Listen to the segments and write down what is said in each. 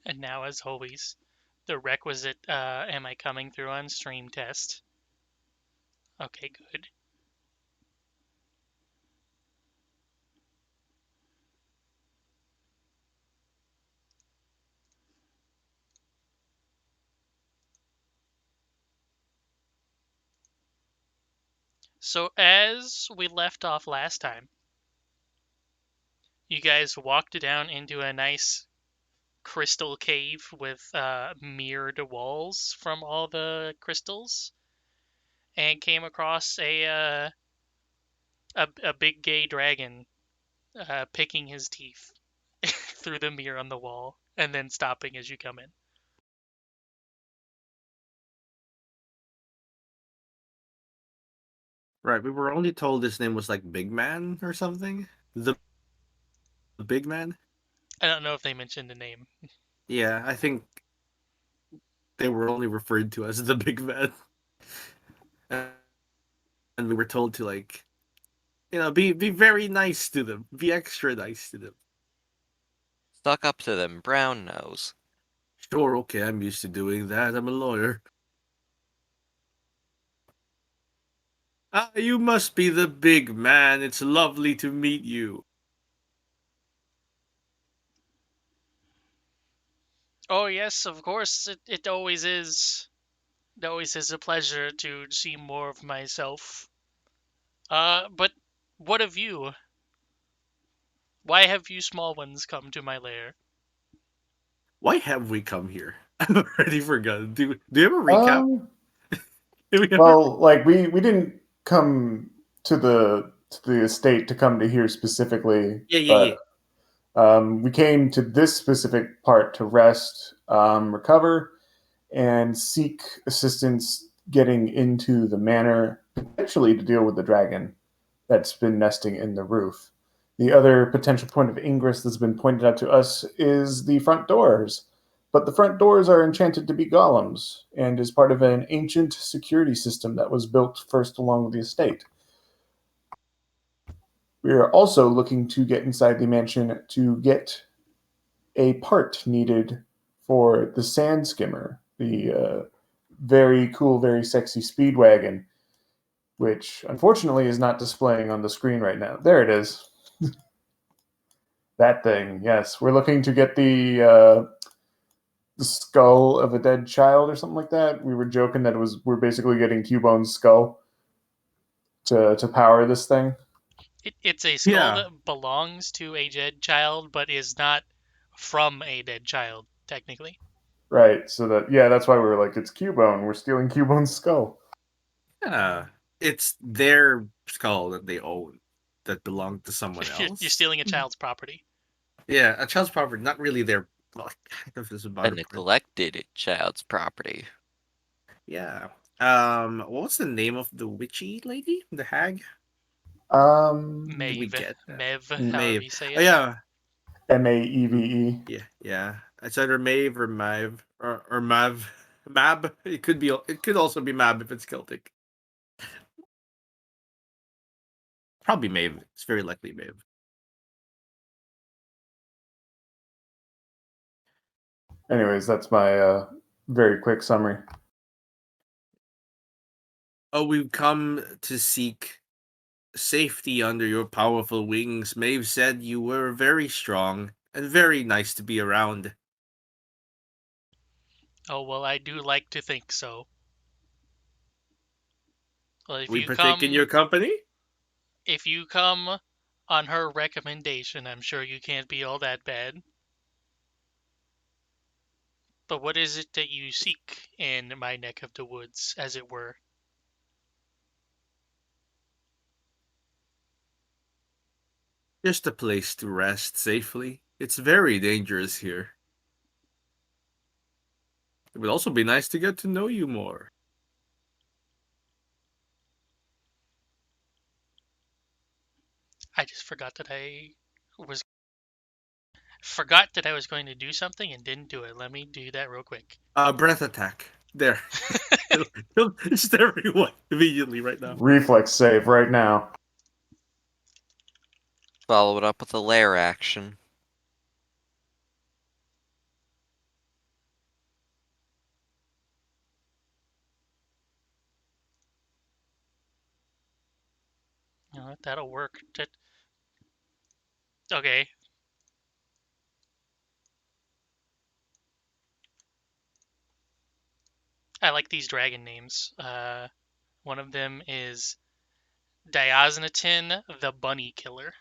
And now, as always, the requisite am I coming through on stream test. Okay, good. So, as we left off last time, you guys walked down into a nice crystal cave with mirrored walls from all the crystals, and came across a big gay dragon picking his teeth through the mirror on the wall, and then stopping as you come in. Right, we were only told his name was like Big Man or something. The Big Man. I don't know if they mentioned the name. Yeah, I think they were only referred to as the Big Man, and we were told to like, be very nice to them, be extra nice to them. Stuck up to them, brown nose. Sure, okay, I'm used to doing that. I'm a lawyer. Ah, you must be the Big Man. It's lovely to meet you. Oh yes, of course, it always is. It always is a pleasure to see more of myself. But what of you? Why have you small ones come to my lair? Why have we come here? I've already forgotten. Do you have a recap? Um, Do we ever? well, like we didn't come to the estate to come to here specifically, Yeah, yeah, yeah. but we came to this specific part to rest, recover, and seek assistance getting into the manor, potentially to deal with the dragon that's been nesting in the roof. The other potential point of ingress that's been pointed out to us is the front doors. But the front doors are enchanted to be golems and is part of an ancient security system that was built first along with the estate. We are also looking to get inside the mansion to get a part needed for the sand skimmer, the very cool, very sexy speedwagon, which unfortunately is not displaying on the screen right now. There it is. That thing, yes. We're looking to get the skull of a dead child or something like that. We were joking that we're basically getting Cubone's skull to power this thing. It's a skull Yeah. that belongs to a dead child, but is not from a dead child, technically. Right. So that's why we were like, it's Cubone. We're stealing Cubone's skull. Yeah. It's their skull that they own that belonged to someone You're else. stealing a child's property. Yeah, a child's property, not really their. Well, kind of is A about a. neglected child's property. Yeah. What was the name of the witchy lady? The hag? Did we Maeve. get that? Mev, however Maeve. you say Oh it. yeah. Maeve. Yeah, yeah. It's either Maeve or Maeve or Mav. Mab. It could be. It could also be Mab if it's Celtic. Probably Maeve. It's very likely Maeve. Anyways, that's my very quick summary. Oh, we've come to seek safety under your powerful wings. Maeve said you were very strong and very nice to be around. Oh, well, I do like to think so. Well, We partake in your company? if you come on her recommendation, I'm sure you can't be all that bad. But what is it that you seek in my neck of the woods, as it were? Just a place to rest safely. It's very dangerous here. It would also be nice to get to know you more. I just was was going to do something and didn't do it. Let me do that real quick. Breath attack. There. Just everyone immediately right now. Reflex save right now. Follow it up with a lair action. That'll work. Okay. I like these dragon names. One of them is Diosnatin the Bunny Killer.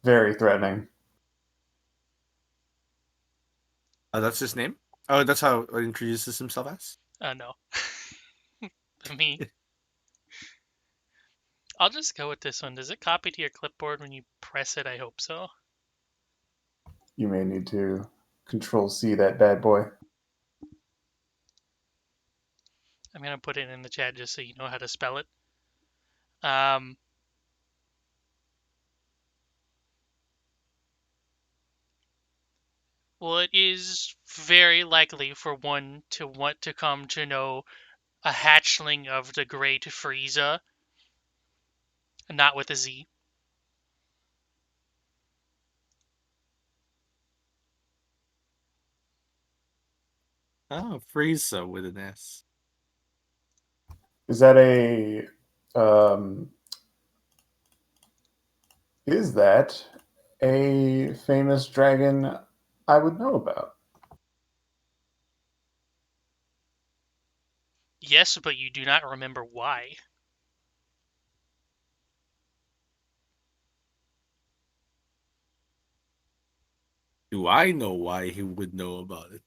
Very threatening. That's his name. Oh, that's how he introduces himself as. No. Me. I'll just go with this one. Does it copy to your clipboard when you press it? I hope so. You may need to Control C that bad boy. I'm gonna put it in the chat just so you know how to spell it. Um, well, it is very likely for one to want to come to know a hatchling of the Great Frieza, not with a Z. Oh, Frieza with an S. Is that a um, is that a famous dragon I would know about? Yes, but you do not remember why. Do I know why he would know about it?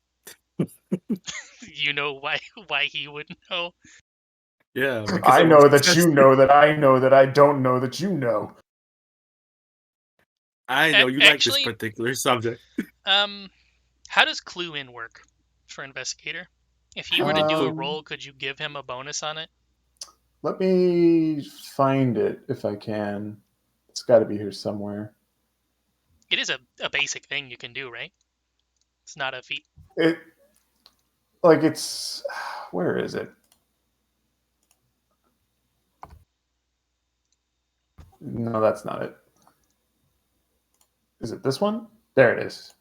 You know why he wouldn't know. Yeah, because I I was know that you testing. know that I know that I don't know that you know. I know you like this Actually, particular subject. how does Clue in work for investigator? If he were to do a Um, roll, could you give him a bonus on it? Let me find it if I can. It's got to be here somewhere. It is a basic thing you can do, right? It's not a feat. It like it's where is it? No, that's not it. Is it this one? There it is.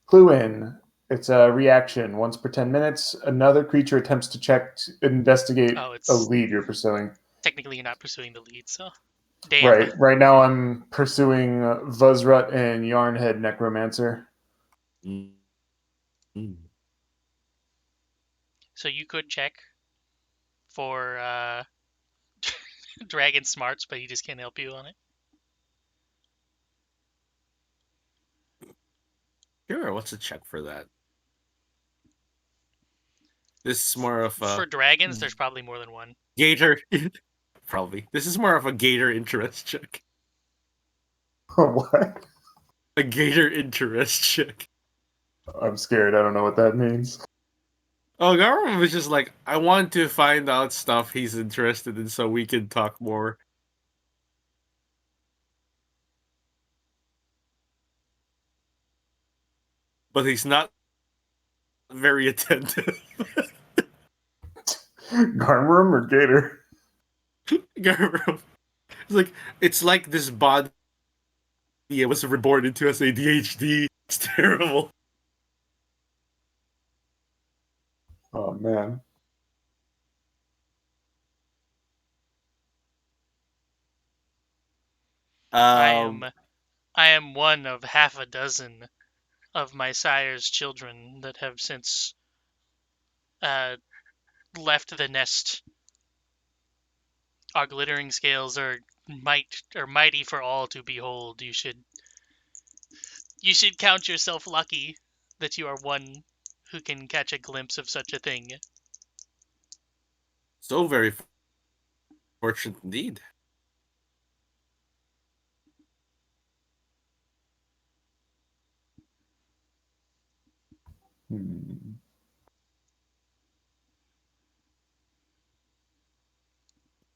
Clue in. It's a reaction. Once per 10 minutes, another creature attempts to investigate Oh, a it's lead you're pursuing. technically you're not pursuing the lead, so damn. Right. Right now, I'm pursuing Vuzrut and Yarnhead Necromancer. Mm. Mm. So you could check for Dragon Smarts, but he just can't help you on it. Sure, what's a check for that? This is more of For a dragons, there's probably more than one. gator. Probably. This is more of a gator interest check. What? A gator interest check. I'm scared. I don't know what that means. Oh, Garmin was just like, I want to find out stuff he's interested in so we can talk more. But he's not very attentive. Garmrum or Gator? Garmin. It's like this body was reborn into as ADHD. It's terrible. Oh man. I Um, am I am one of half a dozen of my sire's children that have since uh, left the nest. Our glittering scales are mighty for all to behold. You should count yourself lucky that you are one who can catch a glimpse of such a thing. so very fortunate indeed. Hmm.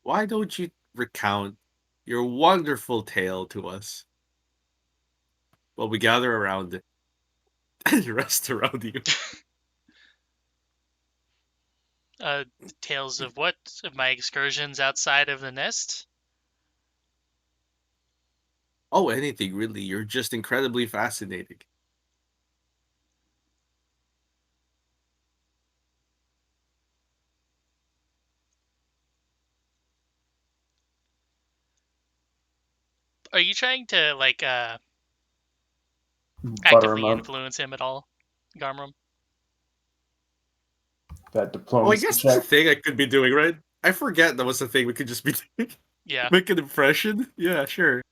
Why don't you recount your wonderful tale to us while we gather around it and rest around you? Uh, Tales of what? Of my excursions outside of the nest? Oh, anything really. You're just incredibly fascinating. Are you trying to like Butter him actively up. influence him at all, Garmram? That Oh, I diplomacy guess that's a check. thing I could be doing, right? I forget that was a thing we could just be doing. Yeah, Make an impression? Yeah, sure.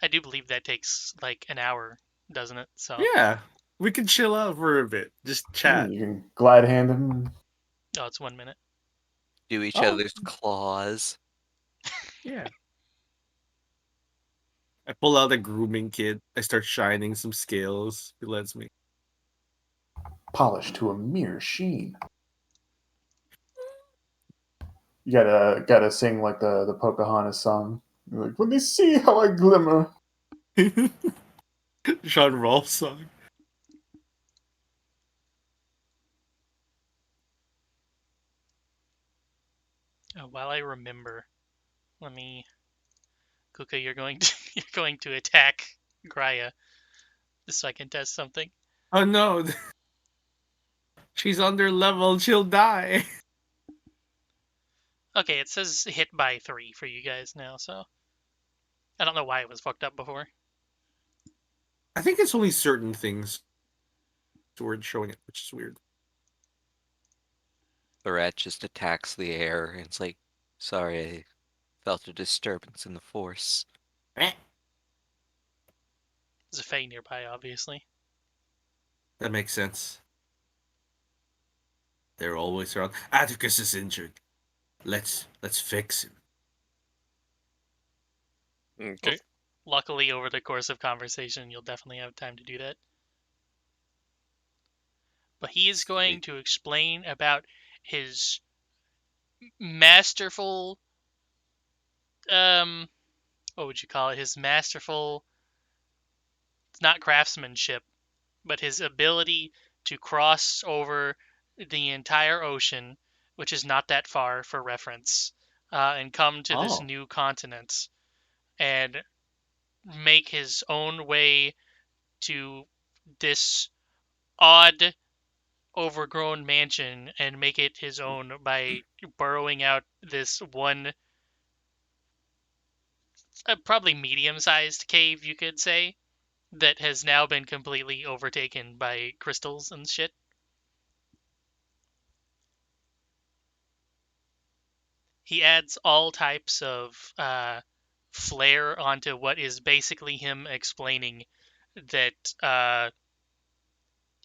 I do believe that takes like an hour, doesn't it? So, Yeah. We can chill out for a bit. Just chat. You can glad hand him. oh, it's 1 minute. Do each Oh, other's claws. yeah. I pull out a grooming kit. I start shining some scales. He lets me. Polished to a mere sheen. You gotta sing like the Pocahontas song. You're like, when they see how I glimmer. Sean Rolfe song. While I remember, let me, Kuka, you're going to you're going to attack Graya, just so I can test something. Oh no. She's under level. She'll die. Okay, it says hit by 3 for you guys now, so I don't know why it was fucked up before. I think it's only certain things towards showing it, which is weird. The rat just attacks the air and it's like, sorry, I felt a disturbance in the force. Eh, There's a Fae nearby, obviously. that makes sense. They're always around. Atticus is injured. Let's fix him. Okay. Luckily, over the course of conversation, you'll definitely have time to do that. But he is going Sweet. to explain about his masterful, what would you call it? His masterful, it's not craftsmanship, but his ability to cross over the entire ocean, which is not that far for reference, and come to this Oh. new continent and make his own way to this odd, overgrown mansion and make it his own by burrowing out this one, probably medium-sized cave, you could say, that has now been completely overtaken by crystals and shit. He adds all types of flair onto what is basically him explaining that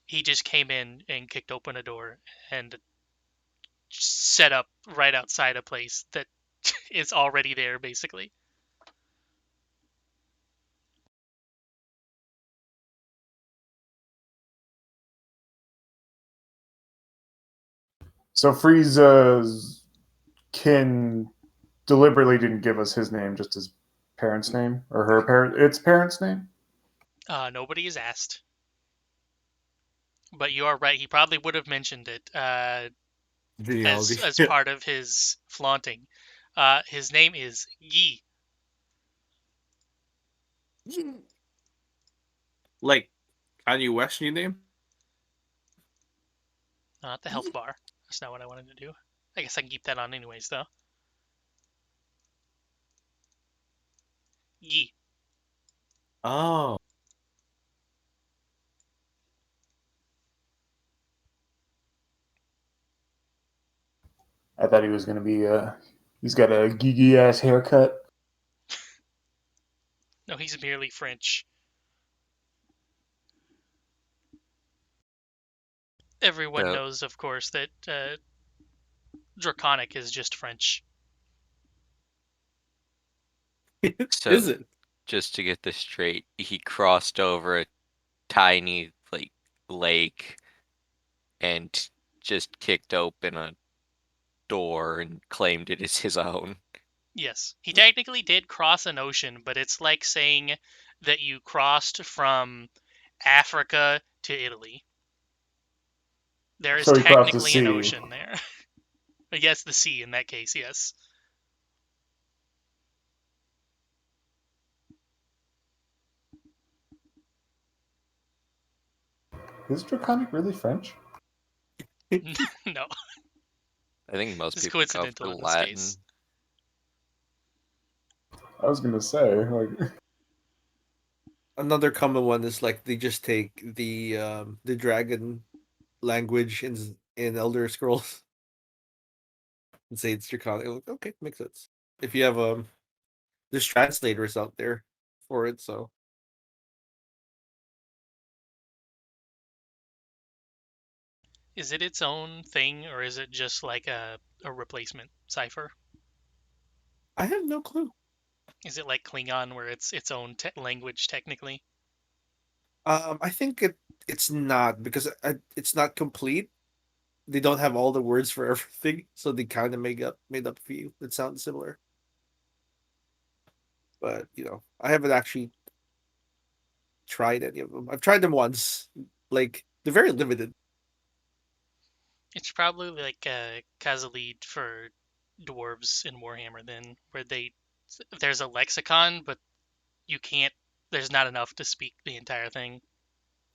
he just came in and kicked open a door and set up right outside a place that is already there, basically. So Frieza's kin deliberately didn't give us his name, just his parents' name or her parent. Its parents' name. Nobody is asked, but you are right. He probably would have mentioned it Genealogy. as part of his flaunting. His name is Yi, Like Kanye West new name? not the health bar. That's not what I wanted to do. I guess I can keep that on anyways, though. Yi. Oh. I thought he was going to be. He's got a geeky ass haircut. No, he's merely French. Everyone So, knows, of course, that Draconic is just French. Is so it? just to get this straight, he crossed over a tiny like lake and just kicked open a door and claimed it as his own. Yes, he technically did cross an ocean, but it's like saying that you crossed from Africa to Italy. There is So he crossed the technically an sea. ocean there. Yes, the sea in that case, yes. Is Draconic really French? No, I think most it's people go coincidental for in this case. Latin. I was gonna say, like, Another common one is like they just take the dragon language in Elder Scrolls and say it's Draconic. Like, okay, makes sense. If you have there's translators out there for it, so Is it its own thing, or is it just like a replacement cipher? I have no clue. Is it like Klingon, where it's its own language technically? I think it's not because it's not complete. They don't have all the words for everything, so they kind of made up a few that sound similar. But I haven't actually tried any of them. I've tried them once. Like they're very limited. It's probably like a Khazalid for dwarves in Warhammer, then, where there's a lexicon, but you can't. There's not enough to speak the entire thing.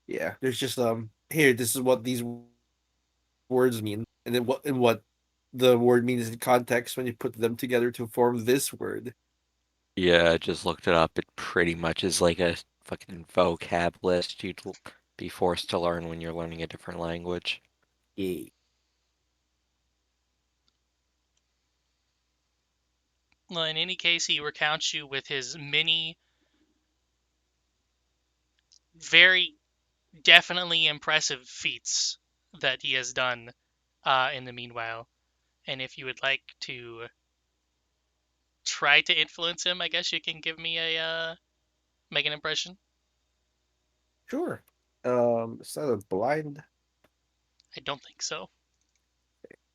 Yeah, there's just here. This is what these words mean, and then what the word means in context when you put them together to form this word. Yeah, I just looked it up. It pretty much is like a fucking vocab list you'd be forced to learn when you're learning a different language. Yeah. Well, in any case, he recounts you with his many, very definitely impressive feats that he has done in the meanwhile. And if you would like to try to influence him, I guess you can give me a make an impression. Sure. It's not a blind. I don't think so.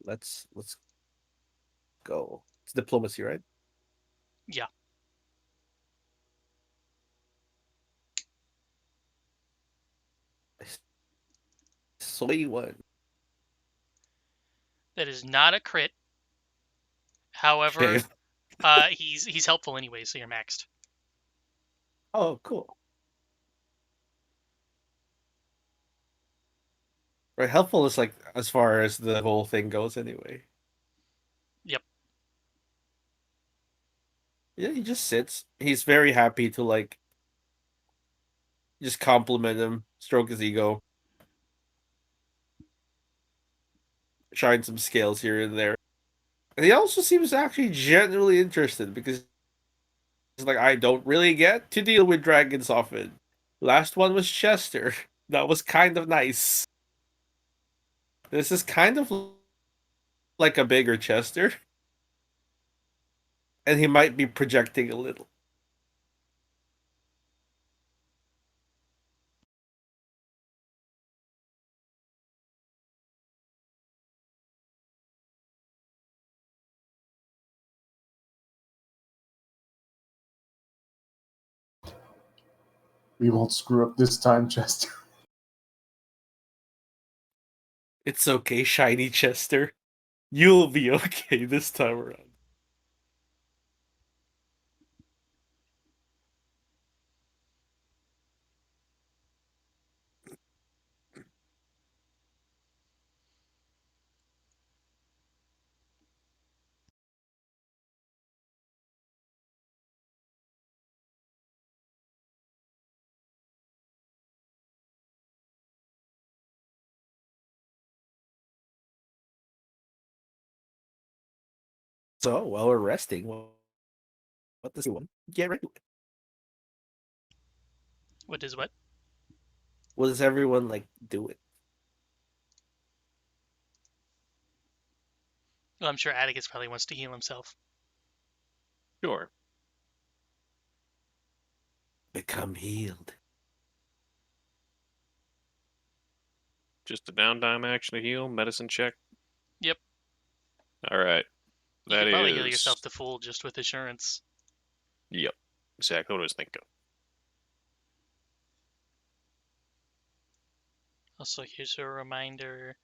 Let's go. It's diplomacy, right? Yeah, Soy one. that is not a crit. Okay. However, he's helpful anyway, so you're maxed. Oh, cool. Right, helpful is like as far as the whole thing goes, anyway. Yep. Yeah, he just sits. He's very happy to like just compliment him, stroke his ego, shine some scales here and there. And he also seems actually genuinely interested because he's like, I don't really get to deal with dragons often. Last one was Chester. That was kind of nice. This is kind of like a bigger Chester, and he might be projecting a little. we won't screw up this time, Chester. It's okay, shiny Chester. You'll be okay this time around. So, while we're resting, what does everyone get ready with? What is what? What does everyone like do it? Well, I'm sure Atticus probably wants to heal himself. Sure. Become healed. Just a downtime action to heal, medicine check. Yep. All right. You That could probably is. heal yourself to full just with assurance. Yep. Exactly what I was thinking. Also, here's a reminder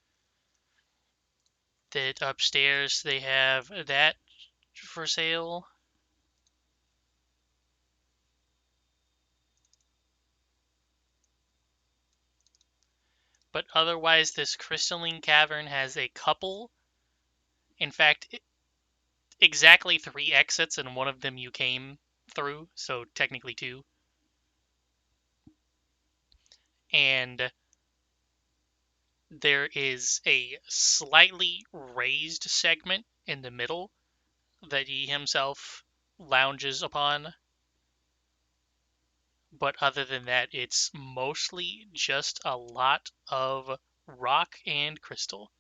that upstairs they have that for sale. But otherwise, this crystalline cavern has a couple. In fact, exactly 3 exits, and one of them you came through, so technically two. And there is a slightly raised segment in the middle that he himself lounges upon. But other than that, it's mostly just a lot of rock and crystal.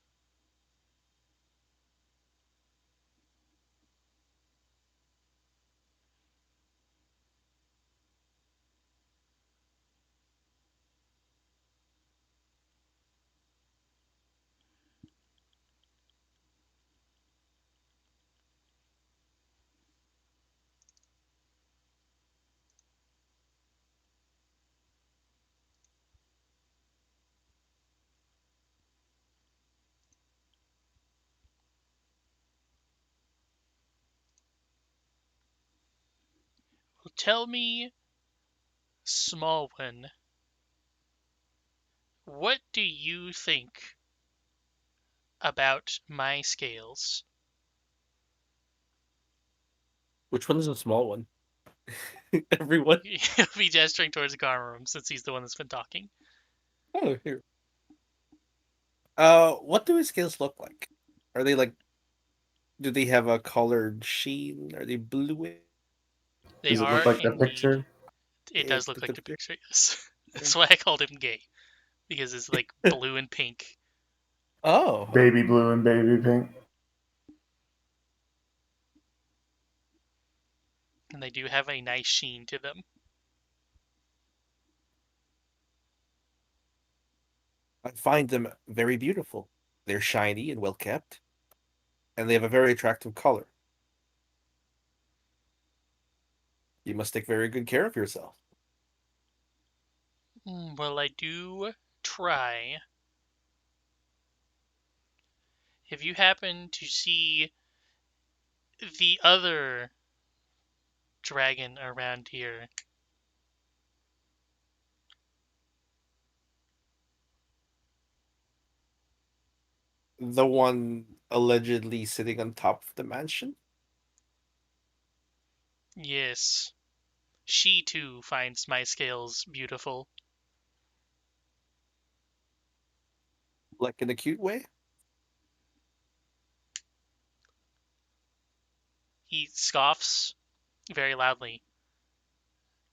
Well, tell me, small one, what do you think about my scales? Which one is the small one? Everyone. He'll be gesturing towards Garmarum since he's the one that's been talking. Oh, here. What do his scales look like? Are they like? Do they have a colored sheen? Are they bluish? They Does it look are like the indeed. picture? It Yeah, does look like the picture. picture, yes. Okay. That's why I called him gay, because it's like blue and pink, Oh, Baby blue and baby pink. and they do have a nice sheen to them. I find them very beautiful. They're shiny and well kept, and they have a very attractive color. You must take very good care of yourself. Well, I do try. If you happen to see the other dragon around here, The one allegedly sitting on top of the mansion, yes, she too finds my scales beautiful. like in a cute way. He scoffs very loudly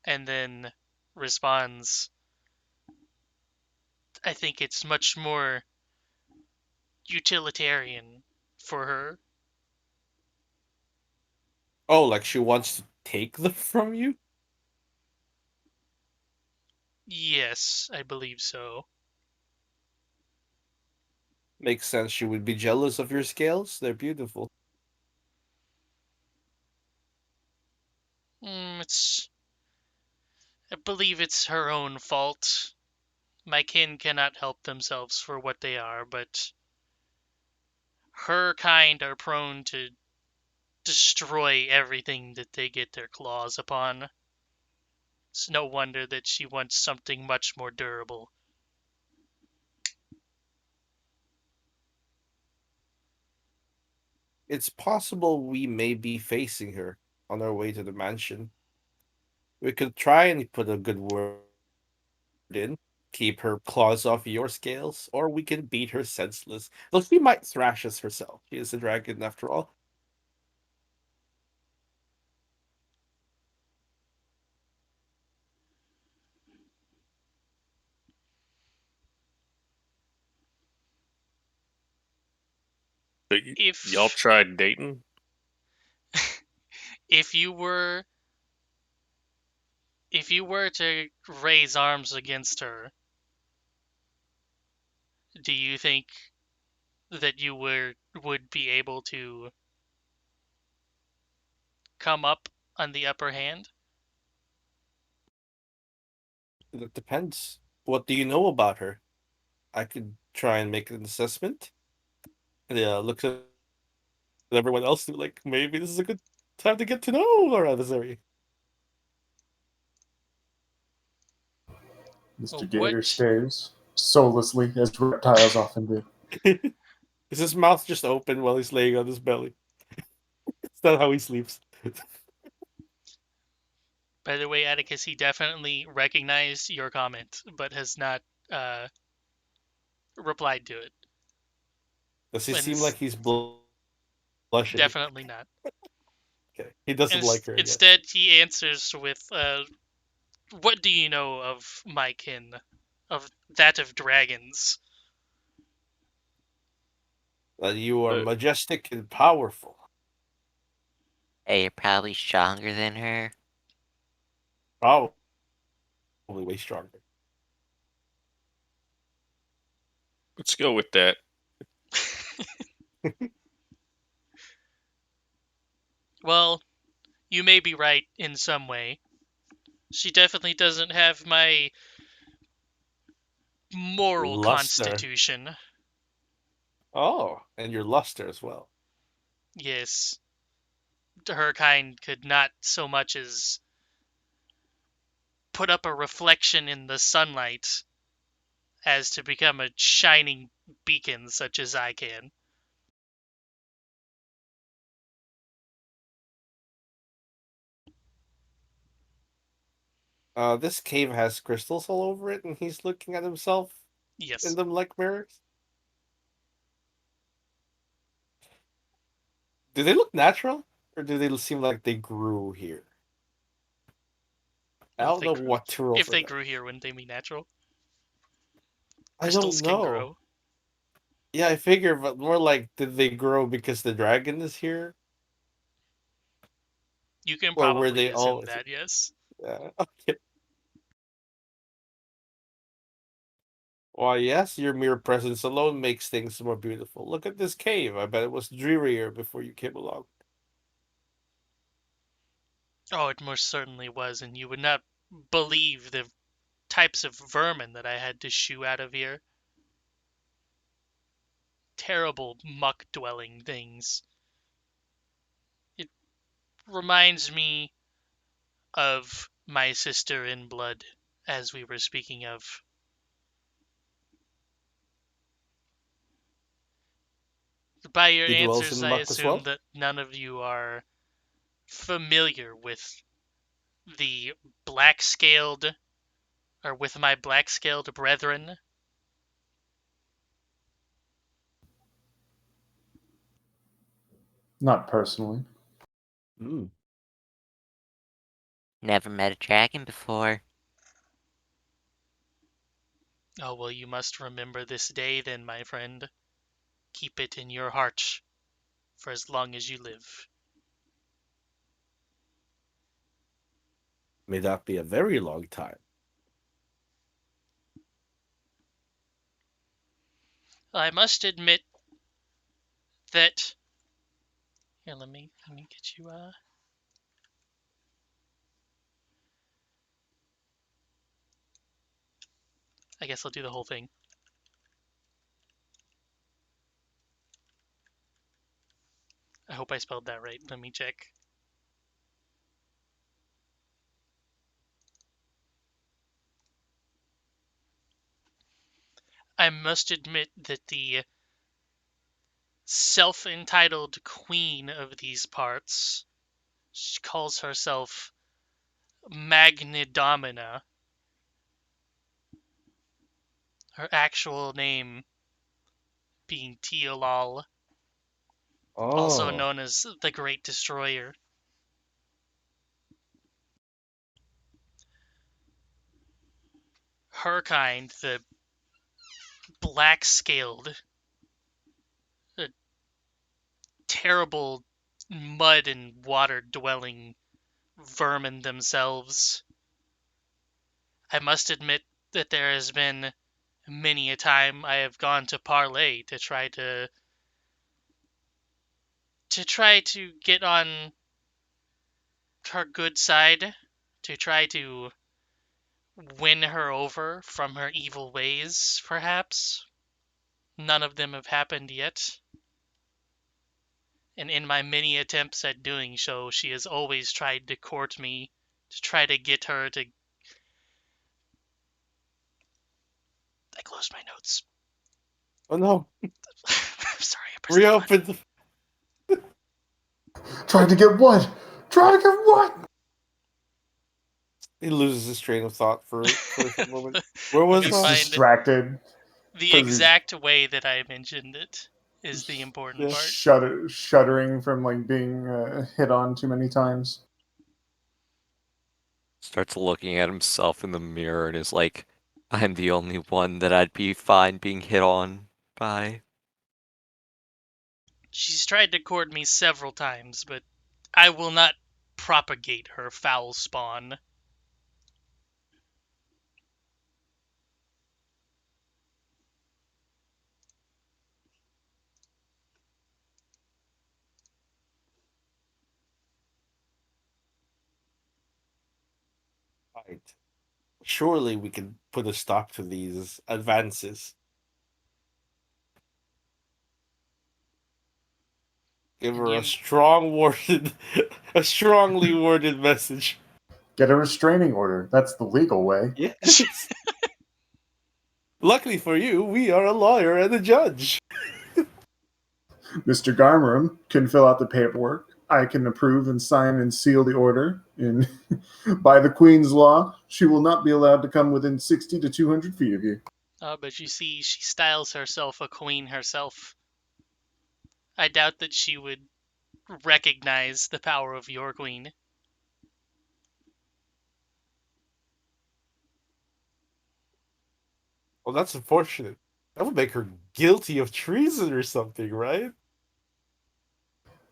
and then responds, I think it's much more utilitarian for her. Oh, like she wants to take them from you? Yes, I believe so. Makes sense. She would be jealous of your scales. They're beautiful. It's. I believe it's her own fault. My kin cannot help themselves for what they are, but her kind are prone to destroy everything that they get their claws upon. It's no wonder that she wants something much more durable. It's possible we may be facing her on our way to the mansion. We could try and put a good word in, keep her claws off your scales, or we can beat her senseless. Though she might thrash us herself. She is a dragon after all. But y'all If tried dating? if you were if you were to raise arms against her, do you think that you would be able to come up on the upper hand? That depends. What do you know about her? I could try and make an assessment. Yeah, look at everyone else. Like maybe this is a good time to get to know our adversary. Mr. Gator What stares soullessly, as reptiles often do. Is his mouth just open while he's laying on his belly? Is that how he sleeps? By the way, Atticus, he definitely recognized your comment, but has not uh, replied to it. Does he And seem like he's blushing? definitely not. Okay, he doesn't And like her, I guess. instead, he answers with, "What do you know of my kin, of that of dragons?" That you are But majestic and powerful. Hey, you're probably stronger than her. Probably way stronger. let's go with that. Well, you may be right in some way. She definitely doesn't have my moral Luster. constitution. Oh, and your luster as well. Yes, her kind could not so much as put up a reflection in the sunlight as to become a shining beacon such as I can. This cave has crystals all over it, and he's looking at himself in Yes, them like mirrors. Do they look natural, or do they seem like they grew here? I well, don't know what to roll if for they that. grew here, wouldn't they be natural? I don't Crystals can know. grow. Yeah, I figure, but more like, did they grow because the dragon is here, You can or were probably they assume always? that, yes. Yeah. Okay. Why, yes, your mere presence alone makes things more beautiful. Look at this cave. I bet it was drearier before you came along. Oh, it most certainly was, and you would not believe the types of vermin that I had to shoo out of here. Terrible muck dwelling things. It reminds me of my sister in blood, as we were speaking of. By your He dwells answers, in I muck as assume well. that none of you are familiar with the black scaled, or with my black scaled brethren. Not personally. Hmm. Never met a dragon before. Oh, well, you must remember this day then, my friend. Keep it in your heart for as long as you live. May that be a very long time. I must admit that. Here, let me get you. I guess I'll do the whole thing. I hope I spelled that right. Let me check. I must admit that the self-entitled queen of these parts, she calls herself Magnidomina. Her actual name being Teolal, also Oh, known as the Great Destroyer. Her kind, the black-scaled, uh, terrible mud and water-dwelling vermin themselves. I must admit that there has been many a time I have gone to parley to try to get on her good side, to try to win her over from her evil ways, perhaps. None of them have happened yet. And in my many attempts at doing so, she has always tried to court me, to try to get her to. I closed my notes. oh no! I'm sorry, I pressed the wrong button. Reopen the. Trying to get what? Trying to get what? He loses his train of thought for a moment. Where Let was me He's I? find distracted the because he's exact way that I mentioned it is the important Yeah. part. shuddering from like being hit on too many times. Starts looking at himself in the mirror and is like, I'm the only one that I'd be fine being hit on by. She's tried to court me several times, but I will not propagate her foul spawn. Right. Surely we can put a stop to these advances. Give And her a you, strong worded, a strongly worded message. Get a restraining order. That's the legal way. Yes. Luckily for you, we are a lawyer and a judge. Mr. Garmerum can fill out the paperwork. I can approve and sign and seal the order. And by the Queen's law, she will not be allowed to come within 60 to 200 feet of you. but you see, she styles herself a queen herself. I doubt that she would recognize the power of your queen. Well, that's unfortunate. That would make her guilty of treason or something, right?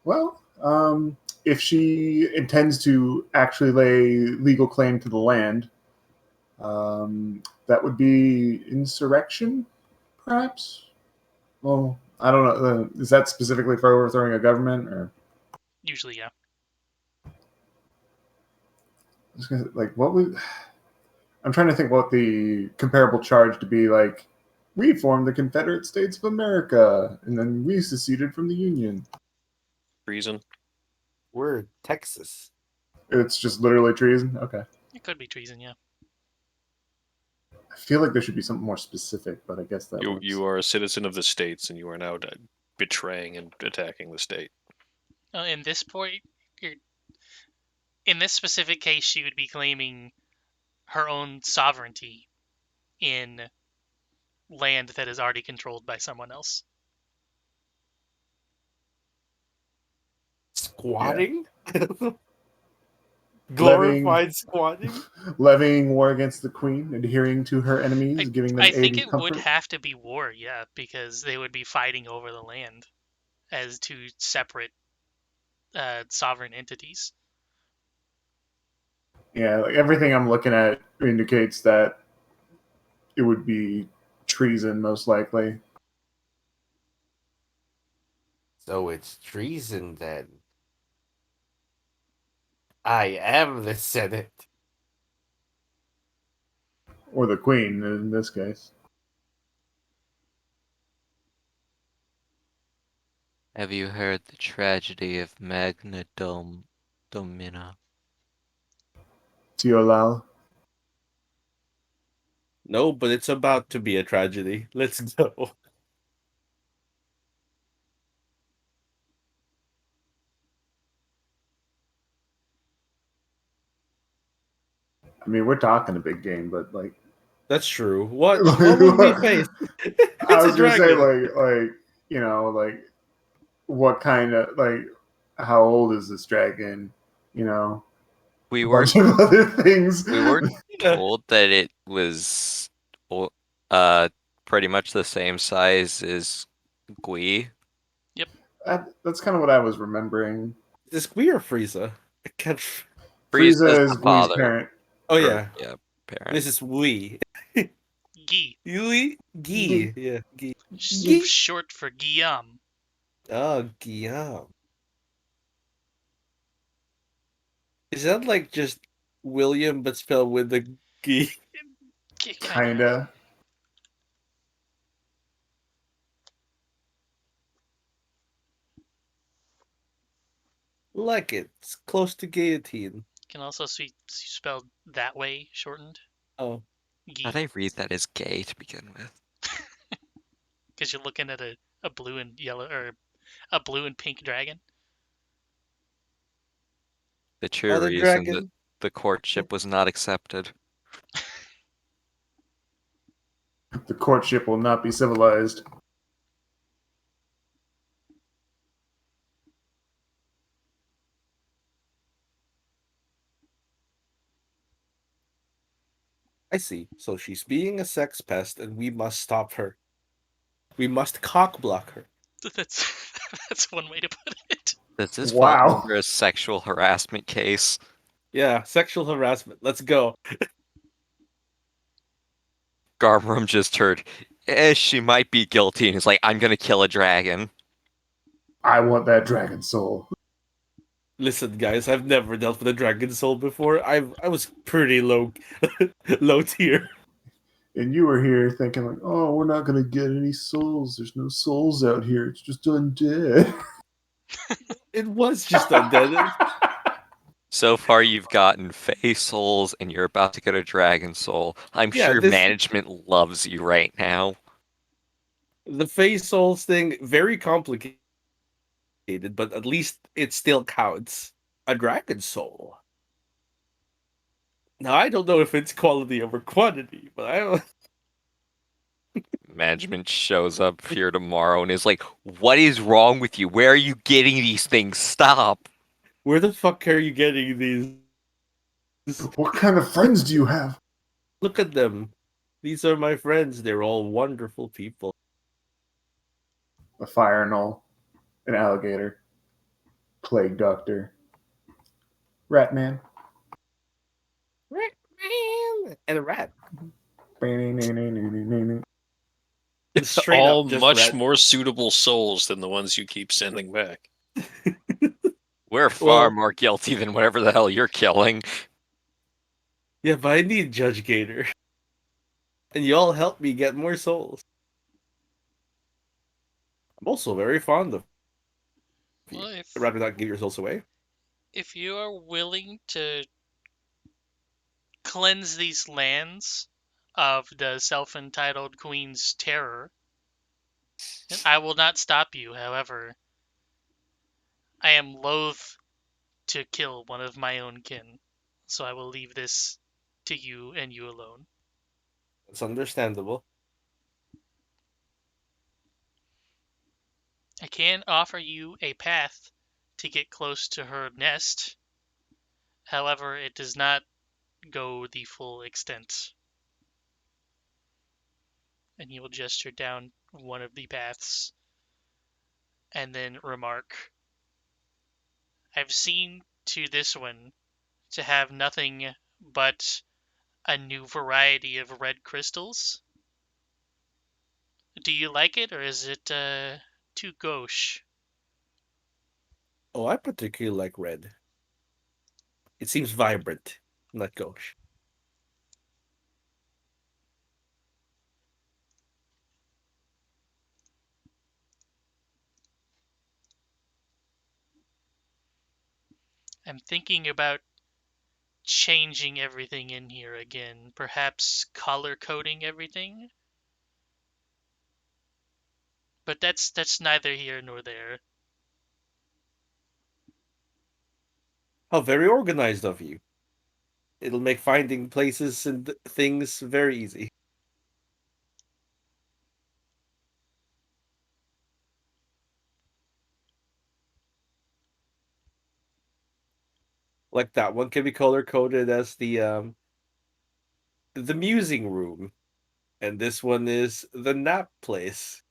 Well, if she intends to actually lay legal claim to the land, that would be insurrection, perhaps? Well, I don't know. Is that specifically for overthrowing a government, or Usually, yeah. like what would? I'm trying to think what the comparable charge to be like. We formed the Confederate States of America, and then we seceded from the Union. Treason. We're Texas. It's just literally treason. Okay, It could be treason, yeah. I feel like there should be something more specific, but I guess that You works. you are a citizen of the states, and you are now betraying and attacking the state. In this point, you're, in this specific case, she would be claiming her own sovereignty in land that is already controlled by someone else. Yeah, Squatting? levying Glorified squatting? levying war against the Queen, adhering to her enemies, giving them I aid think and it would comfort. have to be war, yeah, because they would be fighting over the land as two separate sovereign entities. Yeah, like everything I'm looking at indicates that it would be treason, most likely. So it's treason then. I am the Senate. Or the Queen in this case. Have you heard the tragedy of Magna Domina? Teolal. No, but it's about to be a tragedy. Let's go. I mean, we're talking a big game, but like, That's true. What would we face? I It's a was gonna say, dragon. like what kind of like, how old is this dragon? You know, We a were bunch of other things. we were Yeah. told that it was uh pretty much the same size as Gui. Yep. That's kind of what I was remembering. Is Squee or Frieza? I can't. Frieza is Frieza the is Gui's father, parent. Oh or yeah, yeah, parent. this is Wee. Guy, Yui? Gi. Yeah, Gi. Gi? short for Guillaume. Oh, Guillaume. Is that like just William but spelled with the Gi? Kinda. Kinda. Like it. It's close to guillotine. Can also be spelled that way, shortened. Oh. How'd Guy, I read that as gay to begin with? because you're looking at a blue and yellow or a blue and pink dragon. The true Other reason that dragon? The courtship was not accepted. The courtship will not be civilized. I see. So she's being a sex pest, and we must stop her. We must cock block her. That's that's one way to put it. Does this fall Wow. under a sexual harassment case? Yeah, sexual harassment. Let's go. Garmram just heard, she might be guilty, and he's like, I'm gonna kill a dragon. I want that dragon soul. Listen, guys, I've never dealt with a dragon soul before. I was pretty low, low tier. And you were here thinking like, oh, we're not gonna get any souls. There's no souls out here. It's just undead. It was just undead. So far, you've gotten Fey souls, and you're about to get a dragon soul. I'm Yeah, sure this management loves you right now. the face souls thing very complicated, but at least it still counts. A dragon soul. Now I don't know if it's quality over quantity, but I don't. Management shows up here tomorrow and is like, what is wrong with you? Where are you getting these things? Stop. Where the fuck are you getting these? What kind of friends do you have? Look at them. These are my friends. They're all wonderful people. A fire knoll, an alligator, plague doctor, rat man. And a rat. All much more suitable souls than the ones you keep sending back. We're far Well- more guilty than whatever the hell you're killing. Yeah, but I need Judge Gator. And y'all help me get more souls. I'm also very fond of you. Well, I'd rather not give your souls away. if you are willing to cleanse these lands of the self-entitled Queen's terror, I will not stop you. However, I am loath to kill one of my own kin, so I will leave this to you and you alone. It's understandable. I can offer you a path to get close to her nest. However, it does not go the full extent. And he will gesture down one of the paths and then remark, I've seen to this one to have nothing but a new variety of red crystals. Do you like it, or is it too gauche? Oh, I particularly like red. It seems vibrant, not gauche. I'm thinking about changing everything in here again, perhaps color coding everything. But that's neither here nor there. How very organized of you. It'll make finding places and things very easy. Like that one can be color coded as the musing room, and this one is the nap place.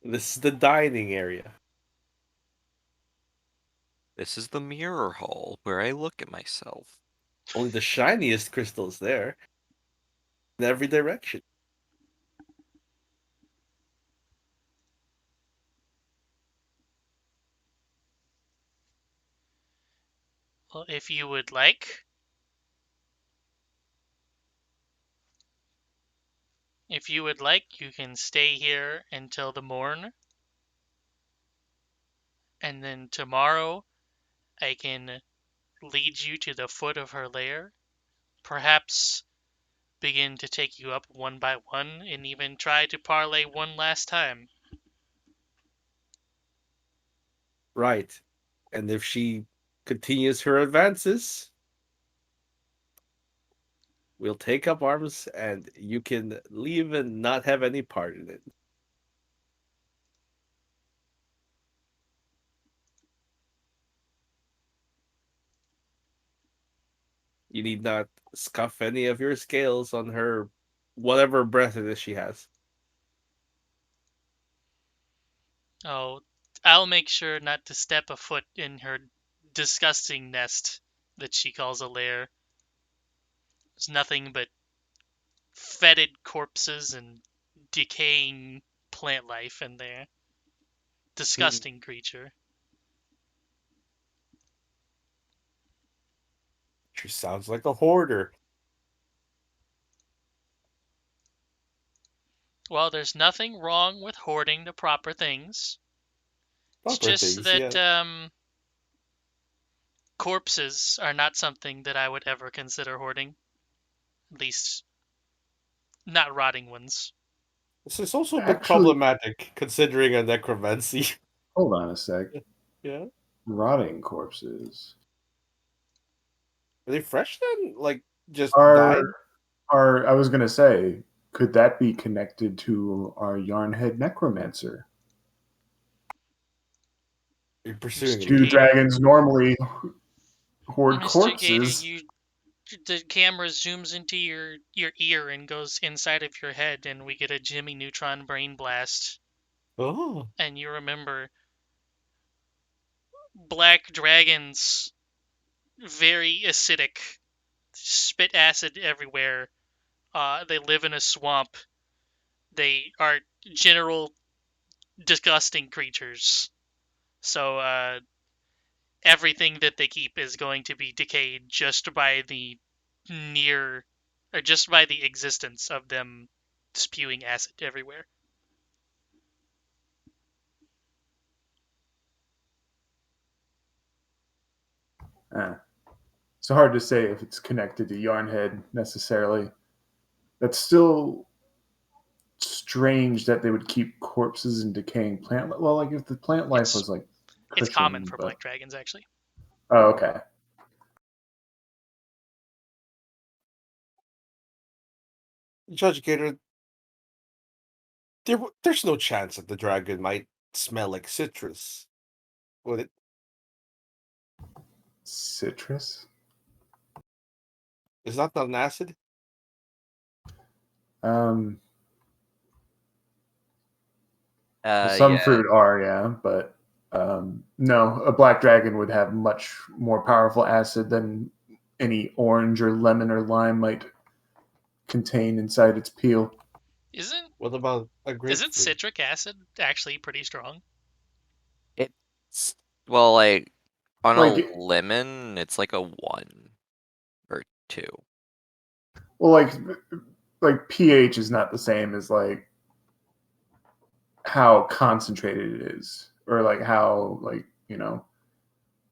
This is the dining area. This is the mirror hall where I look at myself. Only the shiniest crystals there. In every direction. Well, if you would like, you can stay here until the morn, and then tomorrow I can lead you to the foot of her lair, perhaps begin to take you up one by one, and even try to parlay one last time. Right. And if she continues her advances, we'll take up arms and you can leave and not have any part in it. You need not scuff any of your scales on her, whatever breath it is she has. Oh, I'll make sure not to step a foot in her disgusting nest that she calls a lair. There's nothing but fetid corpses and decaying plant life in there. Disgusting creature. She sounds like a hoarder. Well, there's nothing wrong with hoarding the proper things. It's Proper just things, that yeah. corpses are not something that I would ever consider hoarding. At least, not rotting ones. This is also a bit Actually, problematic considering a necromancy. hold on a sec. Yeah. Rotting corpses Are they fresh then? Like, just died? are. I was gonna say, could that be connected to our Yarnhead necromancer? You're pursuing a Do lead. dragons normally hoard Mr. Gator, corpses? the camera zooms into your ear and goes inside of your head, and we get a Jimmy Neutron brain blast, Oh. and you remember black dragons, very acidic, spit acid everywhere. They live in a swamp. They are general disgusting creatures. So everything that they keep is going to be decayed just by the near, or just by the existence of them spewing acid everywhere. It's hard to say if it's connected to Yarnhead necessarily. That's still strange that they would keep corpses in decaying plant. Well, like if the plant life It's was like it's common cushioned, for but black dragons, actually. oh, okay. Judge Gator, there's no chance that the dragon might smell like citrus. Would it? Citrus. Is that not an acid? Um, some Yeah. fruit are, yeah, but no, a black dragon would have much more powerful acid than any orange or lemon or lime might contain inside its peel. Isn't What about a isn't grapefruit? citric acid actually pretty strong? It's well, like on a Like, lemon, it's like a 1 or 2. well, like pH is not the same as like how concentrated it is, or like how like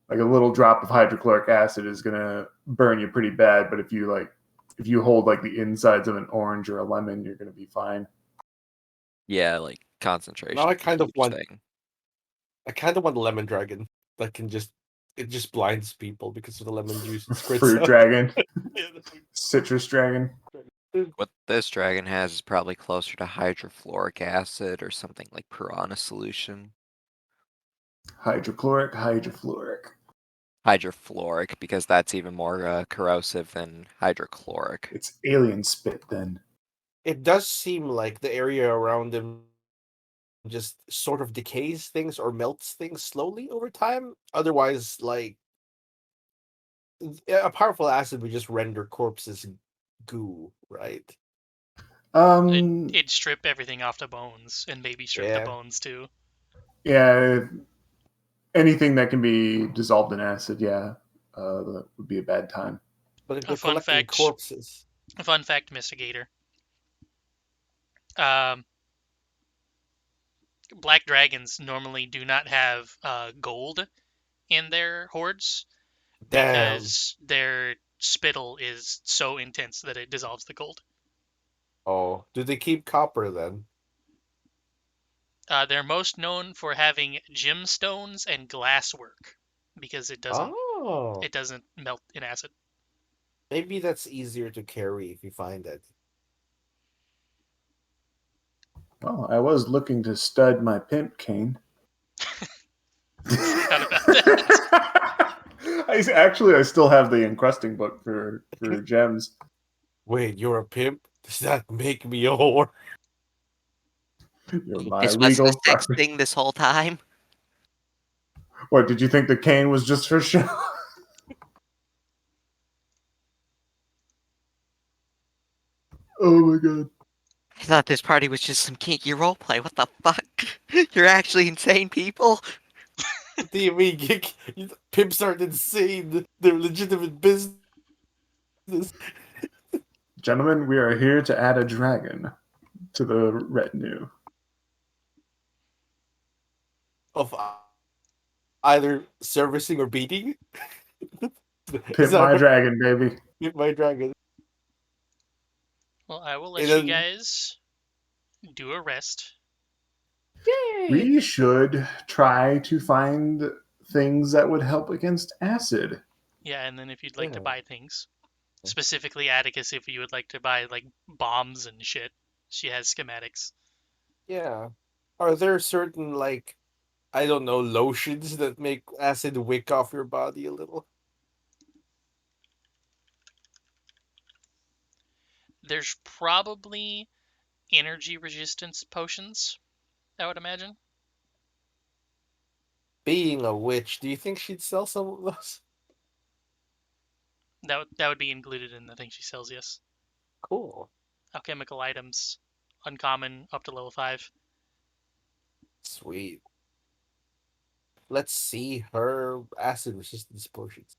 like a little drop of hydrochloric acid is gonna burn you pretty bad. But if you hold like the insides of an orange or a lemon, you're gonna be fine. Yeah, like Now concentration I is a kind of huge want thing. a lemon dragon that can just it just blinds people because of the lemon juice it squirts Fruit out. dragon, Yeah, citrus dragon, What this dragon has is probably closer to hydrofluoric acid or something like piranha solution. hydrofluoric. Hydrofluoric, because that's even more corrosive than hydrochloric. It's alien spit then. it does seem like the area around him just sort of decays things or melts things slowly over time. Otherwise, like a powerful acid would just render corpses goo, right? Um, It'd strip everything off the bones, and maybe strip the Yeah. bones too. yeah, anything that can be dissolved in acid, yeah, that would be a bad time. But if A they're fun collecting fact, corpses, Mistigator. Um, black dragons normally do not have gold in their hoards damn. because their spittle is so intense that it dissolves the gold. Oh, do they keep copper then? They're most known for having gemstones and glasswork because it doesn't Oh, It doesn't melt in acid. maybe that's easier to carry if you find it. Well, I was looking to stud my pimp cane. Forgot about that. I still have the encrusting book for gems. Wait, you're a pimp? Does that make me a whore? You're my This was the legal sex property. thing this whole time. What, did you think the cane was just for show? Oh my god. I thought this party was just some kinky roleplay. What the fuck? You're actually insane people? What do you mean? Pimps aren't insane. They're legitimate business. Gentlemen, we are here to add a dragon to the retinue. Of either servicing or beating? Is Pimp that my right? dragon, baby. Pimp my dragon. Well, I will let And you then, guys do a rest. yay! We should try to find things that would help against acid. Yeah, and then if you'd like to Yeah. buy things, specifically Atticus, if you would like to buy like bombs and shit, she has schematics. Yeah. Are there certain, like, I don't know, lotions that make acid wick off your body a little? There's probably energy resistance potions, I would imagine. Being a witch, do you think she'd sell some of those? That would be included in the thing she sells. Yes, Cool. alchemical items, uncommon up to level 5. Sweet. Let's see her acid resistance potions.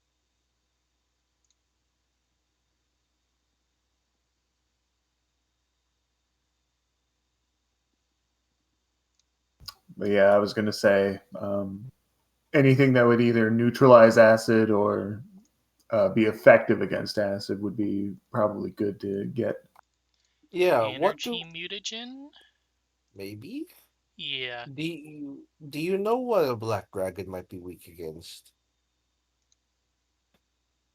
But yeah, I was going to say anything that would either neutralize acid or be effective against acid would be probably good to get. Yeah, what Energy do mutagen. maybe? Yeah, Do you know what a black dragon might be weak against?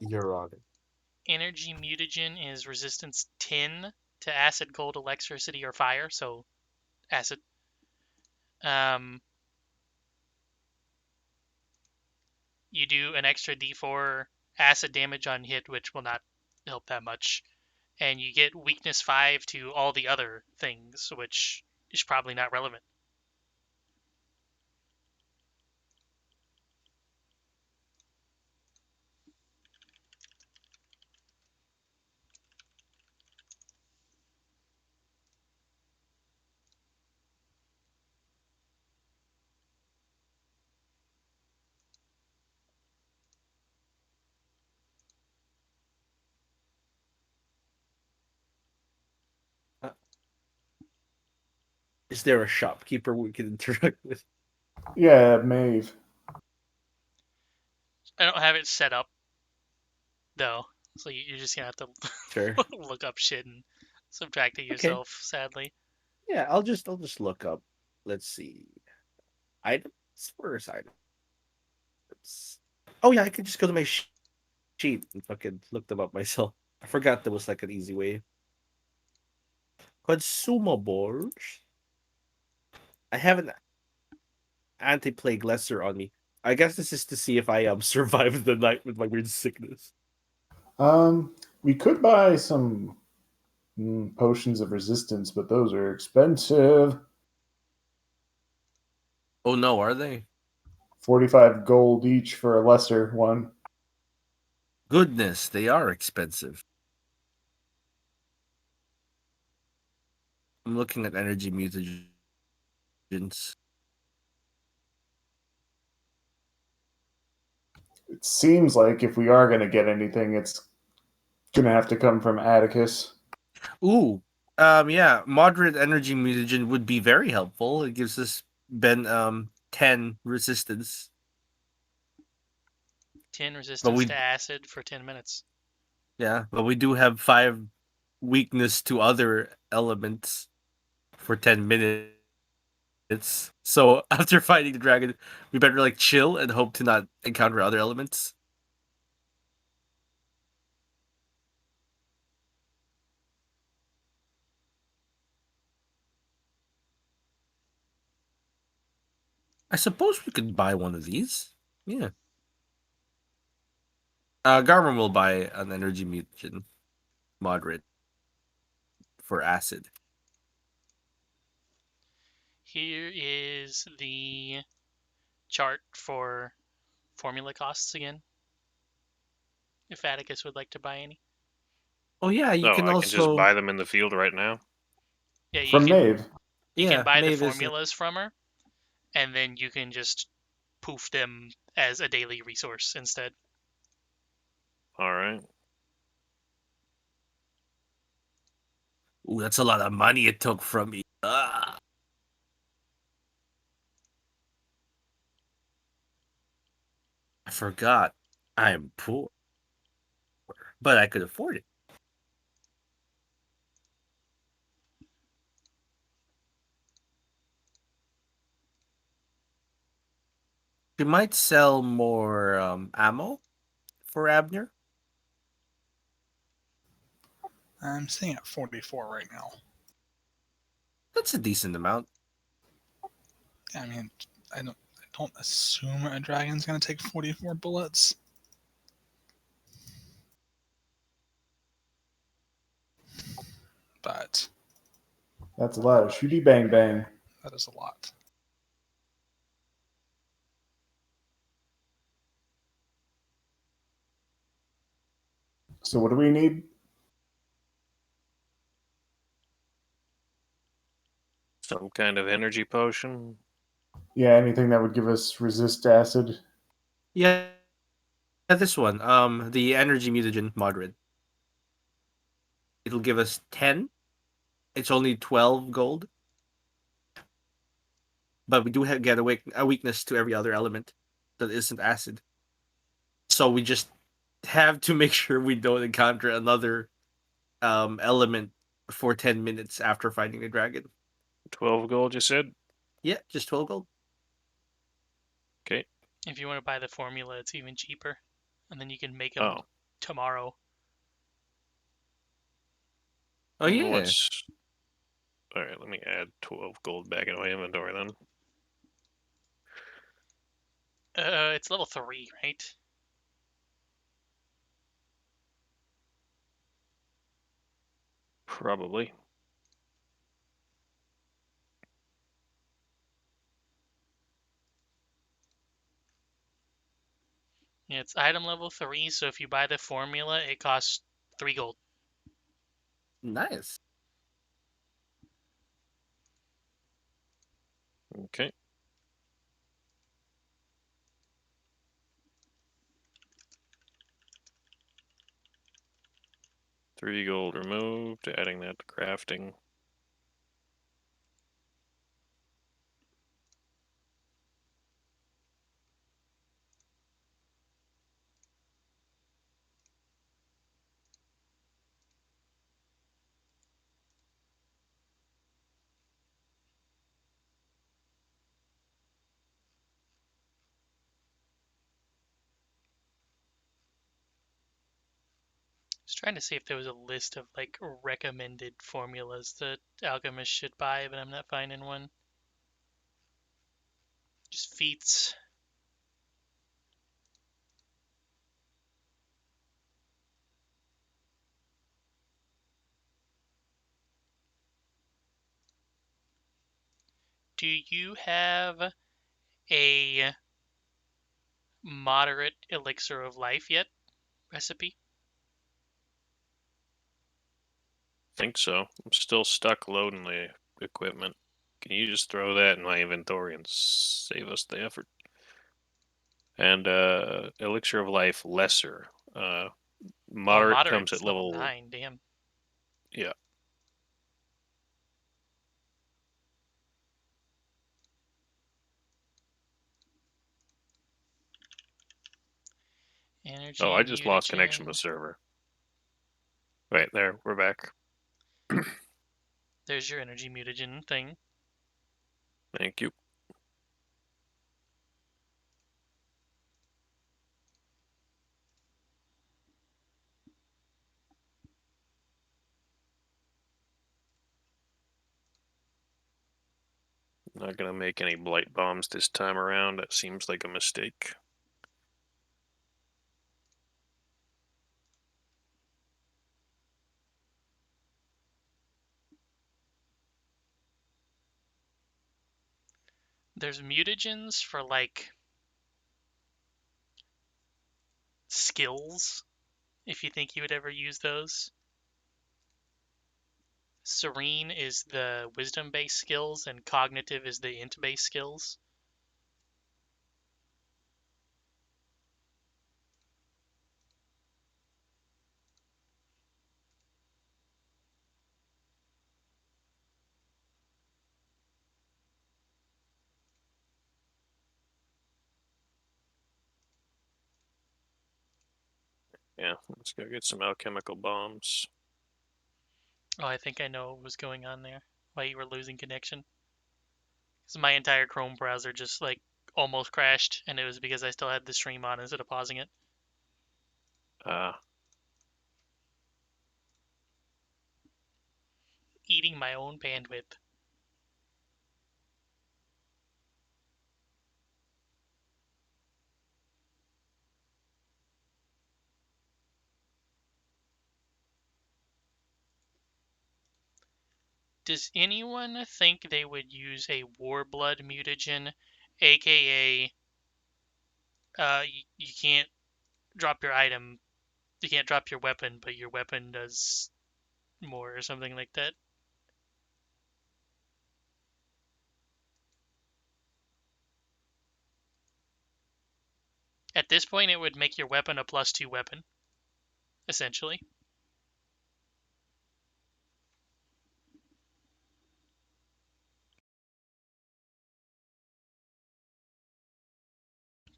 You're on it. energy mutagen is resistance 10 to acid, cold, electricity, or fire. So acid. Um, you do an extra D4 acid damage on hit, which will not help that much, and you get weakness 5 to all the other things, which is probably not relevant. Uh, Is there a shopkeeper we can interact with? Yeah, Maeve. I don't have it set up though, so you're just gonna have to Sure. look up shit and subtract it Okay. yourself. Sadly, Yeah, I'll just look up. Let's see. Items? Where's items? Oh yeah, I could just go to my sheet and fucking look them up myself. I forgot there was like an easy way. Consumables. I have an anti-plague lesser on me. I guess this is to see if I survived the night with my weird sickness. We could buy some potions of resistance, but those are expensive. Oh no, are they? 45 gold each for a lesser one. Goodness, they are expensive. I'm looking at energy mutagens. It seems like if we are going to get anything, it's going to have to come from Atticus. Ooh, yeah, moderate energy mutagen would be very helpful. It gives us 10 resistance. 10 But resistance to acid for 10 minutes. but we do have 5 weakness to other elements for 10 minutes. So after fighting the dragon, we better like chill and hope to not encounter other elements. I suppose we could buy one of these. Yeah. Garmin will buy an energy mutagen moderate for acid. Here is the chart for formula costs again. If Atticus would like to buy any. Oh yeah, you can I can just also buy them in the field right now. Yeah, you From can Maeve. you can buy the Maeve is formulas from her, and then you can just poof them as a daily resource instead. All right. Ooh, that's a lot of money it took from me. I forgot. I am poor, but I could afford it. You might sell more ammo for Abner. I'm sitting at 44 right now. That's a decent amount. I mean, I don't assume a dragon's going to take 44 bullets. But That's a lot of shooty bang bang. that is a lot. So what do we need? Some kind of energy potion. Yeah, anything that would give us resist acid. Yeah, this one. The energy mutagen moderate. It'll give us 10. It's only 12 gold. But we do get a weakness to every other element that isn't acid. So we just have to make sure we don't encounter another element for 10 minutes after fighting the dragon. 12 gold, you said? Yeah, just 12 gold. Okay. If you want to buy the formula, it's even cheaper, and then you can make them tomorrow. Oh yeah. All right, let me add 12 gold back into my inventory then. It's level 3, right? Probably. Yeah, it's item level 3, so if you buy the formula, it costs 3 gold. Nice. Okay. Three gold removed, adding that to crafting. Just trying to see if there was a list of like recommended formulas that alchemists should buy, but I'm not finding one. Just feats. Do you have a moderate elixir of life yet recipe? Think so. I'm still stuck loading the equipment. Can you just throw that in my inventory and save us the effort? And elixir of life lesser. Moderate comes at Moderate's level level 9, damn. Yeah. Energy Oh, I just lost connection mutagen. with server. Right there, we're back. There's your energy mutagen thing. Thank you. Not gonna make any blight bombs this time around. That seems like a mistake. There's mutagens for like skills, if you think you would ever use those. Serene is the wisdom-based skills, and cognitive is the int-based skills. Yeah, let's go get some alchemical bombs. Oh, I think I know what was going on there. Why you were losing connection. Because my entire Chrome browser just like almost crashed, and it was because I still had the stream on instead of pausing it. Eating my own bandwidth. Does anyone think they would use a Warblood mutagen, aka you can't drop your item, you can't drop your weapon, but your weapon does more or something like that? At this point, it would make your weapon a +2 weapon, essentially.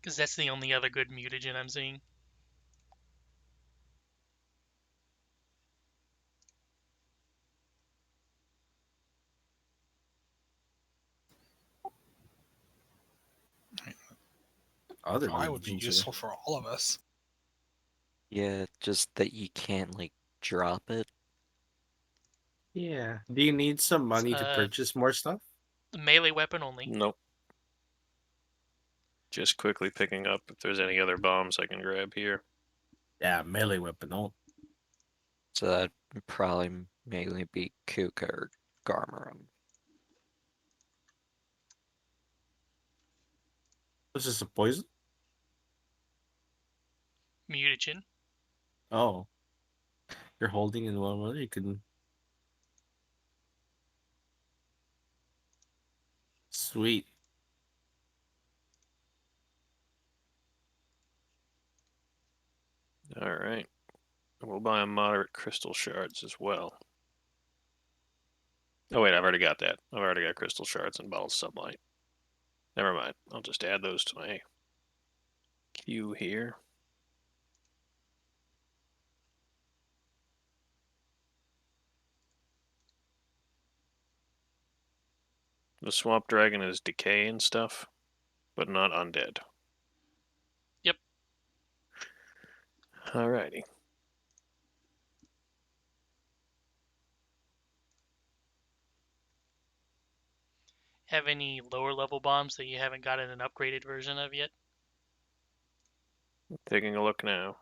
Because that's the only other good mutagen I'm seeing. Other Probably would be mutagens. useful for all of us. Yeah, just that you can't like drop it. Yeah. Do you need some money to Uh, purchase more stuff? the melee weapon only. Nope. Just quickly picking up if there's any other bombs I can grab here. Yeah, melee weapon. Oh, So that'd probably mainly be Kuka or Garmarum. this is a poison. Mutagen. Oh, you're holding in one way. You can. Sweet. Alright. We'll buy a moderate crystal shards as well. Oh wait, I've already got that. I've already got crystal shards and bottled sunlight. Never mind. I'll just add those to my queue here. The swamp dragon is decay and stuff, but not undead. Yep. Alrighty. Have any lower level bombs that you haven't gotten an upgraded version of yet? Taking a look now.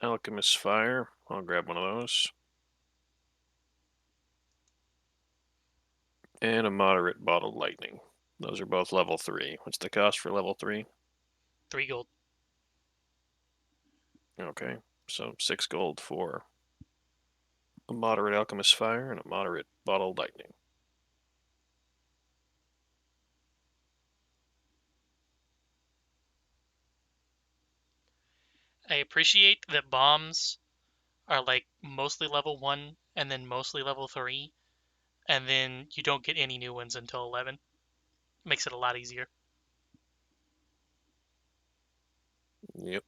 Alchemist Fire. I'll grab one of those. And a moderate bottled lightning. Those are both level 3. What's the cost for level 3? 3 gold. Okay, so 6 gold for a moderate alchemist fire and a moderate bottled lightning. I appreciate that bombs are like mostly level 1 and then mostly level 3, and then you don't get any new ones until 11. Makes it a lot easier. Yep.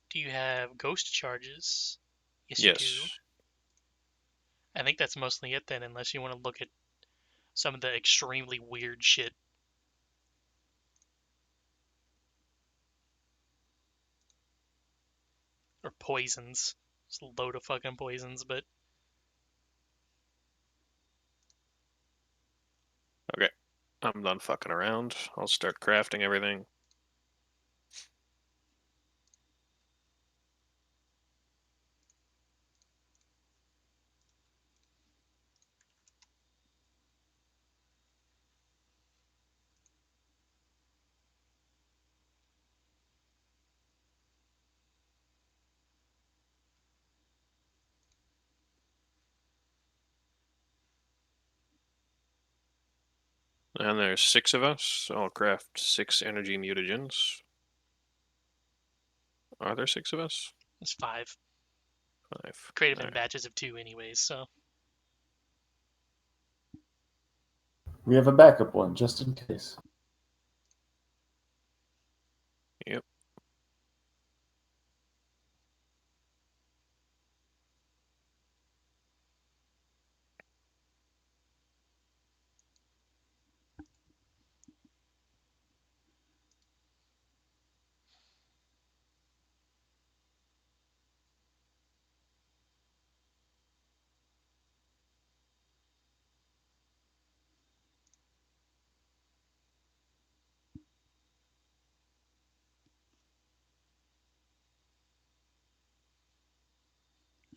Do you have ghost charges? Yes, you do. Yes. I think that's mostly it then, unless you want to look at some of the extremely weird shit. Or poisons. Just a load of fucking poisons, but Okay. I'm done fucking around. I'll start crafting everything. And there's 6 of us, so I'll craft 6 energy mutagens. Are there 6 of us? it's 5. 5. Create them in Alright. batches of 2 anyways, so. We have a backup one just in case. Yep.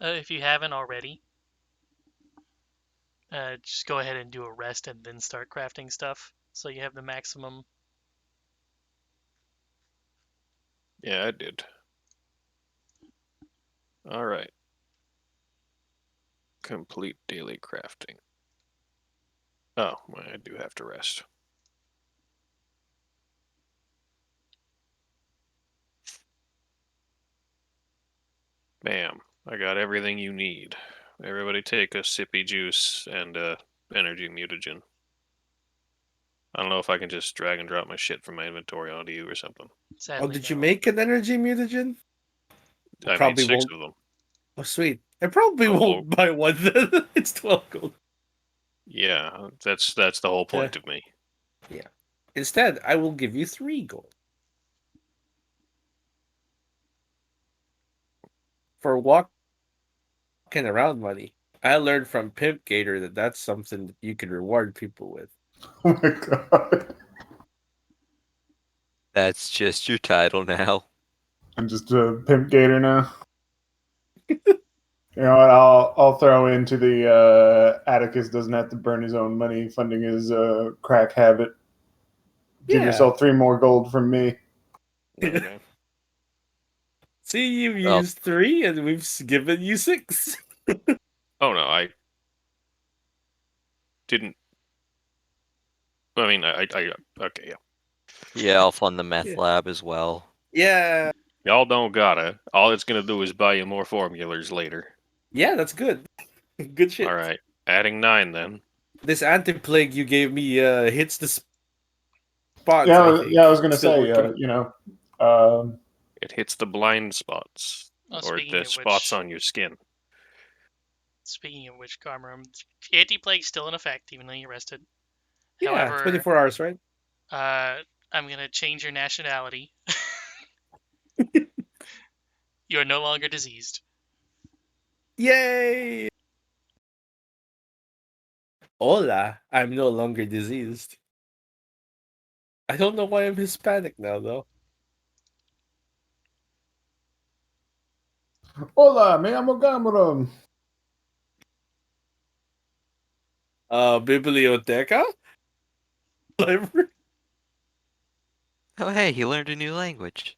If you haven't already, just go ahead and do a rest and then start crafting stuff. So you have the maximum. Yeah, I did. Alright. Complete daily crafting. Oh, well, I do have to rest. Bam. I got everything you need. Everybody take a sippy juice and a energy mutagen. I don't know if I can just drag and drop my shit from my inventory onto you or something. Oh, Sadly, did you no. make an energy mutagen? I made Probably 6 won't. of them. Oh, sweet. I probably Oh, won't buy one then. It's 12 gold. yeah, that's the whole Yeah. point of me. Yeah. Instead, I will give you 3 gold. For walking around money. I learned from Pimp Gator that that's something that you can reward people with. Oh my god. That's just your title now. I'm just a pimp gator now. You know what? I'll throw into the Atticus doesn't have to burn his own money funding his crack habit. Give Yeah. yourself 3 more gold from me. Okay. See, you've Well, used 3 and we've given you 6. Oh no, I didn't. I mean, I okay, yeah. yeah, I'll fund the meth Yeah. lab as well. Yeah. Y'all don't gotta. All it's gonna do is buy you more formulas later. Yeah, that's good. Good shit. All right, adding 9 then. This anti-plague you gave me hits the spots, Yeah, I yeah. I think. was gonna Still say, working. It hits the blind spots Oh, or speaking the of spots which, on your skin. Garmer, anti-plague's still in effect even though you rested. Yeah, However, 24 hours, right? I'm gonna change your nationality. You are no longer diseased. Yay! Hola, I'm no longer diseased. I don't know why I'm Hispanic now, though. hola, me llamo Gamoron. Biblioteca? Library? Oh, hey, he learned a new language.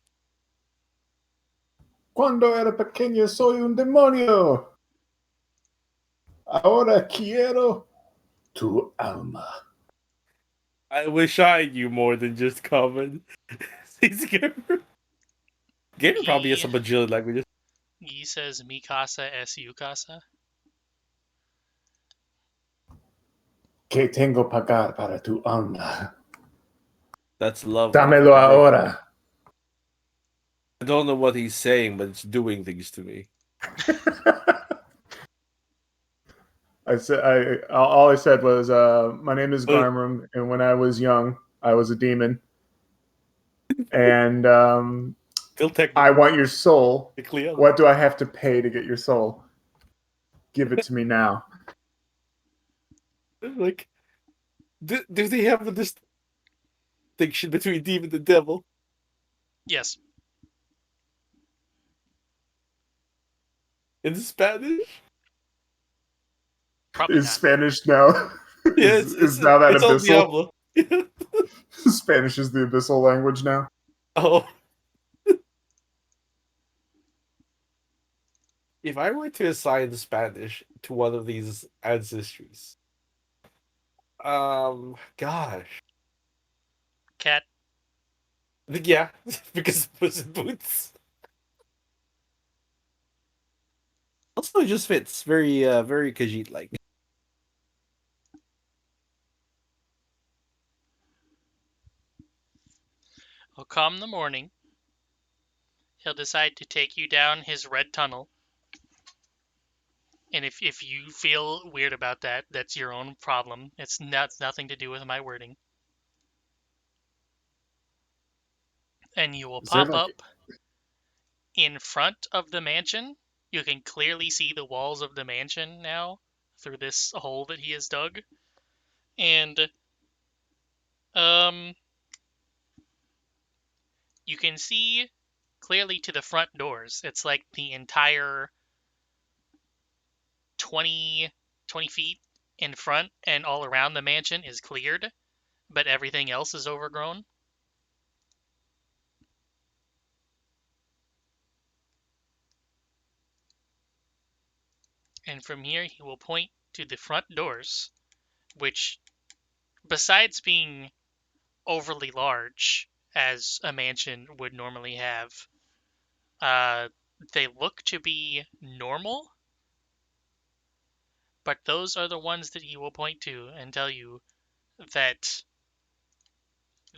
Cuando era pequeño soy un demonio. Ahora quiero tu alma. I wish I knew more than just common. Says Gamer. Gamer probably has He some bajillion languages. he says mi casa es you casa. Que tengo pagar para tu alma. That's lovely. Dámelo ahora. I don't know what he's saying, but it's doing things to me. I said, all I said was, my name is But Garmrum, and when I was young, I was a demon, and still I want your soul. technically, What do I have to pay to get your soul? Give it to me now. like, do they have a distinction between demon and devil Yes, in Spanish? probably Is not. Spanish now? Yeah, Is now that it's all abyssal? Diablo. Spanish is the abyssal language now. Oh, if I were to assign Spanish to one of these ancestries, gosh, Cat. I think yeah, because it was in boots. Also, it just fits very Khajiit like. He'll come in the morning. He'll decide to take you down his red tunnel. And if you feel weird about that, that's your own problem. It's nothing to do with my wording. And you will Is there pop like up in front of the mansion. You can clearly see the walls of the mansion now through this hole that he has dug. And um you can see clearly to the front doors. It's like the entire 20 feet in front and all around the mansion is cleared, but everything else is overgrown. And from here, he will point to the front doors, which, besides being overly large, as a mansion would normally have, uh, they look to be normal, but those are the ones that he will point to and tell you that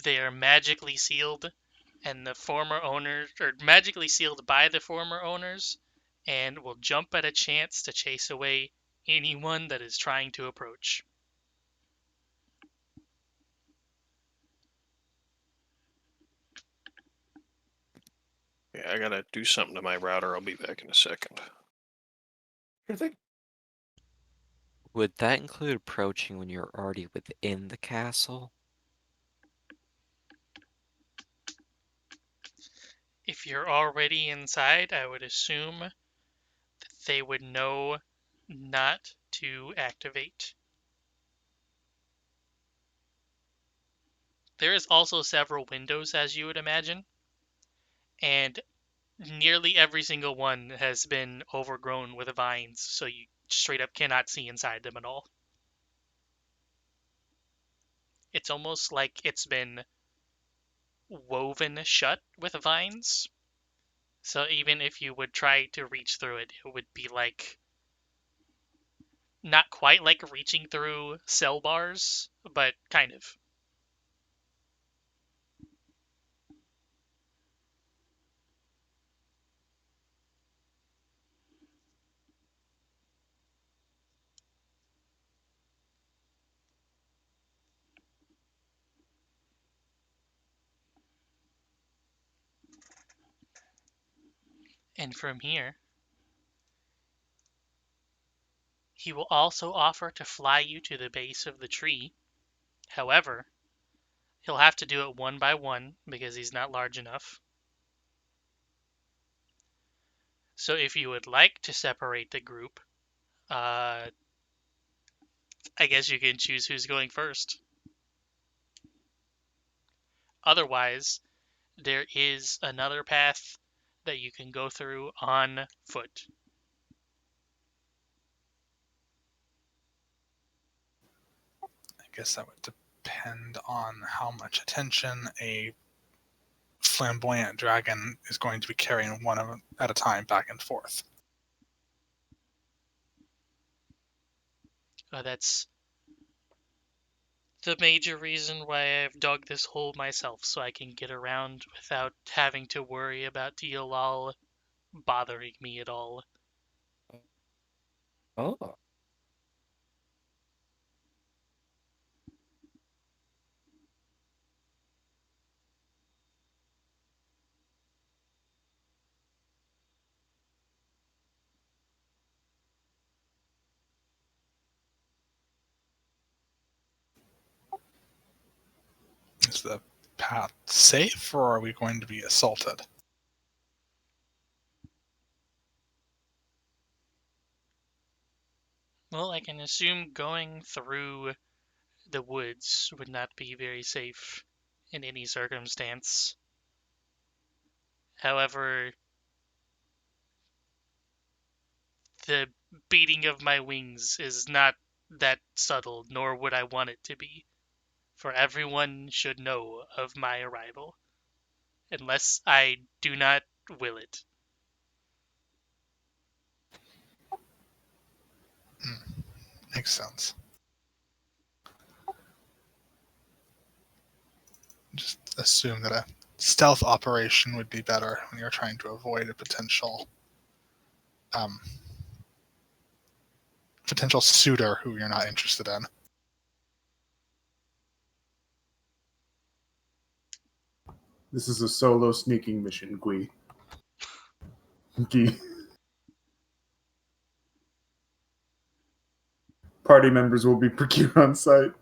they are magically sealed and the former owners, or magically sealed by the former owners, and will jump at a chance to chase away anyone that is trying to approach. Yeah, I gotta do something to my router. I'll be back in a second. Sure thing. Would that include approaching when you're already within the castle? If you're already inside, I would assume that they would know not to activate. There is also several windows, as you would imagine, and nearly every single one has been overgrown with vines, so you straight up cannot see inside them at all. It's almost like it's been woven shut with vines. So even if you would try to reach through it, it would be like not quite like reaching through cell bars, but kind of. And from here, he will also offer to fly you to the base of the tree. However, he'll have to do it one by one because he's not large enough. So if you would like to separate the group, uh, I guess you can choose who's going first. Otherwise, there is another path that you can go through on foot. I guess that would depend on how much attention a flamboyant dragon is going to be carrying one at a time back and forth. That's the major reason why I've dug this hole myself, so I can get around without having to worry about Dialal bothering me at all. Oh. Is the path safe, or are we going to be assaulted? Well, I can assume going through the woods would not be very safe in any circumstance. However, the beating of my wings is not that subtle, nor would I want it to be, for everyone should know of my arrival, unless I do not will it. Makes sense. Just assume that a stealth operation would be better when you're trying to avoid a um, potential suitor who you're not interested in. This is a solo sneaking mission, Gui. Gui. Party members will be procured on site.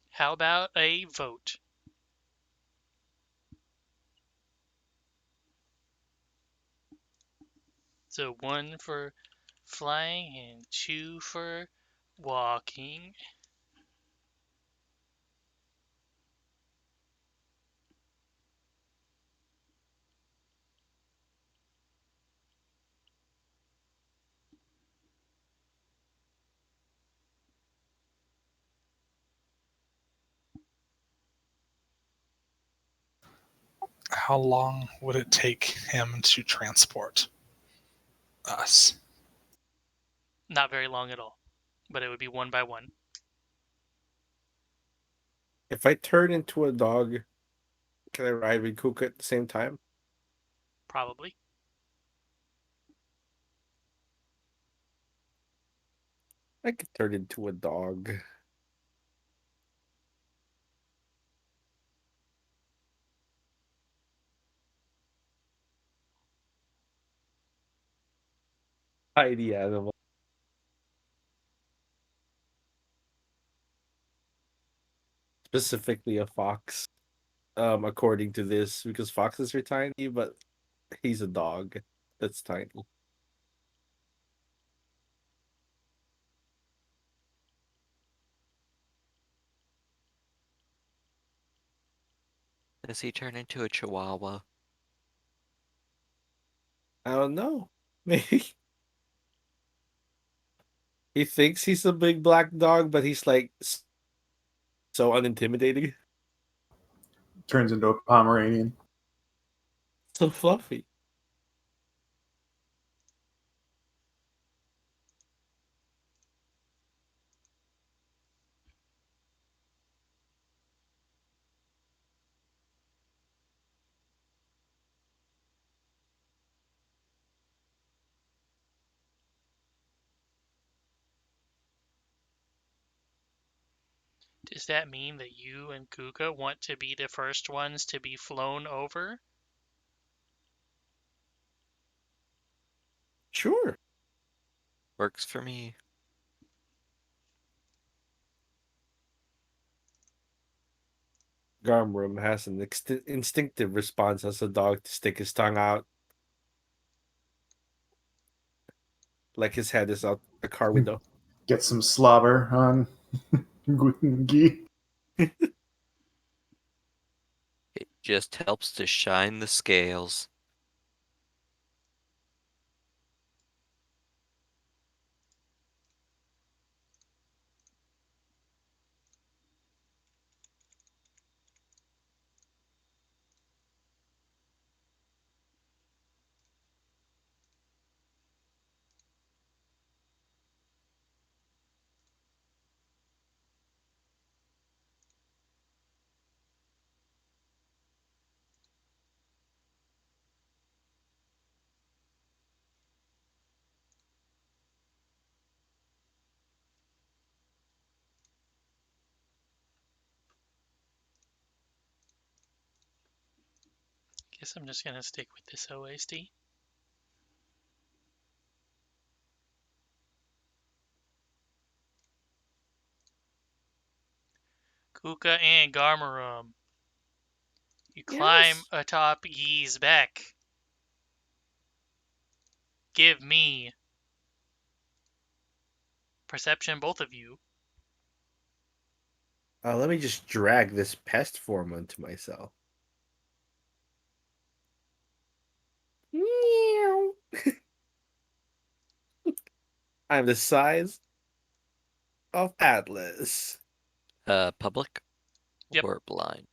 How about a vote? So 1 for flying and 2 for walking. How long would it take him to transport us? Not very long at all, but it would be 1 by 1, If I turn into a dog, can I ride with Kuka at the same time? probably. I could turn into a dog. Tiny animal. Specifically a fox. According to this, because foxes are tiny, but he's a dog that's tiny. Does he turn into a chihuahua? I don't know. Maybe he thinks he's a big black dog, but he's like so unintimidating, Turns into a Pomeranian. so fluffy. Does that mean that you and Kuka want to be the first ones to be flown over? Sure. Works for me. Garmroom has an instinctive response as a dog to stick his tongue out, like his head is out the car window. Get some slobber on Gui. It just helps to shine the scales. guess I'm just gonna stick with this OST. Kuka and Garmarum. You climb Yes. atop Yi's back. Give me perception, both of you. Let me just drag this pest form onto myself. Meow. I'm the size of Atlas. Public Yep. or blind?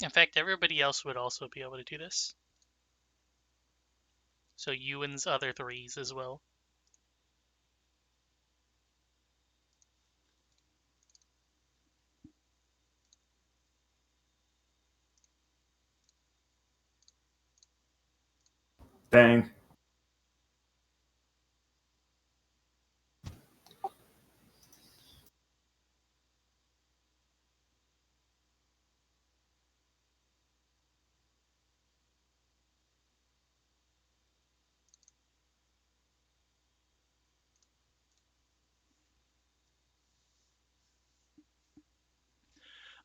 In fact, everybody else would also be able to do this. So Ewan's other threes as well. Dang.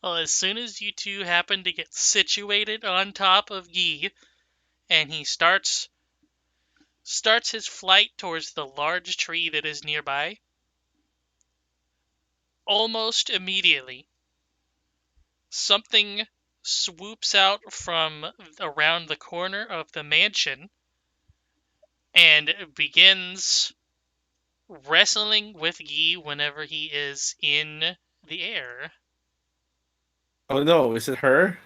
Well, as soon as you two happen to get situated on top of Yi, and he starts his flight towards the large tree that is nearby, almost immediately, something swoops out from around the corner of the mansion and begins wrestling with Yi whenever he is in the air. Oh no, is it her?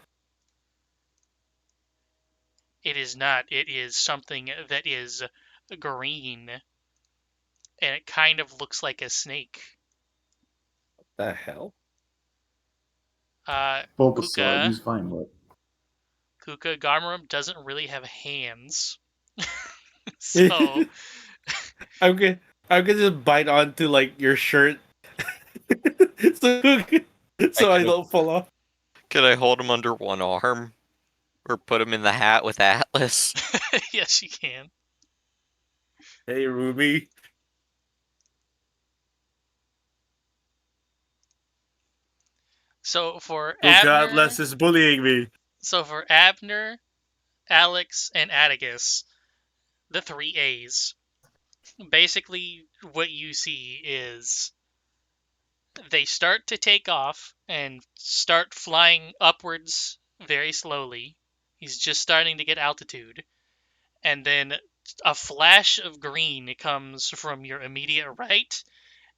It is not. It is something that is green, and it kind of looks like a snake. The hell? Bulbasaur, Kuka, use Vine Whip. Garmarum doesn't really have hands. So, I'm gonna I'm gonna just bite onto like your shirt, so so I don't fall off. Could I hold him under one arm? Or put him in the hat with Atlas? yes, you can. Hey, Ruby. So for Oh God, Abner, Les is bullying me. Alex, and Atticus, the three A's, basically what you see is they start to take off and start flying upwards very slowly. He's just starting to get altitude. And then a flash of green comes from your immediate right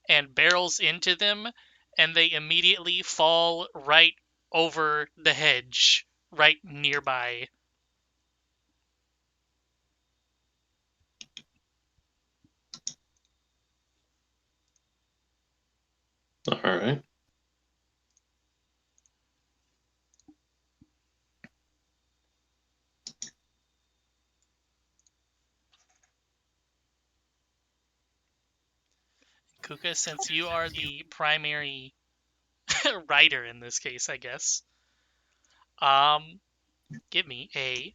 and barrels into them, and they immediately fall right over the hedge, right nearby. All right. Kuka, since you are the primary writer in this case, I guess, um, give me a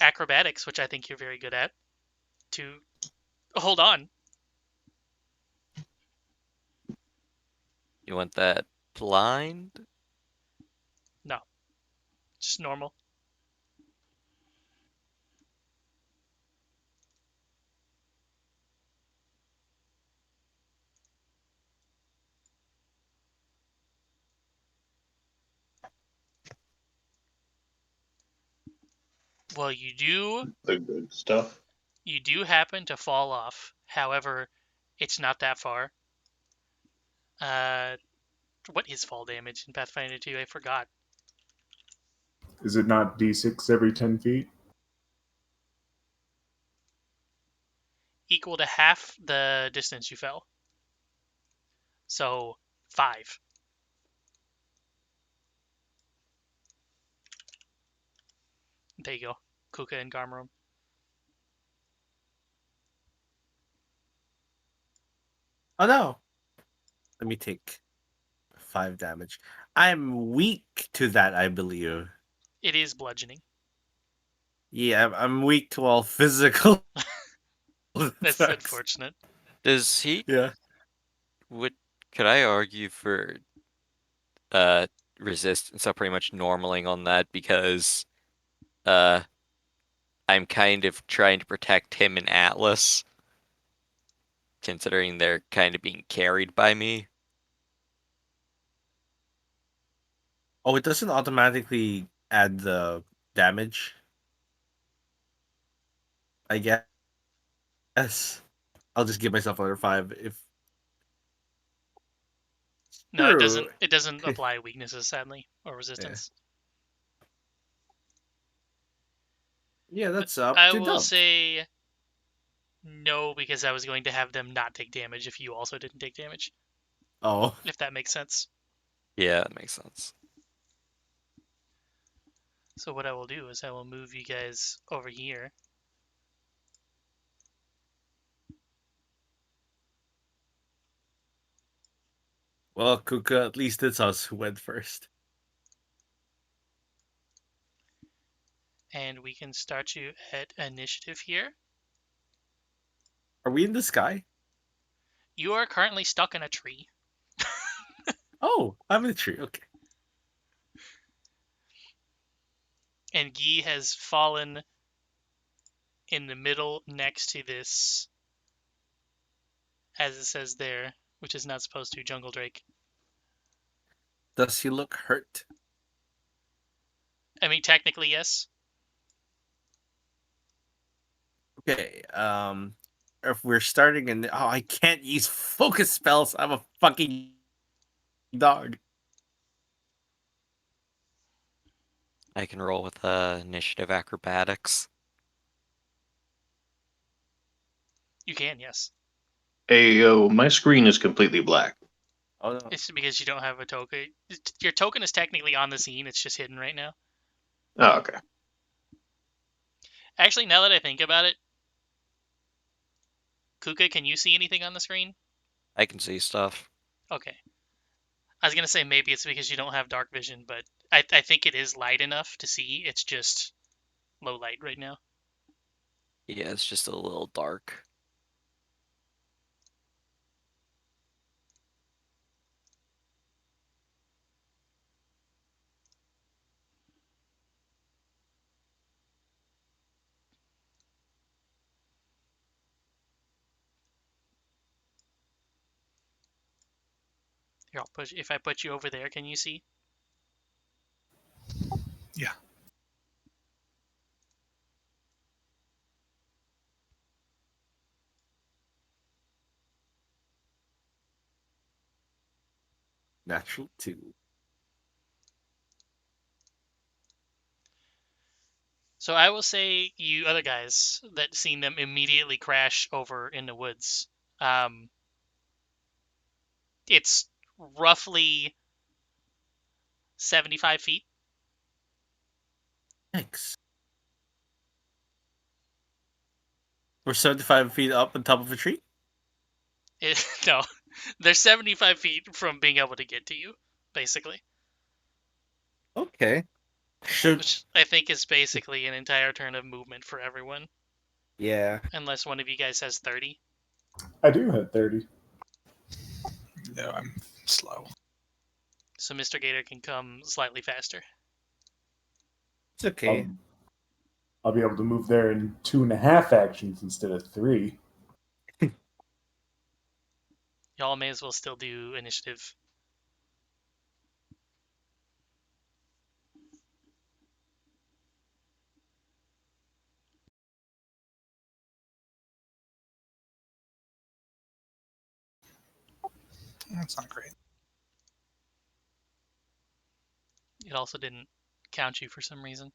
acrobatics, which I think you're very good at, to hold on. You want that blind? No, just normal. Well, The good stuff. you do happen to fall off. However, it's not that far. Uh, what is fall damage in Pathfinder 2? I forgot. Is it not d6 every 10 feet? Equal to half the distance you fell. So 5. There you go. Kuka and Garmarum. Oh no! Let me take 5 damage. I'm weak to that, I believe. It is bludgeoning. Yeah, I'm weak to all physical That's attacks. unfortunate. Does he Yeah. would could I argue for uh resistance? So pretty much normaling on that because uh I'm kind of trying to protect him and Atlas, considering they're kind of being carried by me. Oh, it doesn't automatically add the damage, I guess. I'll just give myself another 5 if No, it true. doesn't. It doesn't apply weaknesses, sadly, or Yeah. resistance. Yeah, But that's up I to will Dub. say no because I was going to have them not take damage if you also didn't take damage. Oh. If that makes sense. Yeah, that makes sense. So what I will do is I will move you guys over here. Well, Kuka, at least it's us who went first. And we can start you at initiative here. Are we in the sky? You are currently stuck in a tree. Oh, I'm in the tree. Okay. And Guy has fallen in the middle next to this, as it says there, which is not supposed to, Jungle Drake. Does he look hurt? I mean, technically, yes. Okay. If we're starting and I can't use focus spells. I'm a fucking dog. I can roll with initiative acrobatics. You can, yes. Hey, yo, my screen is completely black. Oh no. It's because you don't have a token. Your token is technically on the scene, it's just hidden right now. Oh, okay. Actually, now that I think about it, Kuka, can you see anything on the screen? I can see stuff. Okay. I was gonna say maybe it's because you don't have dark vision, but I think it is light enough to see. It's just low light right now. Yeah, it's just a little dark. Here, I'll push. If I put you over there, can you see? Yeah. Natural 2. So I will say, you other guys that seen them immediately crash over in the woods. Um, it's roughly 75 feet. Thanks. We're 75 feet up on top of a tree? No, they're 75 feet from being able to get to you, basically. Okay. Should Which I think is basically an entire turn of movement for everyone, yeah. unless one of you guys has 30. I do have 30. No, I'm slow. So Mr. Gator can come slightly faster. It's okay. I'll be able to move there in 2.5 actions instead of 3. Y'all may as well still do initiative. That's not great. It also didn't count you for some reason.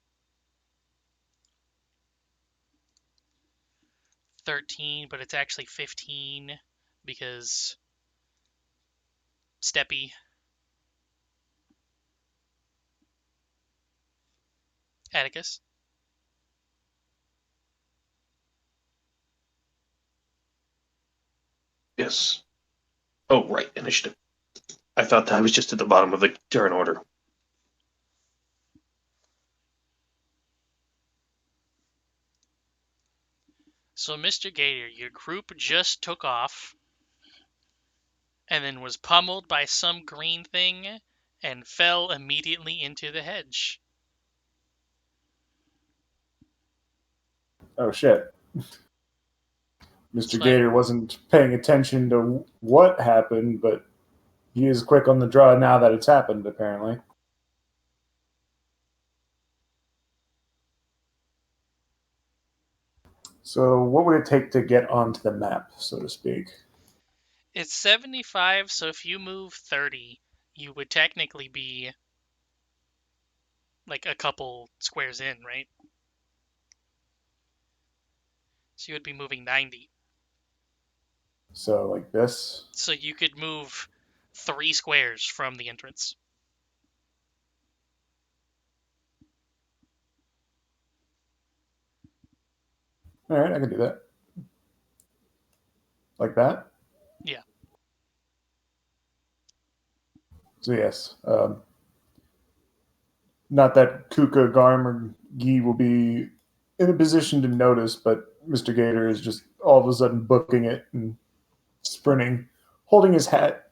13, but it's actually 15 because Steppy. Atticus. Yes. Oh, right, initiative. I thought I was just at the bottom of the turn order. So, Mr. Gator, your group just took off and then was pummeled by some green thing and fell immediately into the hedge. Oh shit. It's Mr. fine. Gator wasn't paying attention to what happened, but he is quick on the draw now that it's happened, apparently. So, what would it take to get onto the map, so to speak? It's 75, so if you move 30, you would technically be like a couple squares in, right? So you would be moving 90. So, like this. So you could move 3 squares from the entrance. All right, I can do that. Like that. Yeah. So yes, not that Kuka, Garm, or Gi will be in a position to notice, but Mr. Gator is just all of a sudden booking it and sprinting, holding his hat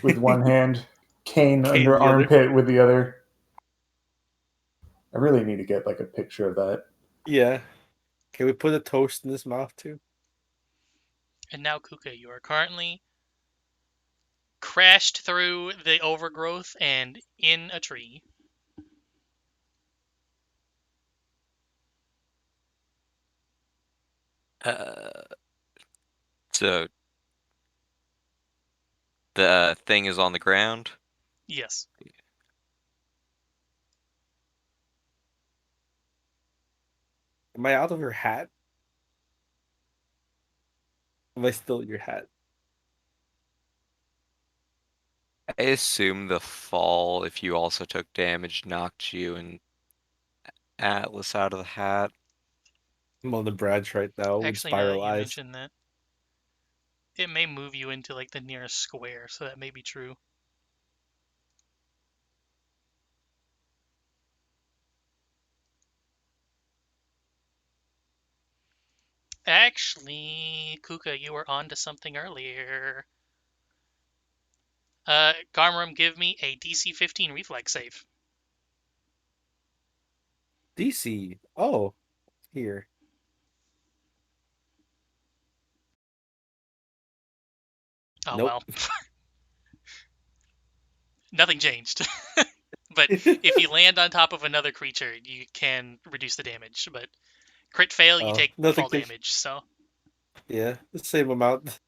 with one hand, cane Okay, under the other. armpit with the other. I really need to get like a picture of that. Yeah. Can we put a toast in his mouth too? And now, Kuka, you are currently crashed through the overgrowth and in a tree. Uh, so the thing is on the ground. Yes. Am I out of your hat? Am I still in your hat? I assume the fall, if you also took damage, knocked you and Atlas out of the hat. I'm on the branch right now with Actually, now that spiral you eyes. mention that, it may move you into like the nearest square, so that may be true. Actually, Kuka, you were on to something earlier. Garmram, give me a DC 15 reflex save. DC. Oh, here. Oh Nope. well, nothing changed. But if you land on top of another creature, you can reduce the damage. But crit fail, you Oh, take nothing fall changed. damage. So Yeah, the same amount.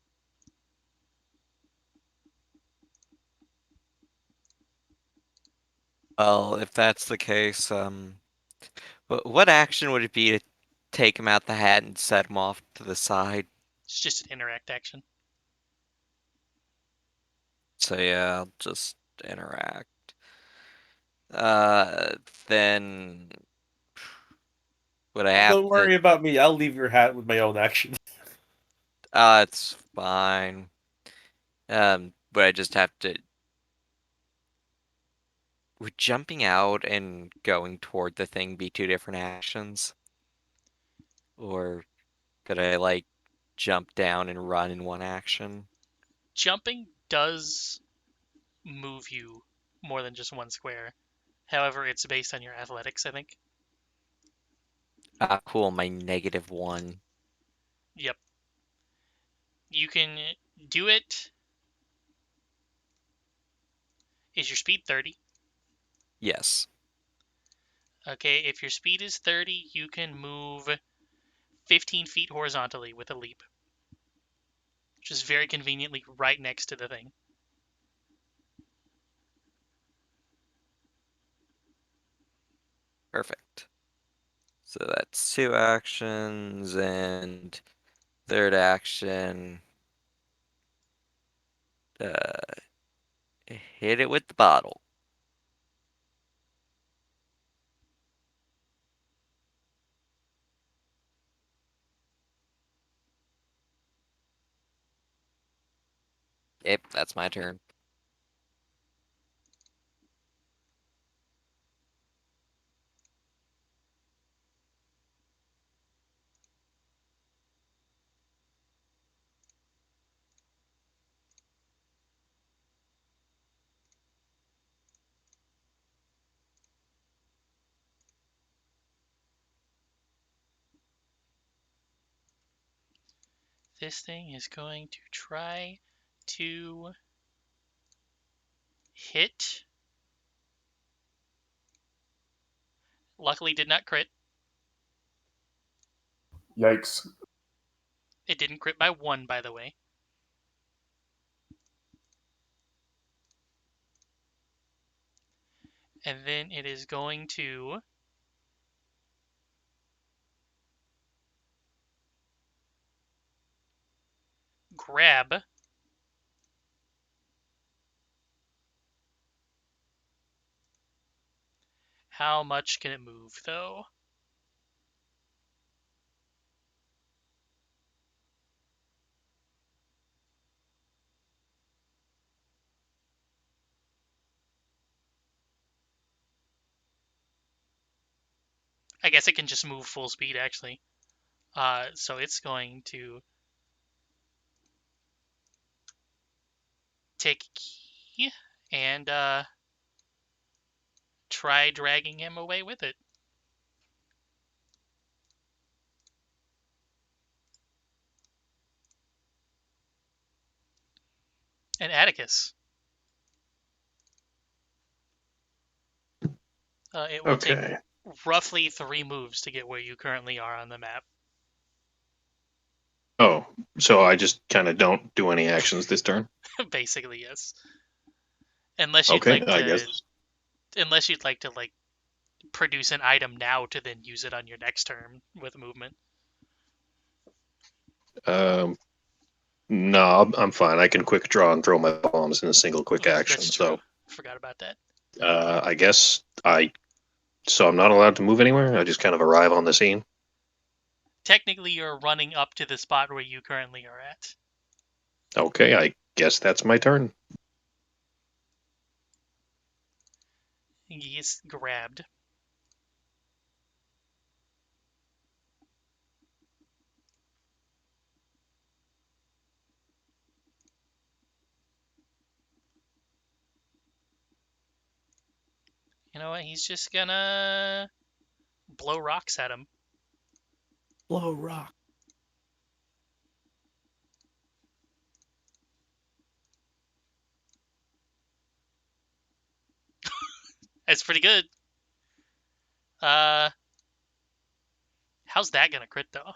Well, if that's the case, what action would it be to take him out the hat and set him off to the side? it's just an interact action. So yeah, I'll just interact. Uh, then would I have Don't to? worry about me. I'll leave your hat with my own action. It's fine. But I just have to. Would jumping out and going toward the thing be two different actions? Or could I like jump down and run in one action? Jumping does move you more than just one square. However, it's based on your athletics, I think. Ah, cool, my -1. Yep. You can do it. Is your speed 30? Yes. Okay, if your speed is 30, you can move 15 feet horizontally with a leap, which is very conveniently right next to the thing. Perfect. So that's two actions and third action. Uh, hit it with the bottle. Yep, that's my turn. This thing is going to try to hit. Luckily, did not crit. Yikes. It didn't crit by 1, by the way. And then it is going to grab. How much can it move, though? I guess it can just move full speed, actually. So it's going to take a key and try dragging him away with it. And Atticus. It will take Okay. roughly 3 moves to get where you currently are on the map. Oh, so I just kind of don't do any actions this turn. Basically, yes. Unless you'd Okay, like I to, guess. like produce an item now to then use it on your next turn with movement. No, I'm fine. I can quick draw and throw my bombs in a single quick action. That's true. So, Forgot about that. I guess So I'm not allowed to move anywhere. I just kind of arrive on the scene. Technically, you're running up to the spot where you currently are at. Okay, I guess that's my turn. He's grabbed. You know what? He's just gonna blow rocks at him. Blow rock. That's pretty good. How's that gonna crit though?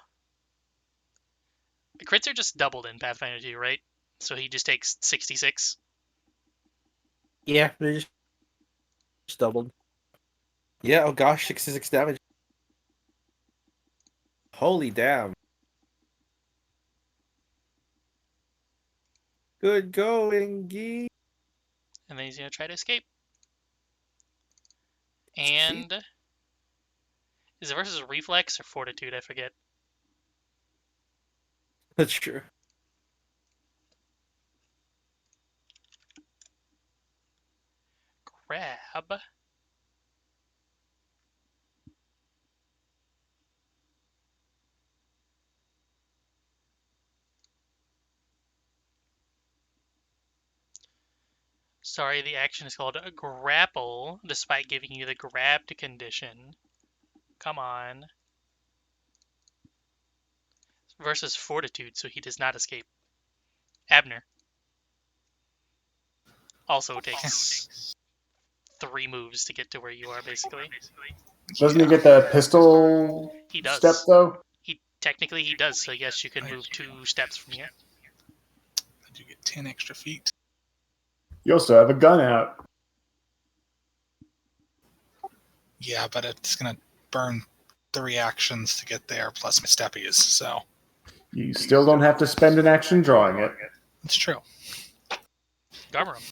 The crits are just doubled in Pathfinder 2, right? So he just takes 66. Yeah, they just doubled. Yeah, oh gosh, 66 damage. Holy damn. Good going, Gee. And then he's gonna try to escape. Succeed. And is it versus reflex or fortitude? I forget. That's true. Grab. Sorry, the action is called a grapple, despite giving you the grabbed condition. Come on. Versus fortitude, so he does not escape. Abner also takes 3 moves to get to where you are, basically. Doesn't he Yeah. get the pistol He step, does. though? Technically he does, so yes, you can move 2 steps from here. Did you get 10 extra feet? You also have a gun out. Yeah, but it's gonna burn 3 actions to get there, plus my steppies, so You still don't have to spend an action drawing it. it's true. Garmer him.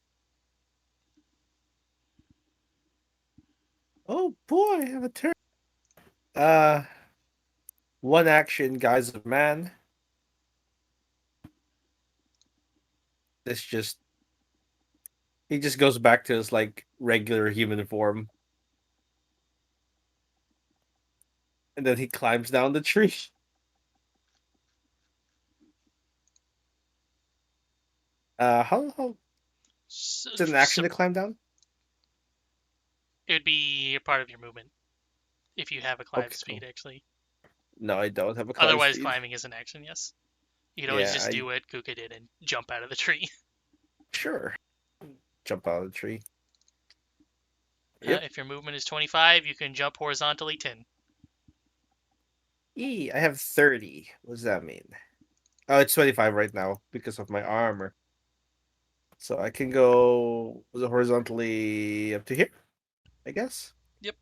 Oh boy, I have a turn. One action, guys of man. This just he just goes back to his like regular human form, and then he climbs down the tree. How So, is it an action so to climb down? it would be a part of your movement if you have a climb Okay, speed, cool. actually. No, I don't have a climb Otherwise, speed. climbing is an action, yes. You could always Yeah, just I do what Kuka did and jump out of the tree. sure jump out of the tree. Yep. If your movement is 25, you can jump horizontally 10. I have 30. What does that mean? Oh, it's 25 right now because of my armor. So I can go horizontally up to here, I guess. Yep.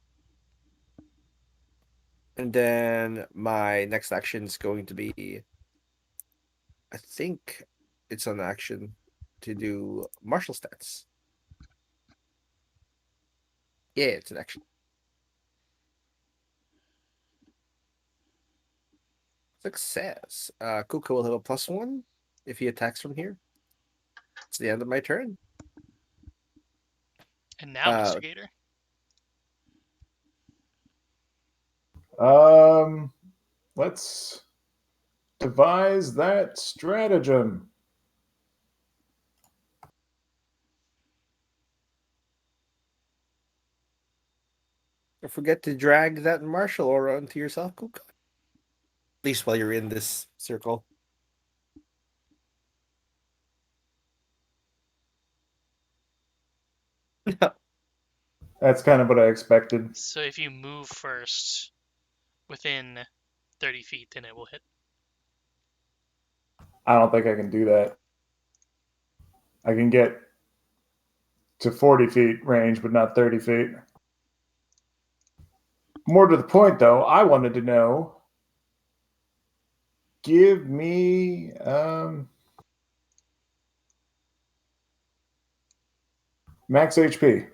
And then my next action is going to be, I think it's an action to do martial stats. Yeah, it's an action. Success. Kuka will have a +1 if he attacks from here. It's the end of my turn. And now, Uh, Mr. Gator. Let's devise that stratagem. don't forget to drag that martial aura onto yourself, Kuka. At least while you're in this circle. That's kind of what I expected. So if you move first within 30 feet, then it will hit. I don't think I can do that. I can get to 40 feet range, but not 30 feet. More to the point, though, I wanted to know. Give me max HP.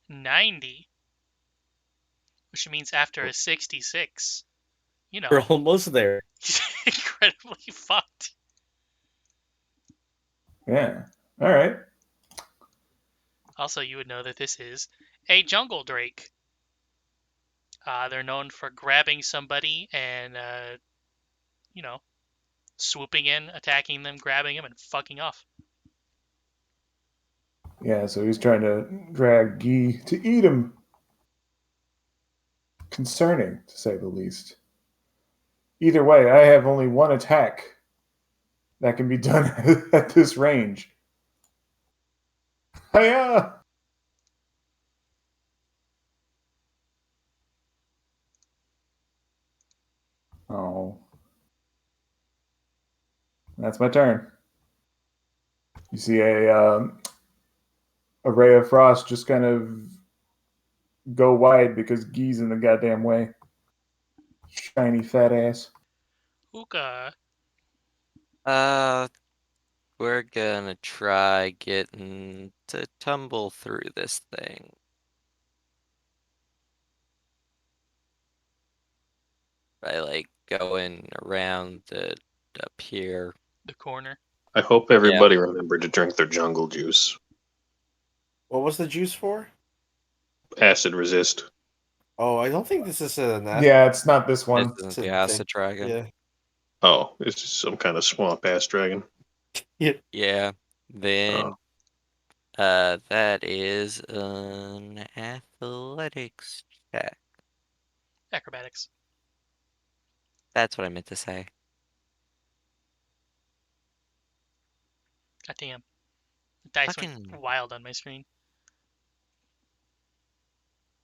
90, which means after a 66, you We're know, almost there. he's incredibly fucked. Yeah. All right. Also, you would know that this is a jungle drake. They're known for grabbing somebody and, you know, swooping in, attacking them, grabbing them, and fucking off. Yeah, so he's trying to drag Guy to eat him. Concerning, to say the least. Either way, I have only one attack that can be done at this range. Hiya! Oh. That's my turn. You see a ray of frost just kind of go wide because Guy's in the goddamn way. Shiny fat ass. Kuka. Uh, we're gonna try getting to tumble through this thing. By like going around the up here. The corner. I hope Yeah. everybody remembered to drink their jungle juice. What was the juice for? Acid resist. Oh, I don't think this is an Yeah, it's not this This one. isn't thing. the acid dragon. Yeah. Oh, it's just some kind of swamp ass dragon. Yeah. Then Oh. that is an athletics check. Acrobatics. That's what I meant to say. God damn. The dice Fucking went wild on my screen.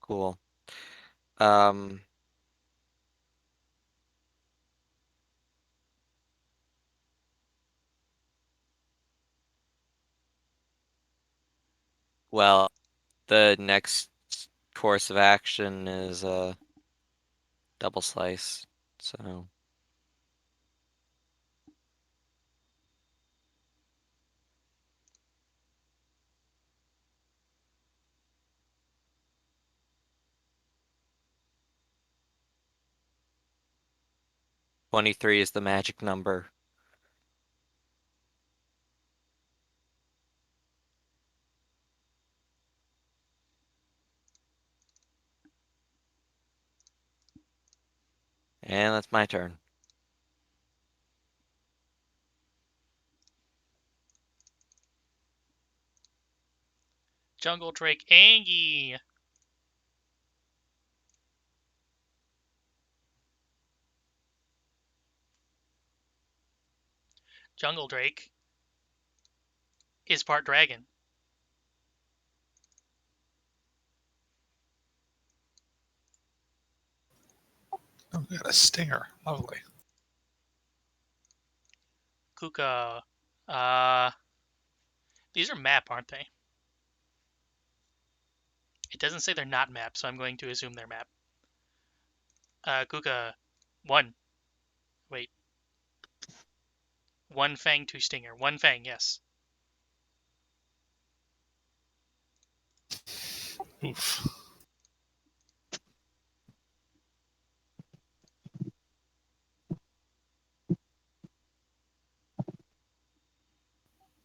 cool. Um well, the next course of action is double slice. So 23 is the magic number. And that's my turn. Jungle Drake Angie. Jungle Drake is part dragon. Oh, we got a stinger. Lovely. Kuka. These are map, aren't they? It doesn't say they're not map, so I'm going to assume they're map. Kuka. 1. Wait. 1 fang, 2 stinger. 1 fang, yes. Oof.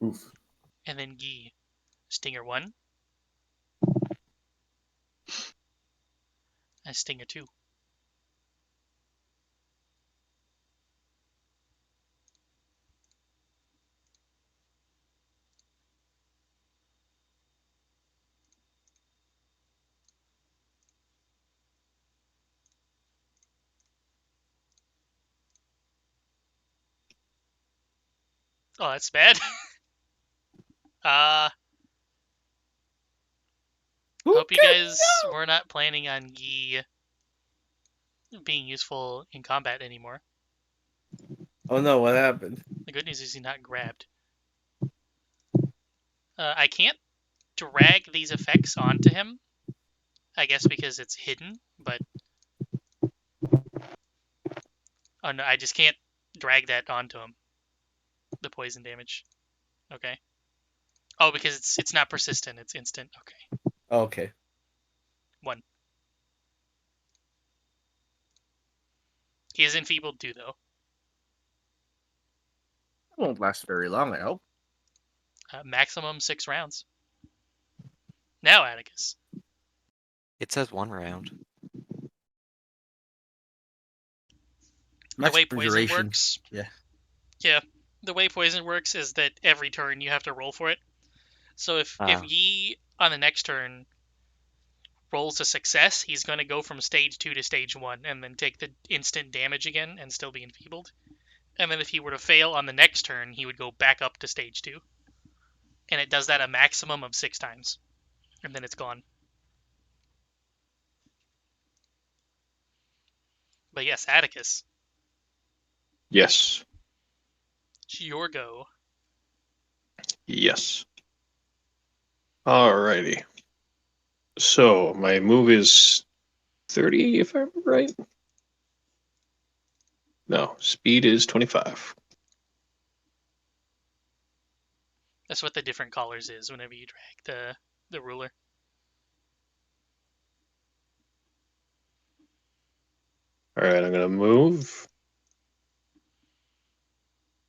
Oof. And then Yi. Stinger 1. And Stinger 2. Oh, that's bad. Hope you guys were not planning on Yi being useful in combat anymore. Oh no, what happened? The good news is he's not grabbed. I can't drag these effects onto him. I guess because it's hidden, but... Oh no, I just can't drag that onto him. The poison damage. Okay. Oh, because it's not persistent, it's instant. Okay. Okay. 1. He is enfeebled too, though. It won't last very long, I hope. Maximum 6 rounds. Now, Atticus. It says 1 round. The way Max poison duration. works... Yeah. Yeah. The way poison works is that every turn you have to roll for it. So if Yi, on the next turn, rolls a success, he's going to go from stage 2 to stage 1 and then take the instant damage again and still be enfeebled. And then if he were to fail on the next turn, he would go back up to stage 2. And it does that a maximum of 6 times. And then it's gone. But yes, Atticus. Yes. It's your go. Yes. Alrighty. So my move is 30, if I'm right. No, speed is 25. That's what the different collars is whenever you drag the ruler. Alright, I'm gonna move.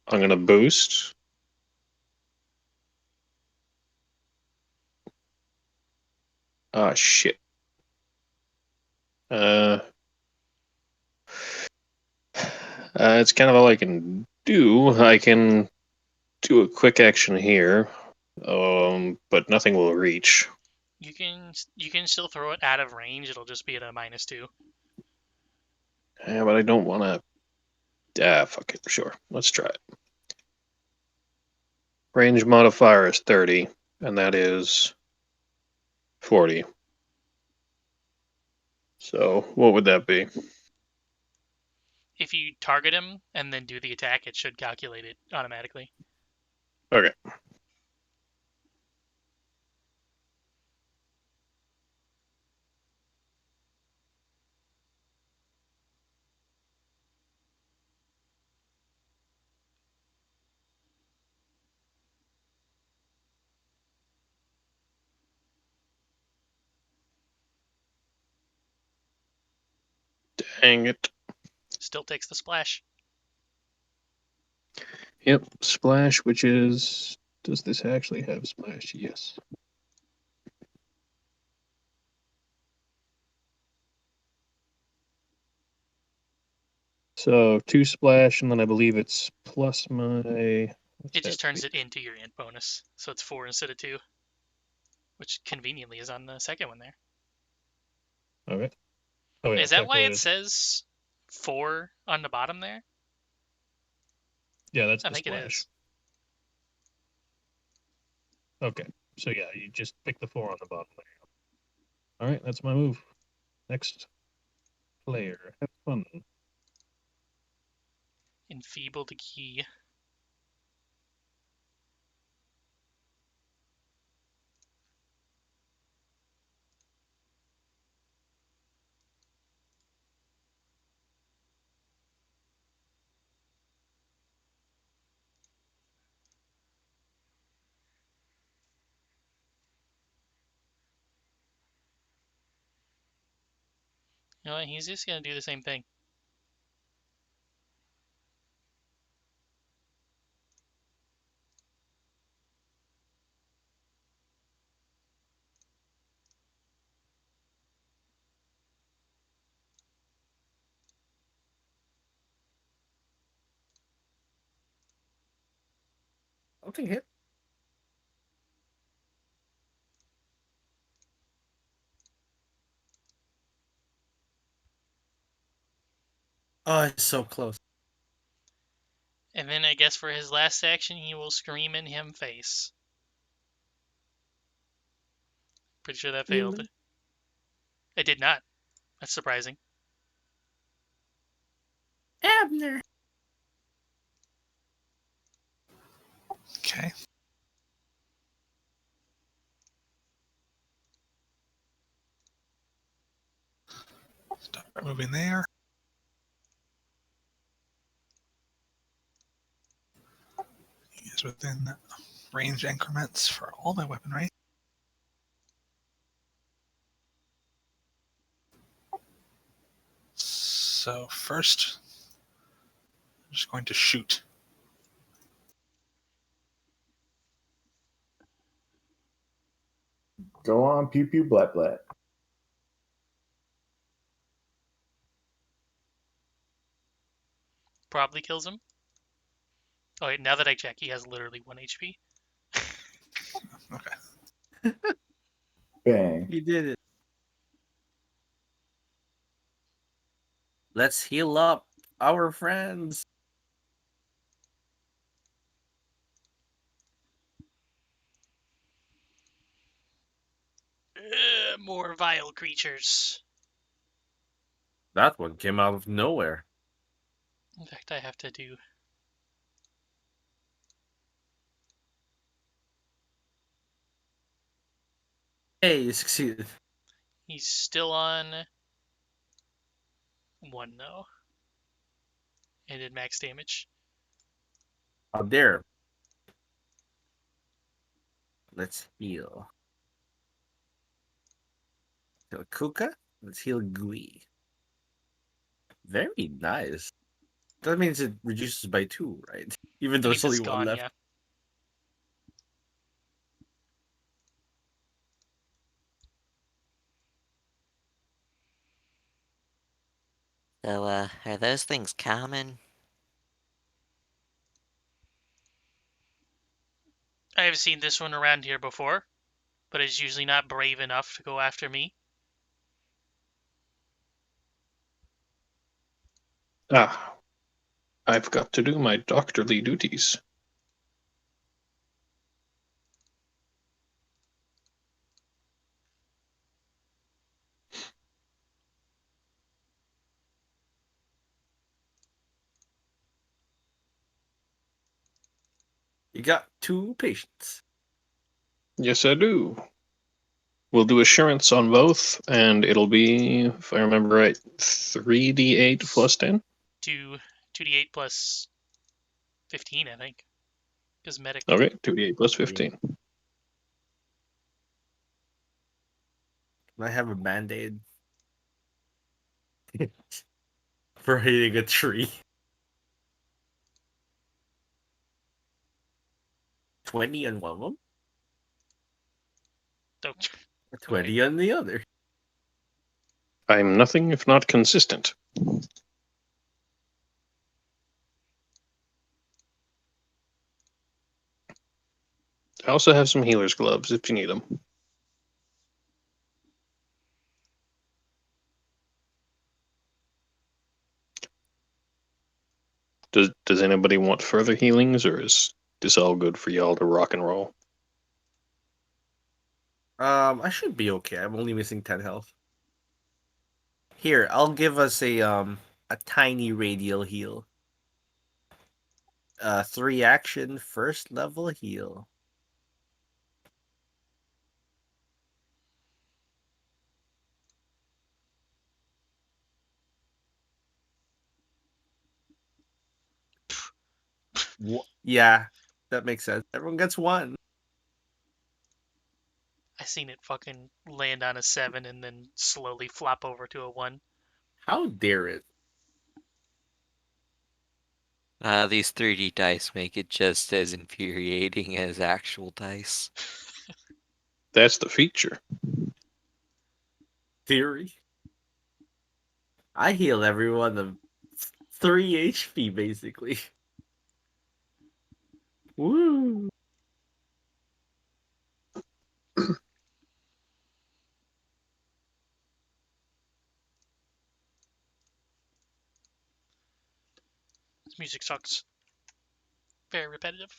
I'm gonna boost. Ah, shit. It's kind of all I can do. I can do a quick action here, but nothing will reach. You can still throw it out of range. It'll just be at a -2. Yeah, but I don't want to. Fuck it. Sure, let's try it. Range modifier is 30, and that is 40. So what would that be? If you target him and then do the attack, it should calculate it automatically. Okay. Dang it. Still takes the splash. Yep, splash, which is. Does this actually have splash? Yes. So 2 splash, and then I believe it's plus my. What's It just that turns be? it into your int bonus, so it's 4 instead of 2, which conveniently is on the second one there. Okay. Oh yeah, Is that why technically it is. says 4 on the bottom there? Yeah, that's I the think it splash. is. Okay, so yeah, you just pick the 4 on the bottom there. All right, that's my move. Next player, have fun. Enfeeble the key. You know what? He's just gonna do the same thing. Something hit. Oh, it's so close. And then I guess for his last action, he will scream in him face. Pretty sure that failed. Really? It did not. That's surprising. Abner. Okay. Start moving there. He is within range increments for all my weaponry. So first, I'm just going to shoot. Go on, pew pew blat blat. Probably kills him. Oh wait, now that I check, he has literally 1 HP. Okay. Bang. He did it. Let's heal up our friends. More vile creatures. That one came out of nowhere. In fact, I have to do. Hey, you succeeded. He's still on 1 though. And did max damage. How dare. Let's heal. Heal Kuka. Let's heal Gui. Very nice. That means it reduces by 2, right? Even It though means there's only it's 1 gone, left. yeah. So, are those things common? I have seen this one around here before, but it's usually not brave enough to go after me. Ah, I've got to do my doctorly duties. You got 2 patients. Yes, I do. We'll do assurance on both, and it'll be, if I remember right, 3d8 plus 10. 2d8 plus 15, I think. Because medic. Okay, 2d8 plus 15. Can I have a band-aid? For hitting a tree. 20 on one of them, Don't. or 20 on the other. I'm nothing if not consistent. I also have some healer's gloves if you need them. Does anybody want further healings, or is this all good for y'all to rock and roll? I should be okay. I'm only missing 10 health. Here, I'll give us a tiny radial heal. 3 action, first level heal. Yeah, that makes sense. Everyone gets 1. I seen it fucking land on a 7 and then slowly flop over to a 1. How dare it? These 3D dice make it just as infuriating as actual dice. That's the feature. Theory. I heal everyone of 3 HP, basically. Woo! This music sucks. Very repetitive.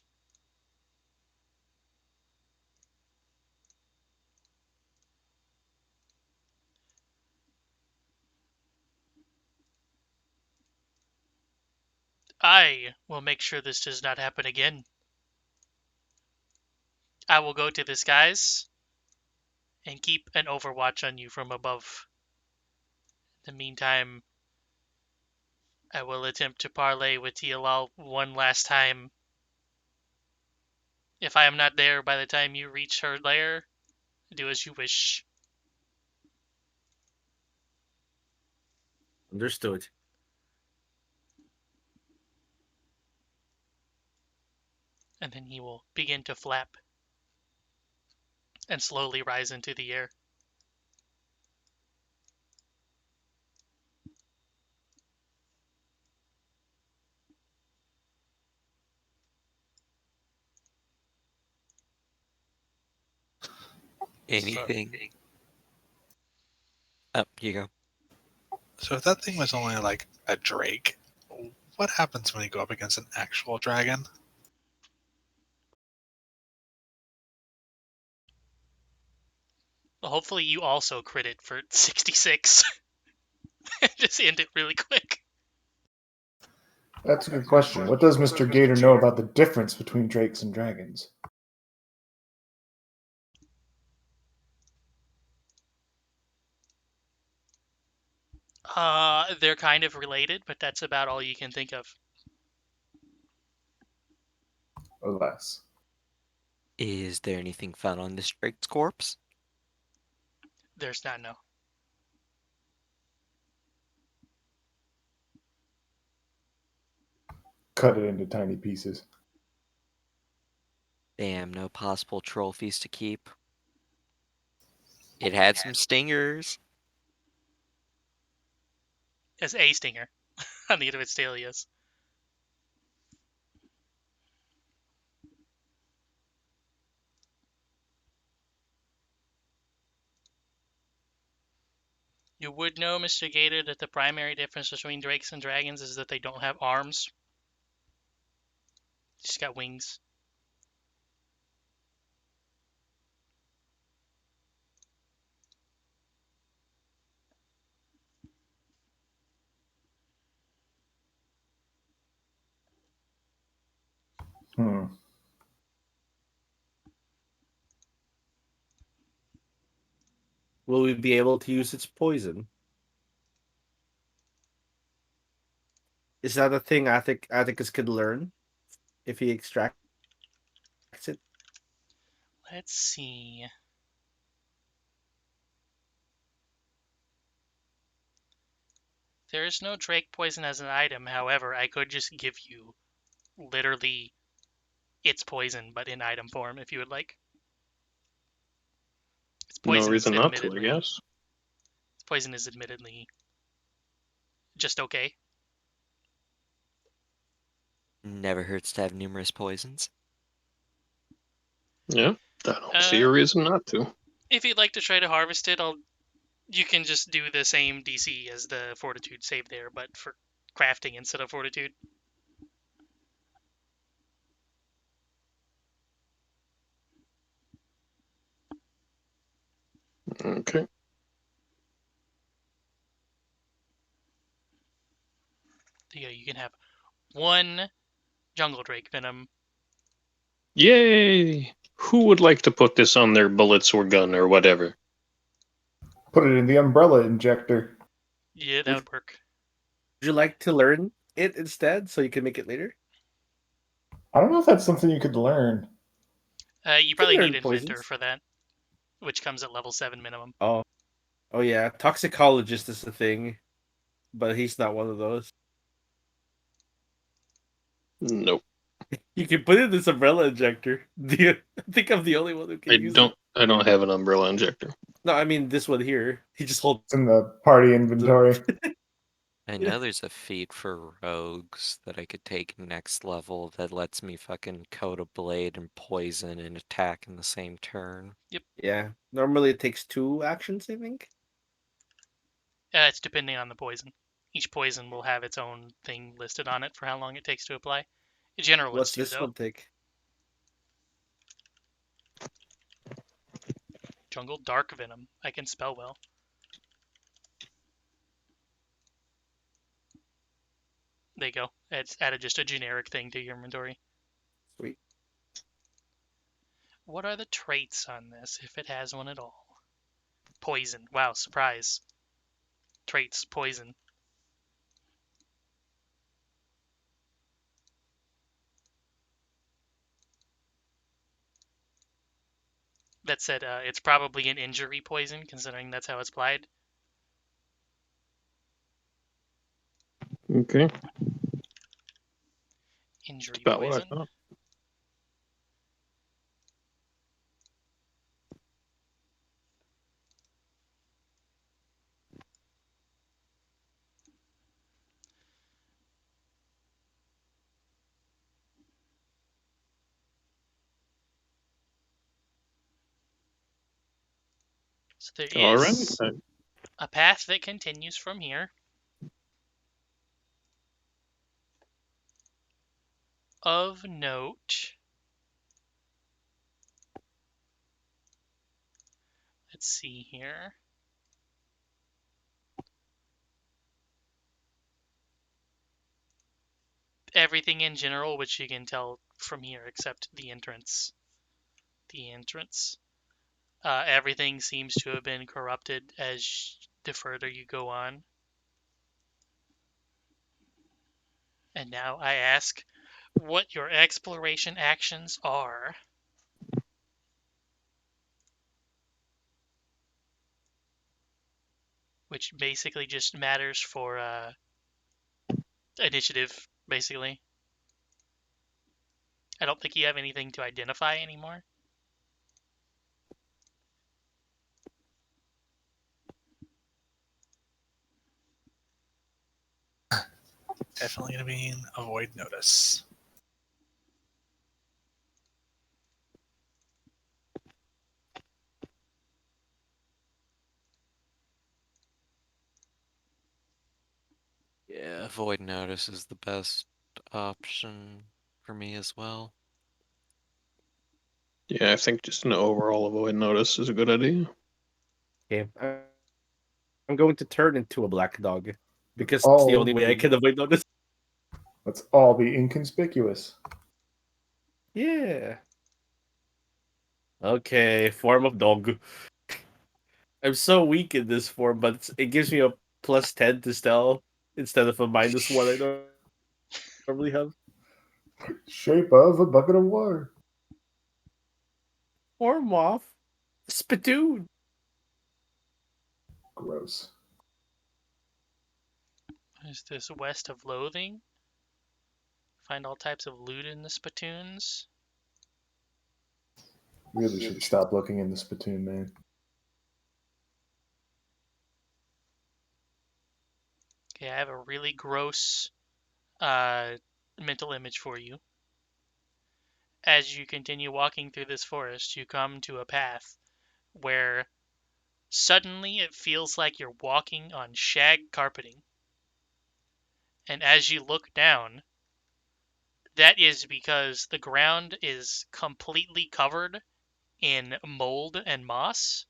I will make sure this does not happen again. I will go to the skies and keep an overwatch on you from above. In the meantime, I will attempt to parlay with TLL one last time. If I am not there by the time you reach her lair, do as you wish. Understood. And then he will begin to flap and slowly rise into the air. Anything. Up you go. So if that thing was only like a drake, what happens when you go up against an actual dragon? Well, hopefully you also crit it for 66. Just end it really quick. That's a good question. What does Mr. Gator know about the difference between drakes and dragons? They're kind of related, but that's about all you can think of. Or less? Is there anything found on this Drake's corpse? There's not, no. Cut it into tiny pieces. Damn, no possible trophies to keep. It had some stingers. As a stinger on the end of its tail, yes. You would know, Mr. Gator, that the primary difference between drakes and dragons is that they don't have arms. They just got wings. Hmm. Will we be able to use its poison? Is that a thing Atticus could learn if he extracts it? Let's see. There is no drake poison as an item. However, I could just give you literally its poison, but in item form, if you would like. Its No poison's reason not to, I admittedly, guess. its poison is admittedly just okay. Never hurts to have numerous poisons. Yeah, I don't see a reason not to. If you'd like to try to harvest it, you can just do the same DC as the Fortitude save there, but for crafting instead of Fortitude. Okay. You can have one Jungle Drake Venom. Yay! Who would like to put this on their bullets or gun or whatever? Put it in the umbrella injector. Yeah, that would work. Would you like to learn it instead so you can make it later? I don't know if that's something you could learn. You You can probably learn need Inventor poisons. for that, which comes at level 7 minimum. Oh, yeah. Toxicologist is the thing, but he's not one of those. Nope. You can put it in this umbrella injector. I think I'm the only one who can use it. I don't have an umbrella injector. No, I mean this one here. He just holds It's in the party inventory. I know there's a feat for rogues that I could take next level that lets me fucking coat a blade and poison and attack in the same turn. Yeah. Normally it takes 2 actions, I think. It's depending on the poison. Each poison will have its own thing listed on it for how long it takes to apply. In general, What's it's 2, this though. one take? Jungle Dark Venom. I can spell well. There you go. It's added just a generic thing to your inventory. Sweet. What are the traits on this, if it has one at all? Poison. Wow, surprise. Traits, poison. That said, it's probably an injury poison, considering that's how it's applied. Okay. Injury About what I poison. thought. So there All right. is a path that continues from here. Of note, let's see here. Everything in general, which you can tell from here, except the entrance. The entrance. Everything seems to have been corrupted as the further you go on. And now I ask what your exploration actions are. Which basically just matters for initiative, basically. I don't think you have anything to identify anymore. Definitely going to be avoid notice. Yeah, avoid notice is the best option for me as well. Yeah, I think just an overall avoid notice is a good idea. Okay. I'm going to turn into a black dog because it's the All only way I can avoid notice. Let's all be inconspicuous. Yeah. Okay, form of dog. I'm so weak in this form, but it gives me a +10 to stealth instead of a -1 I normally have. Shape of a bucket of water. Form off. Spittoon. Gross. Is this west of Loathing? Find all types of loot in the spittoons. Really should stop looking in the spittoon, man. Okay, I have a really gross mental image for you. As you continue walking through this forest, you come to a path where suddenly it feels like you're walking on shag carpeting. And as you look down, that is because the ground is completely covered in mold and moss.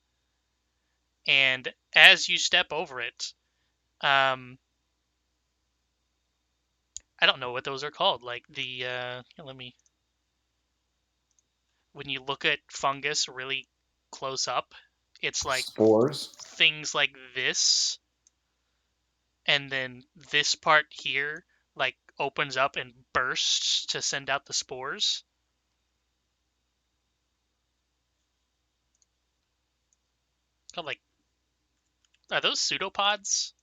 And as you step over it, I don't know what those are called. Like let me. When you look at fungus really close up, it's like Spores. things like this, and then this part here like opens up and bursts to send out the spores. Called like, are those pseudopods?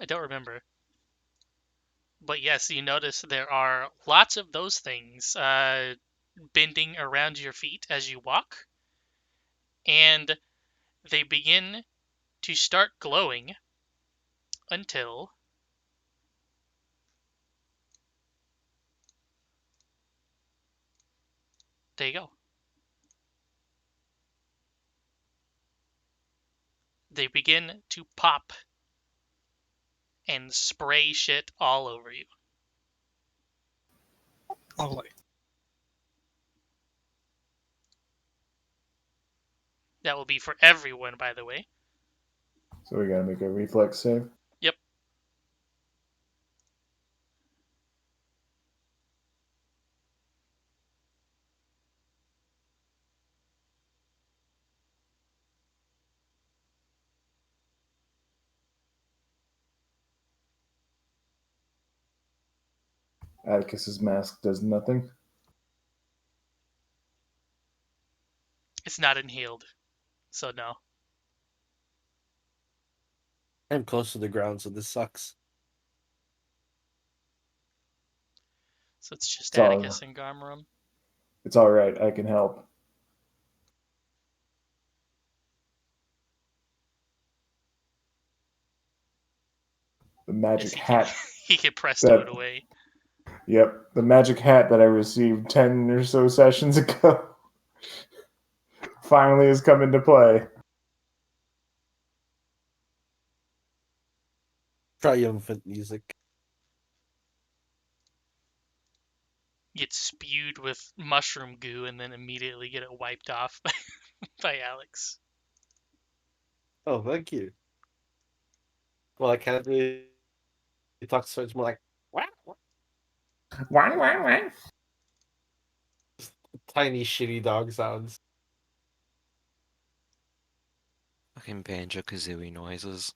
I don't remember. But yes, you notice there are lots of those things bending around your feet as you walk, and they begin to start glowing until there you go. They begin to pop and spray shit all over you. Lovely. That will be for everyone, by the way. So we gotta make a reflex save. Yep. Atticus's mask does nothing. It's not inhaled, so no. I'm close to the ground, so this sucks. So it's just It's all- Atticus and Garmarum. It's all right. I can help. The magic Yes, hat. he can presto it away. Yep, the magic hat that I received 10 or so sessions ago finally has come into play. Triumphant music. Get spewed with mushroom goo and then immediately get it wiped off by Alex. Oh, thank you. Well, I can't really talk, so it's more like Wah, wah, wah. tiny, shitty dog sounds. Fucking Banjo Kazooie noises.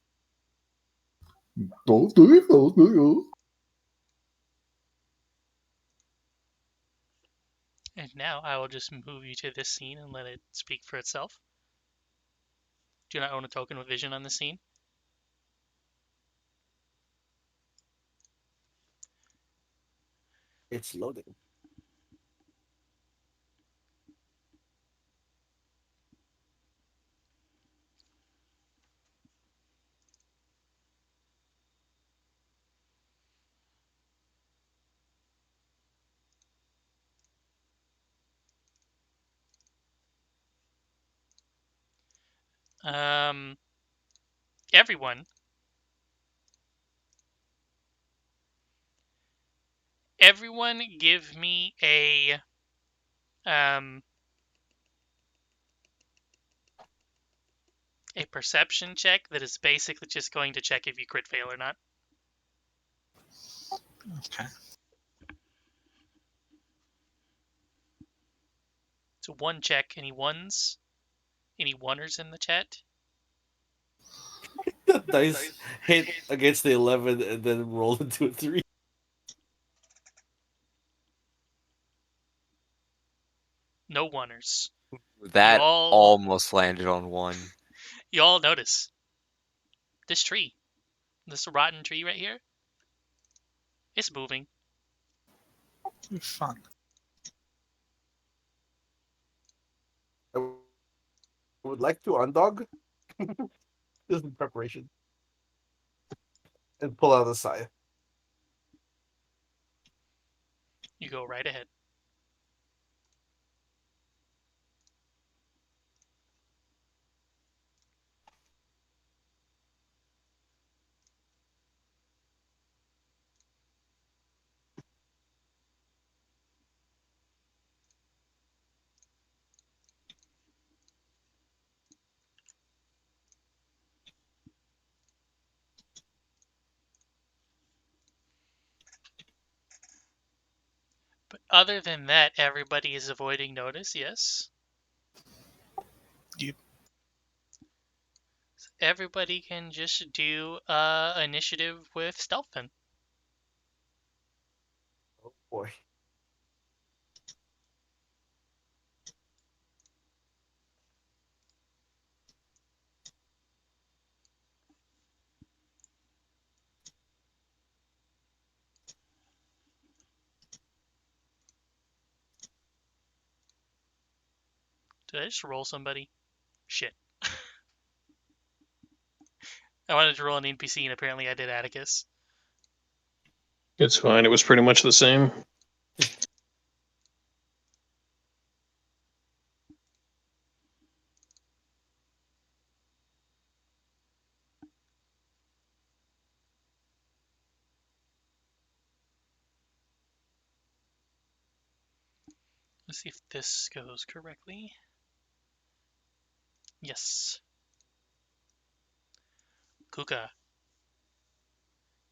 Don't do it, don't do And now I will just move you to this scene and let it speak for itself. Do not own a token with vision on this scene. It's loading. Everyone, everyone, give me a perception check that is basically just going to check if you crit fail or not. Okay. So one check. Any ones? Any oneers in the chat? The dice hit against the 11 and then rolled into a 3. No oneers. That Y'all- almost landed on one. You all notice this tree, this rotten tree right here. It's moving. Fun. would like to undog. This is preparation. And pull out the scythe. You go right ahead. But other than that, everybody is avoiding notice, yes? Yep. Everybody can just do initiative with stealth then. Oh boy. Did I just roll somebody? Shit. I wanted to roll an NPC and apparently I did Atticus. It's fine. It was pretty much the same. Let's see if this goes correctly. Yes. Kuka,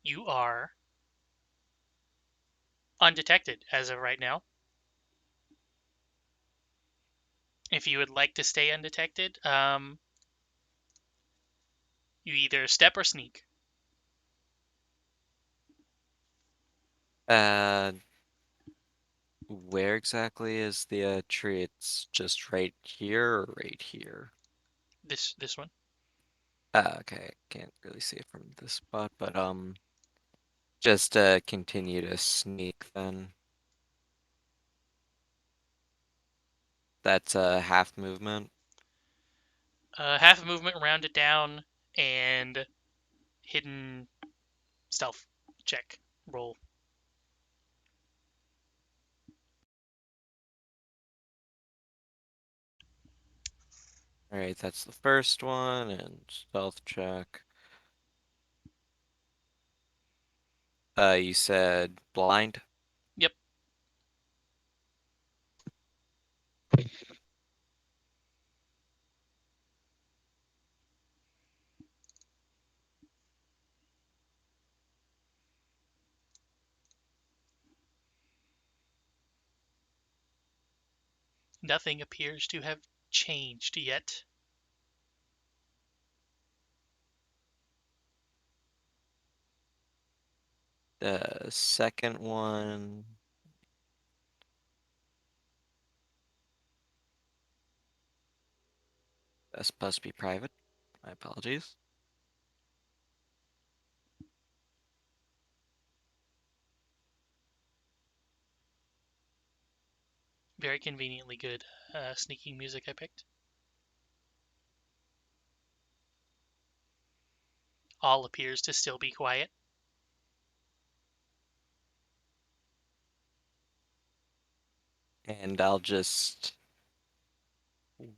you are undetected as of right now. If you would like to stay undetected, you either step or sneak. Uh, where exactly is the tree? It's just right here or right here? This one. Okay, can't really see it from this spot, but just continue to sneak then. That's a half movement. Half movement, round it down, and hidden stealth check roll. All right, that's the first one, and stealth check. You said blind? Yep. Nothing appears to have changed yet. The second one. That's supposed to be private. My apologies. Very conveniently good sneaking music I picked. All appears to still be quiet. And I'll just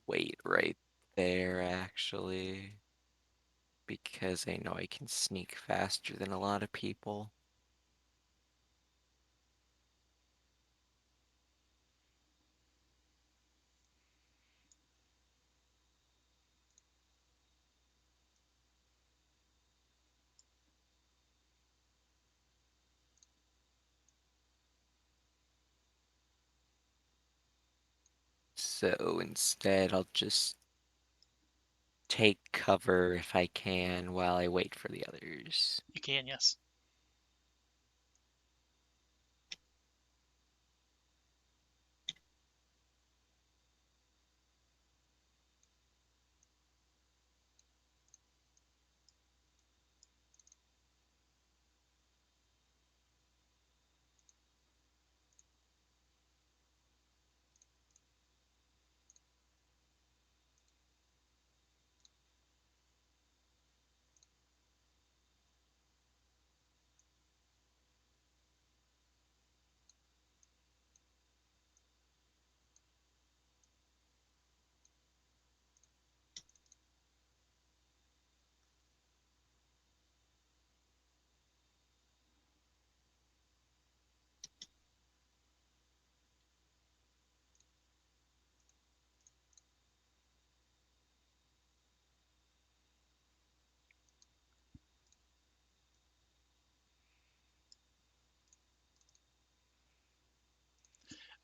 wait right there, actually. Because I know I can sneak faster than a lot of people. So instead, I'll just take cover if I can while I wait for the others. You can, yes.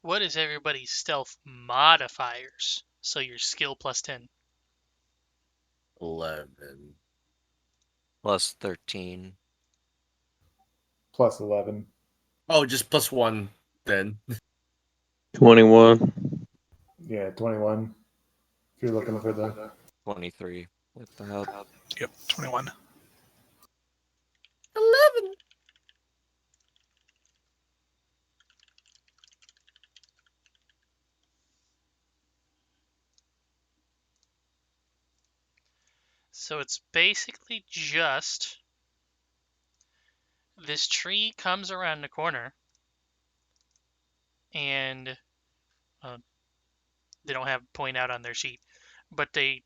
What is everybody's stealth modifiers? So your skill plus 10. 11. Plus 13. Plus 11. Oh, just plus 1 then. 21. Yeah, 21. If you're looking for the 23 with the help. Yep, 21. 11. So it's basically just this tree comes around the corner and they don't have point out on their sheet, but they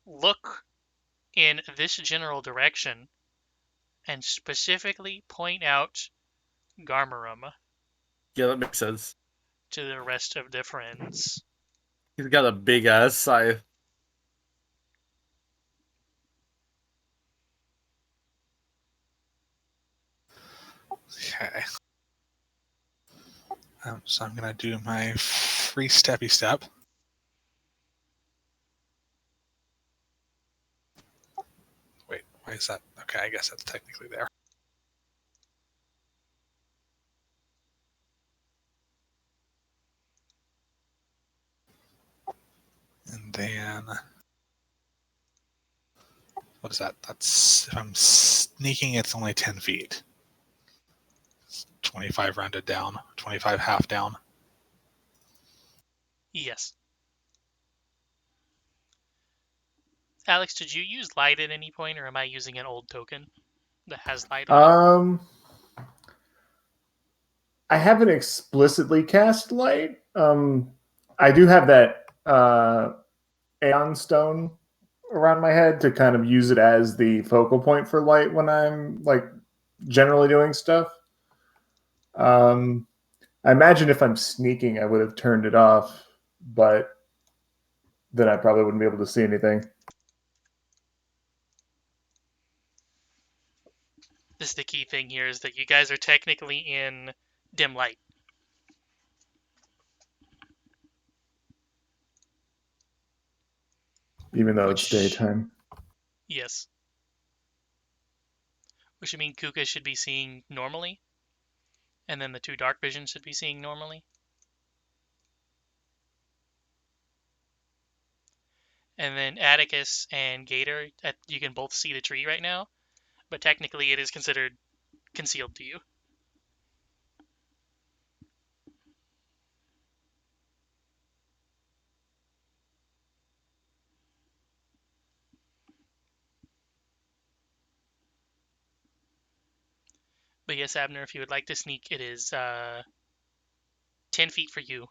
look in this general direction and specifically point out Garmarum Yeah, that makes sense. to the rest of the friends. He's got a big ass scythe. Okay. So I'm going to do my free steppy step. Wait, why is that? Okay, I guess that's technically there. And then, what is that? That's, if I'm sneaking, it's only 10 feet. 25 rounded down, 25 half down. Yes. Alex, did you use light at any point, or am I using an old token that has light on it? I haven't explicitly cast light. I do have that Aeon Stone around my head to kind of use it as the focal point for light when I'm like generally doing stuff. I imagine if I'm sneaking, I would have turned it off, but then I probably wouldn't be able to see anything. This is the key thing here, is that you guys are technically in dim light. Even though it's daytime. Yes. Which would mean Kuka should be seeing normally, and then the two dark visions should be seeing normally. And then Atticus and Gator, you can both see the tree right now, but technically it is considered concealed to you. But yes, Abner, if you would like to sneak, it is 10 feet for you.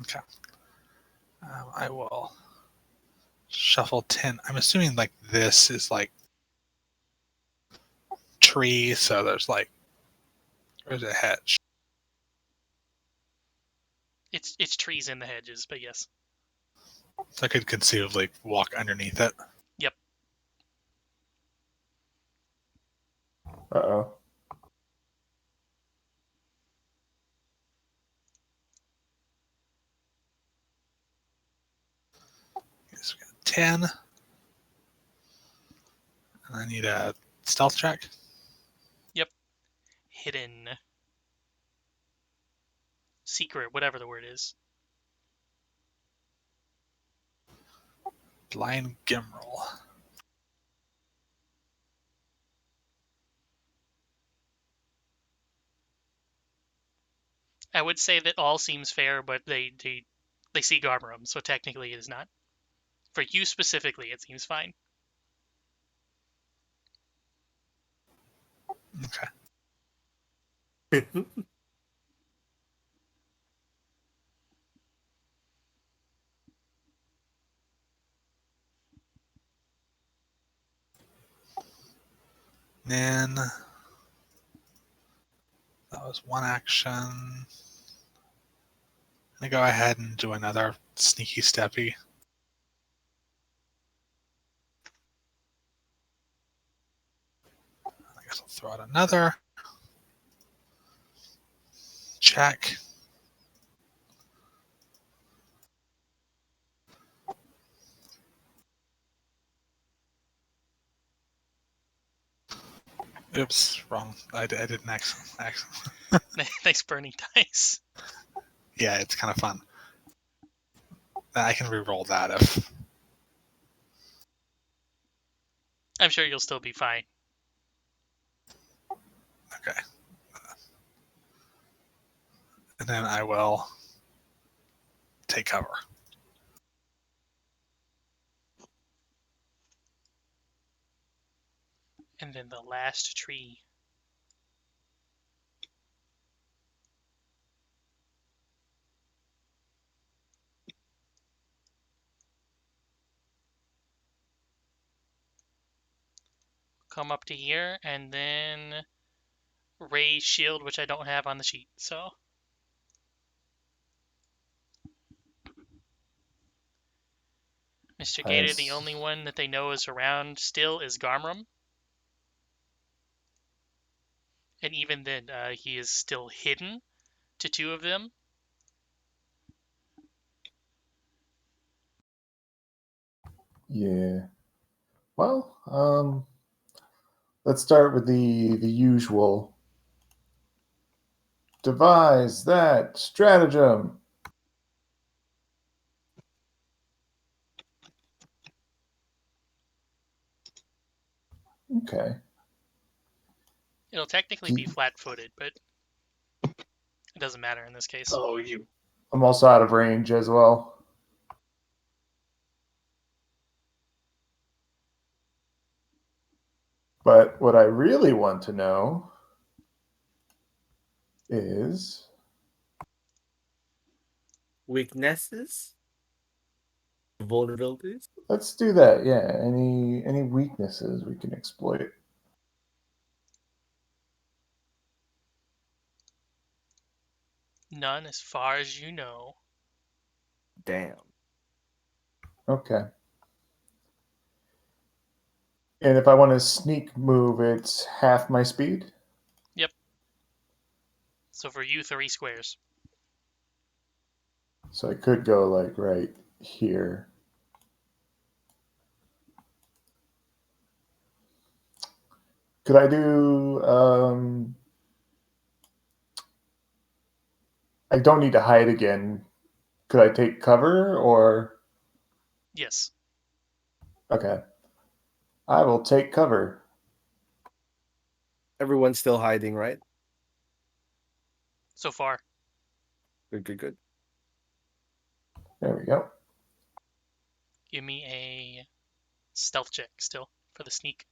Okay. I will shuffle 10. I'm assuming like this is like tree, so there's a hedge. It's trees in the hedges, but yes. So I could conceivably walk underneath it. Yep. Uh-oh. So we got 10. And I need a stealth check. Yep. Hidden. Secret, whatever the word is. Blind Gimrel. I would say that all seems fair, but they see Garmarum, so technically it is not. For you specifically, it seems fine. Okay. Then that was one action. I'm gonna go ahead and do another sneaky steppy. I guess I'll throw out another. check. Oops, wrong. I did an excellent. Nice burning dice. Yeah, it's kind of fun. I can re-roll that if. I'm sure you'll still be fine. Okay. And then I will take cover. And then the last tree. Come up to here, and then raise shield, which I don't have on the sheet, so. Mr. Gator, the Nice. only one that they know is around still is Garmram. And even then, he is still hidden to two of them. Yeah. Well, let's start with the usual. Devise that stratagem. Okay. It'll technically be flat-footed, but it doesn't matter in this case. Oh, you. I'm also out of range as well. But what I really want to know is Weaknesses? Vulnerabilities? let's do that. Yeah. Any weaknesses we can exploit. None as far as you know. Damn. Okay. And if I want to sneak move, it's half my speed. Yep. So for you, 3 squares. So I could go like right here. Could I do I don't need to hide again. Could I take cover or Yes. okay. I will take cover. Everyone's still hiding, right? So far. Good, good, good. There we go. Give me a stealth check still for the sneak.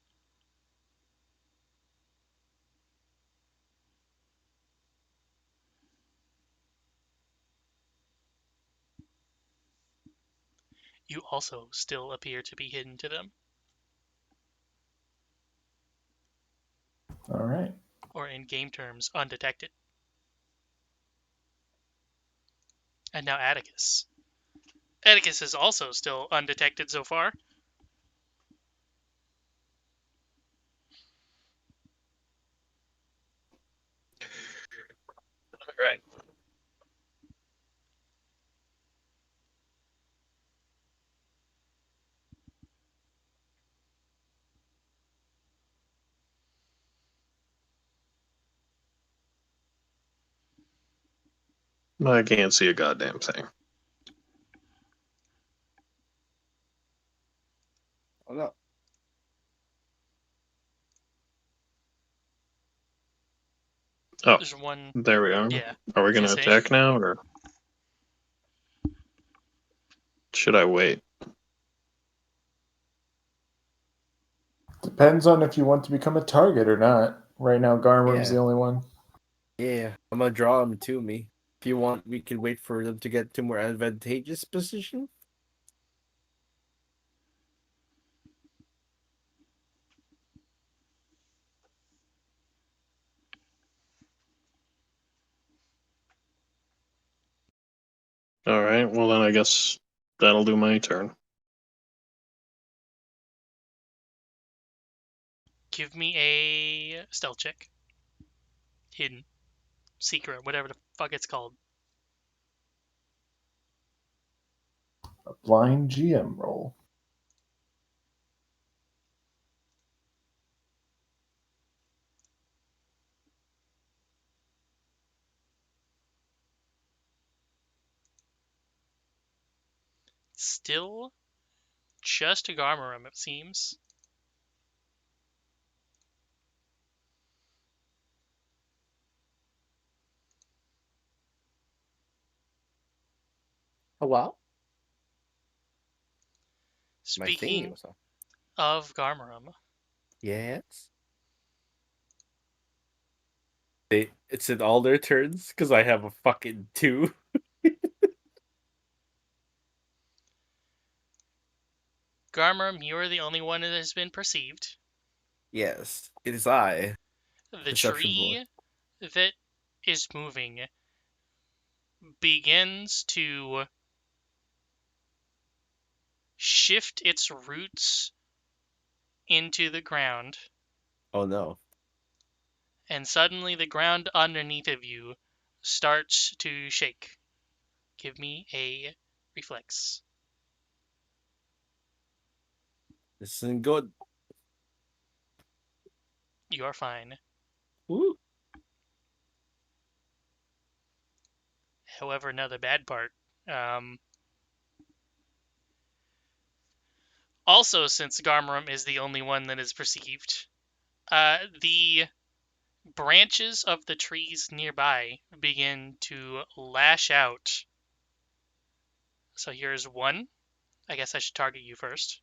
You also still appear to be hidden to them, All right. or in game terms, undetected. And now Atticus. Atticus is also still undetected so far. All right. I can't see a goddamn thing. Oh no. Oh, There's one. there we are. Yeah. Are we I was going gonna to say. attack now, or should I wait? Depends on if you want to become a target or not. Right now, Garmur's Yeah. the only one. Yeah. I'm gonna draw them to me. If you want, we can wait for them to get to more advantageous position. All right. Well, then I guess that'll do my turn. Give me a stealth check. Hidden. secret, whatever the fuck it's called. A blind GM roll. Still just a Garmarum, it seems. Hello? My thingy Speaking was off. of Garmarum, Yes. It's in all their turns because I have a fucking 2. Garmarum, you are the only one that has been perceived. Yes, it is I. The Perception boy. tree that is moving begins to shift its roots into the ground, Oh no. and suddenly the ground underneath of you starts to shake. Give me a reflex. This isn't good. You are fine. Woo. However, another bad part. Also, since Garmarum is the only one that is perceived, the branches of the trees nearby begin to lash out. So here's one. I guess I should target you first.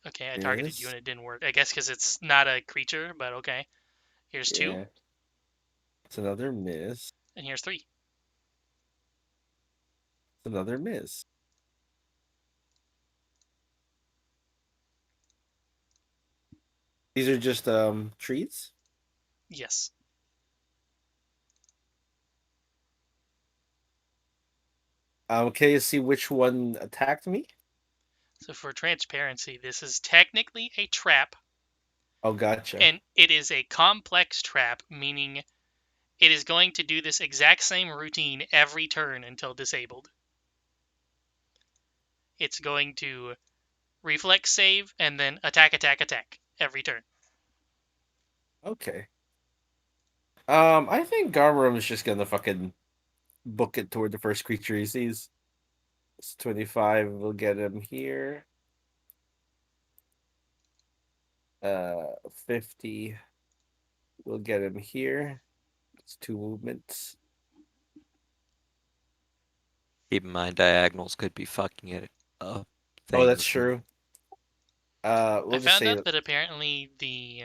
Okay, I targeted you Yes. and it didn't work. I guess because it's not a creature, but okay. Here's two, Yeah. It's another miss. and here's three. It's another miss. These are just trees. Yes. Can you see which one attacked me? So for transparency, this is technically a trap, Oh, gotcha. and it is a complex trap, meaning it is going to do this exact same routine every turn until disabled. It's going to reflex save and then attack, attack, attack every turn. Okay. I think Garmarum is just gonna fucking book it toward the first creature he sees. It's 25. We'll get him here. 50. We'll get him here. It's 2 movements. Keep in mind, diagonals could be fucking it up. Oh, that's Things. true. I We'll just found say out that apparently the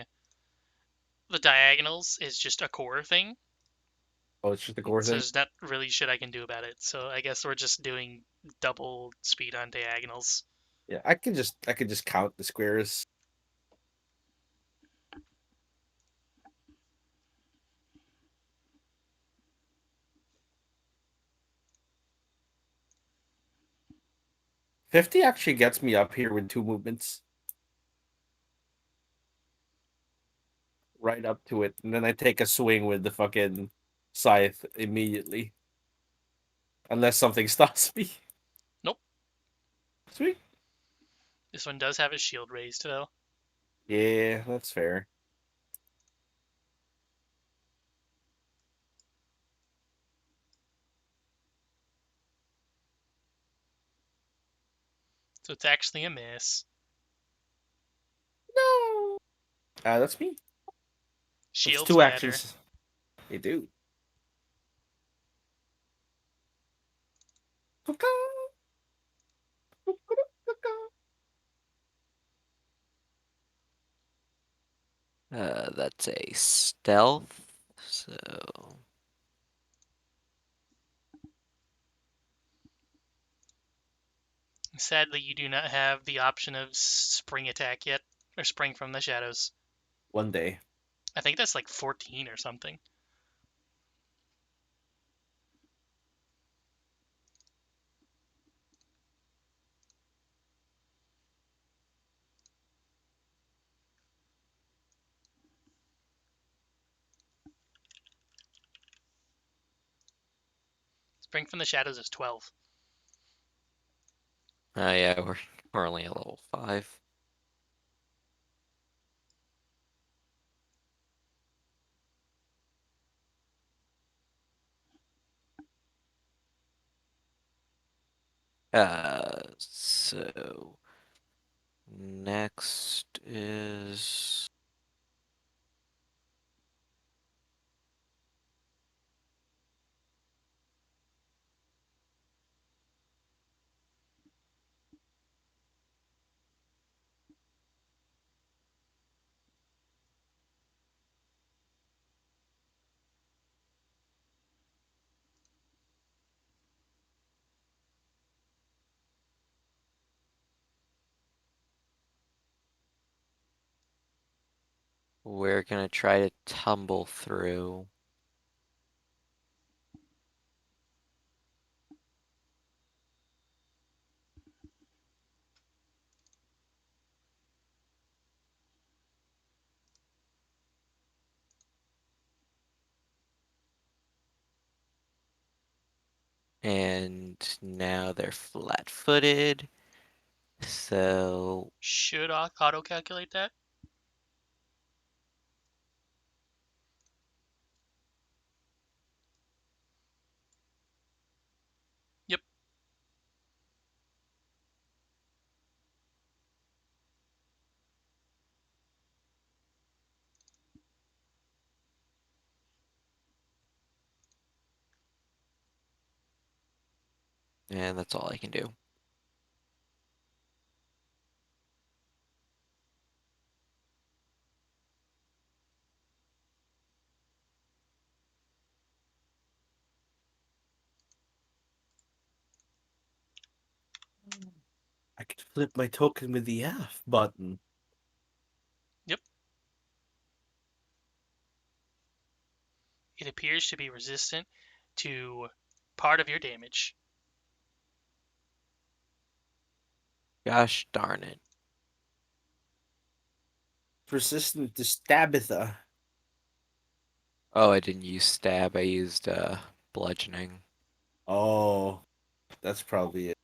diagonals is just a core thing, oh, it's just the core so thing. there's not really shit I can do about it. So I guess we're just doing double speed on diagonals. Yeah, I could just count the squares. $50 actually gets me up here with 2 movements. Right up to it, and then I take a swing with the fucking scythe immediately. Unless something stops me. Nope. Sweet. This one does have a shield raised though. Yeah, that's fair. So it's actually a miss. No. That's me. That's Shields 2 matter. actions. They do. Kuka. That's a stealth. So Sadly, you do not have the option of spring attack yet, or spring from the shadows. One day. I think that's like 14 or something. Spring from the Shadows is 12. Yeah, we're only at level 5. So next is we're gonna try to tumble through. And now they're flat-footed. So Should auto calculate that? Yep. and that's all I can do. I could flip my token with the F button. Yep. It appears to be resistant to part of your damage. Gosh darn it. Persistent to Stabitha. Oh, I didn't use stab, I used bludgeoning. Oh, that's probably it.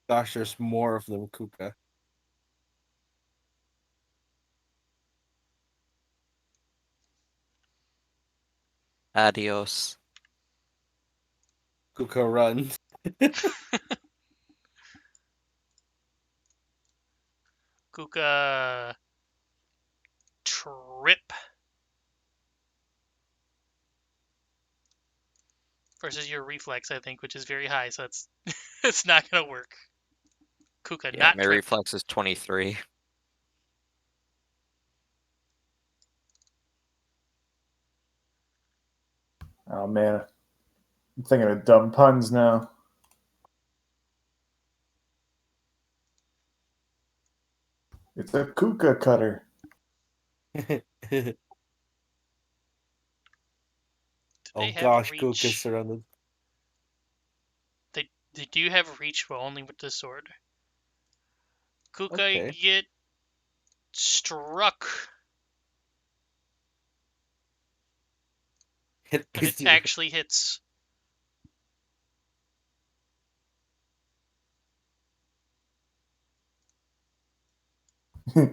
Gosh, there's more of them, Kuka. Adios. Kuka runs. Kuka trip versus your reflex, I think, which is very high, so it's it's not gonna work. Kuka Yeah, not my trip. reflex is 23. Oh man, I'm thinking of dumb puns now. It's a Kuka cutter. Do Oh they have gosh, Kuka's reach? surrounded. They do have reach, but only with the sword. Kuka, Okay. get struck, Hit and by it zero. actually hits.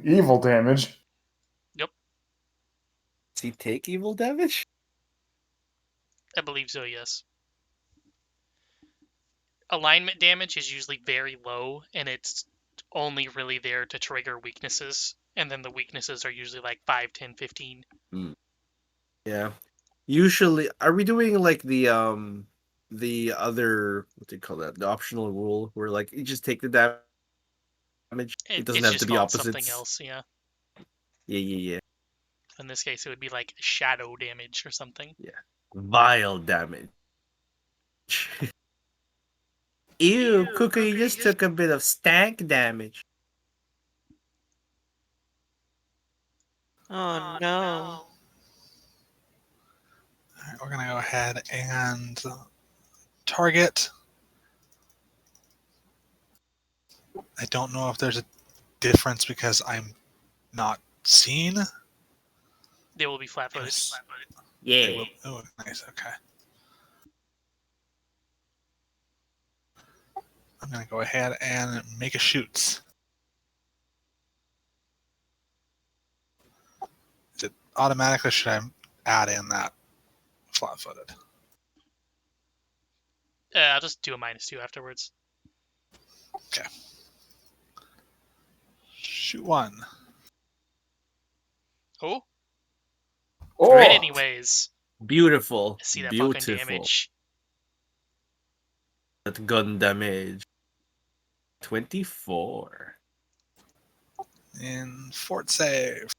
Evil damage. Yep, Does he take evil damage? I believe so. Yes. Alignment damage is usually very low, and it's only really there to trigger weaknesses, and then the weaknesses are usually like 5, 10, 15. Yeah. Usually, are we doing like the other, what do you call that? The optional rule where like you just take the damage. It doesn't It's have to just be called something opposites. else, yeah. Yeah, yeah, yeah. In this case, it would be like shadow damage or something. Yeah. Vile damage. Ew, Cooker, you just took a bit of stank damage. Oh no. All right, we're gonna go ahead and target I don't know if there's a difference because I'm not seen. They will be flat-footed. They Yeah. will. Oh, nice. Okay. I'm gonna go ahead and make a shoots. Is it automatic, or should I add in that flat-footed? I'll just do a -2 afterwards. Shoot one. Oh, great Oh, anyways. Beautiful. I see that fucking Beautiful. damage. That gun damage. 24. In fort save.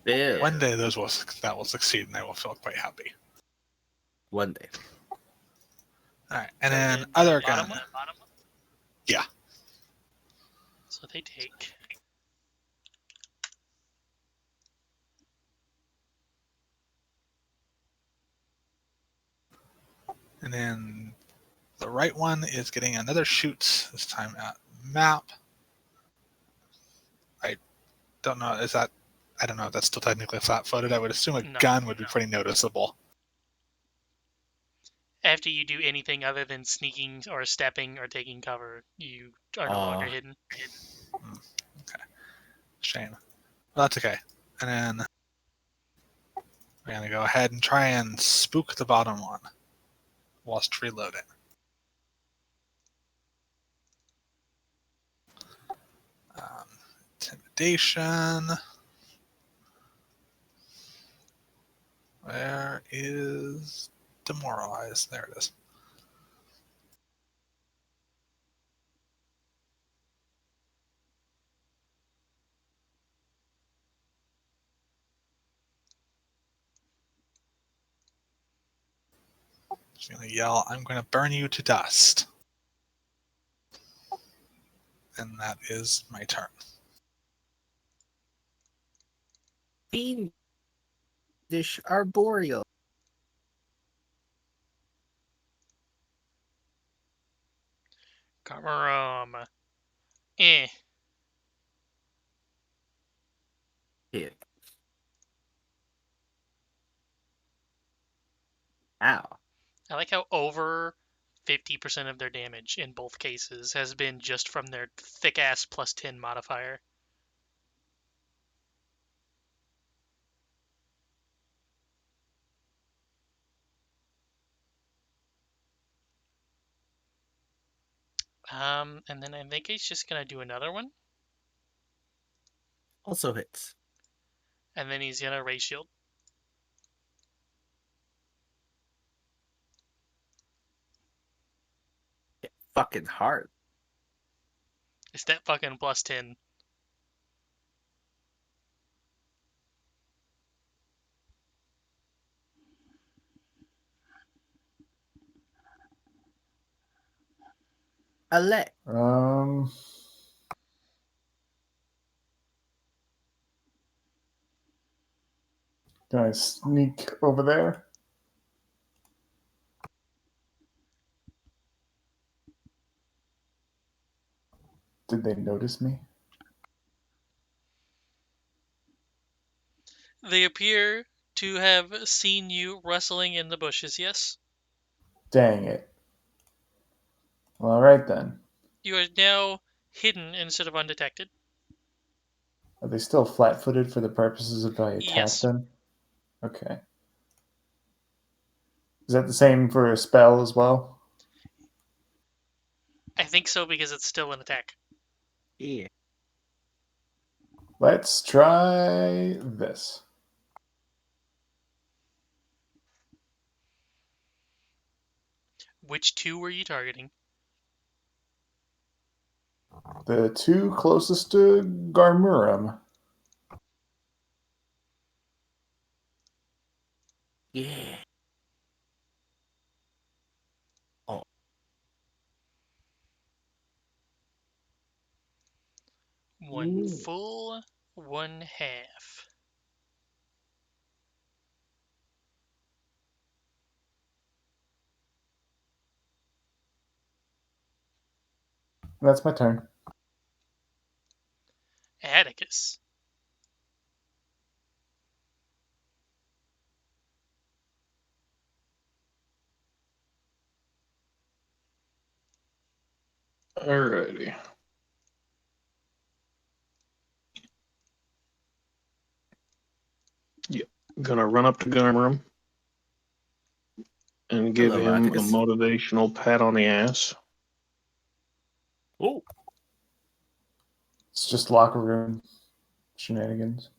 Fail. One day that will succeed, and I will feel quite happy. One day. All right, and So then the other bottom gun. one? Yeah. So they take. And then the right one is getting another shoot, this time at map. I don't know, is that, I don't know if that's still technically flat-footed. I would assume a No. gun would be pretty noticeable. After you do anything other than sneaking or stepping or taking cover, you are no longer hidden. Okay. Shame. Well, that's okay. And then we're going to go ahead and try and spook the bottom one whilst reloading. Intimidation. Where is demoralize? There it is. She's going to yell, I'm going to burn you to dust. And that is my turn. Fiendish Arboreal. Kamaram. Eh. Hit. Ow. I like how over 50% of their damage in both cases has been just from their thick ass +10 modifier. And then I think he's just gonna do another one, Also hits. and then he's gonna ray shield. Hit fucking hard. It's that fucking +10. Alec. Can I sneak over there? Did they notice me? They appear to have seen you rustling in the bushes, yes? Dang it. Well, all right then. You are now hidden instead of undetected. Are they still flat-footed for the purposes of I attack Yes. them? Okay. Is that the same for a spell as well? I think so because it's still an attack. Yeah. Let's try this. Which two were you targeting? The two closest to Garmurum. Yeah. Oh. One full, one half. That's my turn. Atticus. Alrighty. Yeah. Gonna run up to Garmerum and give Hello, him a Atticus. motivational pat on the ass. Oh, It's just locker room shenanigans.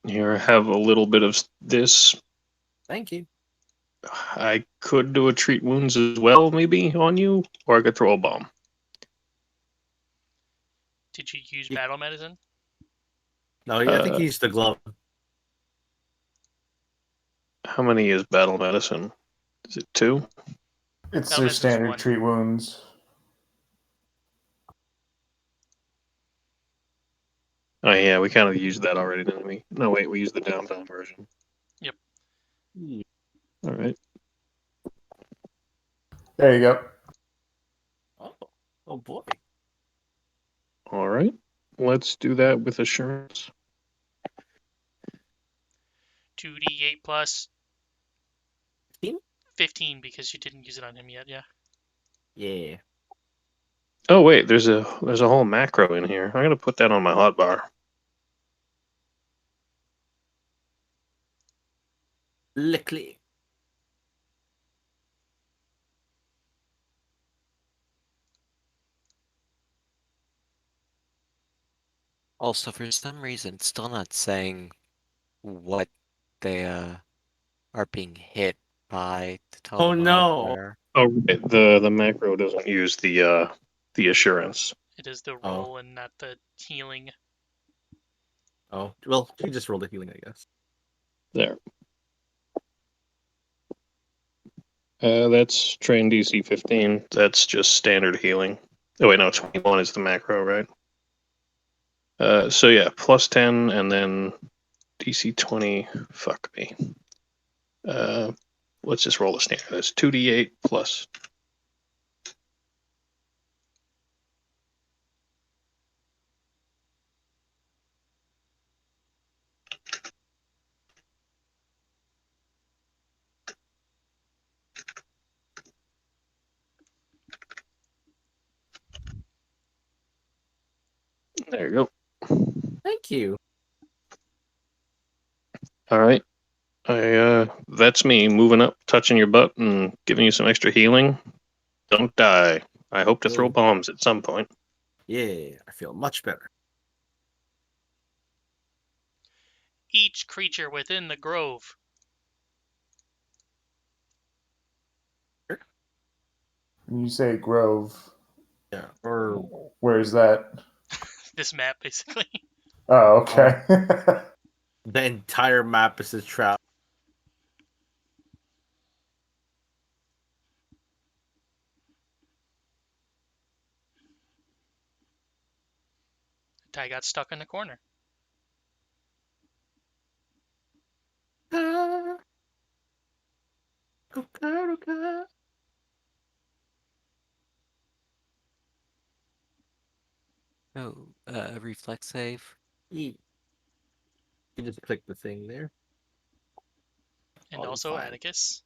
Here, I have a little bit of this. thank you. I could do a treat wounds as well, maybe on you, or I could throw a bomb. Did you use Yeah. battle medicine? No, I think he used the glove. How many is battle medicine? Is it 2? It's Battle their medicine's standard 1. treat wounds. Oh yeah, we kind of used that already, didn't we? No, wait, we used the downtown version. Yep. All right. There you go. Oh boy. All right. Let's do that with assurance. 2d8 plus 15? 15 because you didn't use it on him yet, yeah. Yeah. Oh wait, there's a whole macro in here. I'm gonna put that on my hotbar. Lickly. Also, for some reason, still not saying what they are being hit by to tell Oh them off no. there. Oh, right. The macro doesn't use the assurance. It is the Oh. roll and not the healing. Oh, well, you just rolled a healing, I guess. There. That's train DC 15. That's just standard healing. Oh wait, no, 21 is the macro, right? So yeah, plus 10 and then DC 20. Fuck me. Let's just roll the standard. That's 2d8 plus. There you go. Thank you. All right. That's me moving up, touching your butt, and giving you some extra healing. Don't die. I hope to throw Oh. bombs at some point. Yeah, I feel much better. Each creature within the grove. When you say grove, Yeah, or where's that? This map, basically. Oh, okay. the entire map is a trap. Ty got stuck in the corner. Kuka. Oh, reflex save. You just click the thing there. And All also fine. Atticus.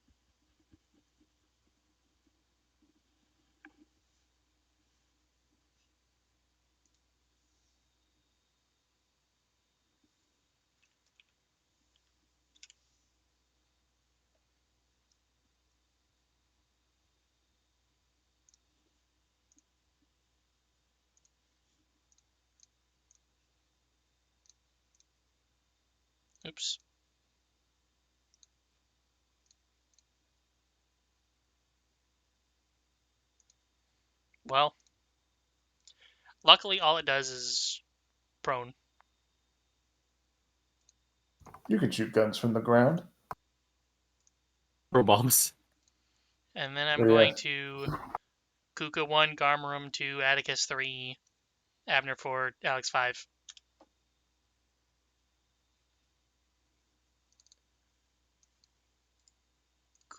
Oops. Well, luckily all it does is prone. You can shoot guns from the ground. Throw bombs. And then I'm Oh, going yeah. to Kuka 1, Garmarum 2, Atticus 3, Abner 4, Alex 5.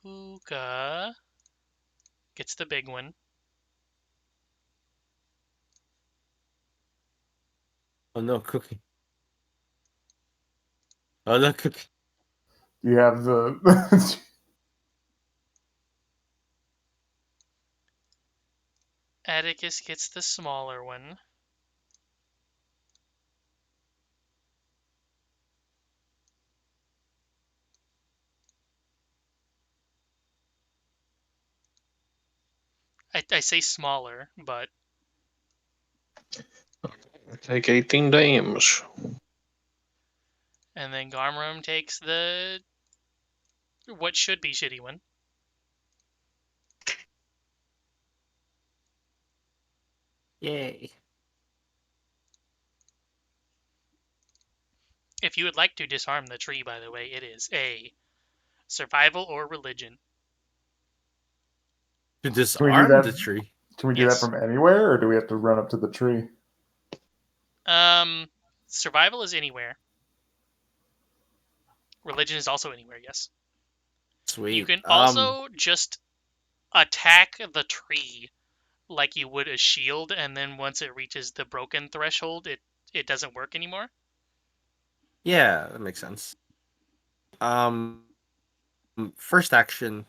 Kuka gets the big one. Oh no, Cookie. Oh no, Cookie. You have the. Atticus gets the smaller one. I say smaller, but Take 18 damage. and then Garmram takes the what should be shitty one. Yay. If you would like to disarm the tree, by the way, it is a survival or religion. To Can we do disarm that? the tree. Can we do that Yes. from anywhere, or do we have to run up to the tree? Survival is anywhere. Religion is also anywhere, yes. Sweet. You can also just attack the tree like you would a shield, and then once it reaches the broken threshold, it doesn't work anymore. Yeah, that makes sense. First action,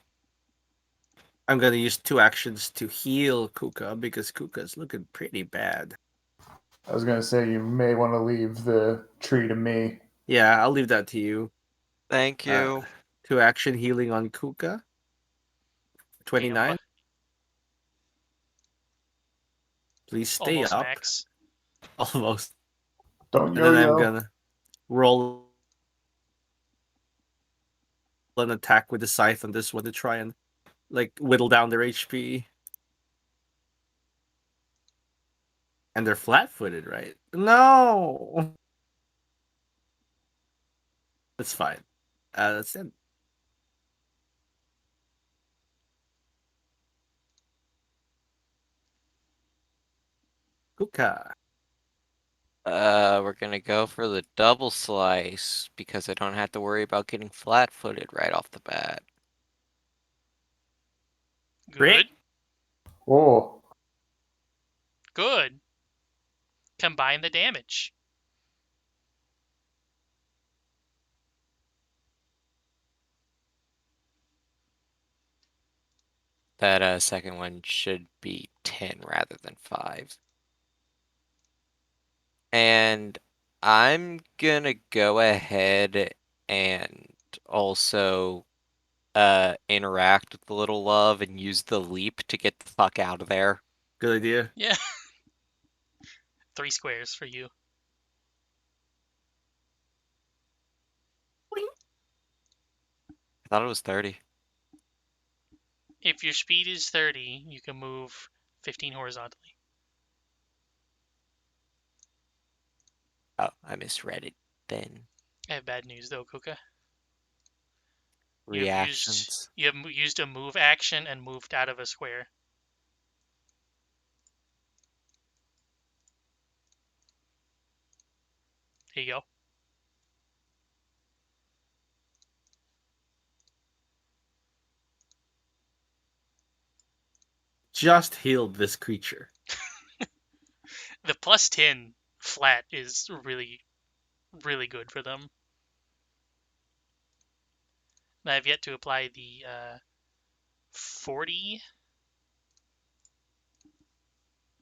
I'm gonna use 2 actions to heal Kuka because Kuka's looking pretty bad. I was going to say you may want to leave the tree to me. Yeah, I'll leave that to you. Thank you. 2 action healing on Kuka. 29. Damn. Please stay Almost up. max. Almost. Don't And then I'm yo-yo. gonna roll an attack with the scythe on this one to try and like whittle down their HP. And they're flat-footed, right? No. That's fine. That's it. Kuka. We're gonna go for the double slice because I don't have to worry about getting flat-footed right off the bat. Good. Oh, Good. Combine the damage. That second one should be 10 rather than 5. And I'm gonna go ahead and also interact with the little love and use the leap to get the fuck out of there. Good idea. Yeah. 3 squares for you. I thought it was 30. If your speed is 30, you can move 15 horizontally. Oh, I misread it then. I have bad news though, Kuka. Reactions. You have used a move action and moved out of a square. Here you go. Just healed this creature. The plus 10 flat is really, really good for them. I have yet to apply the 40.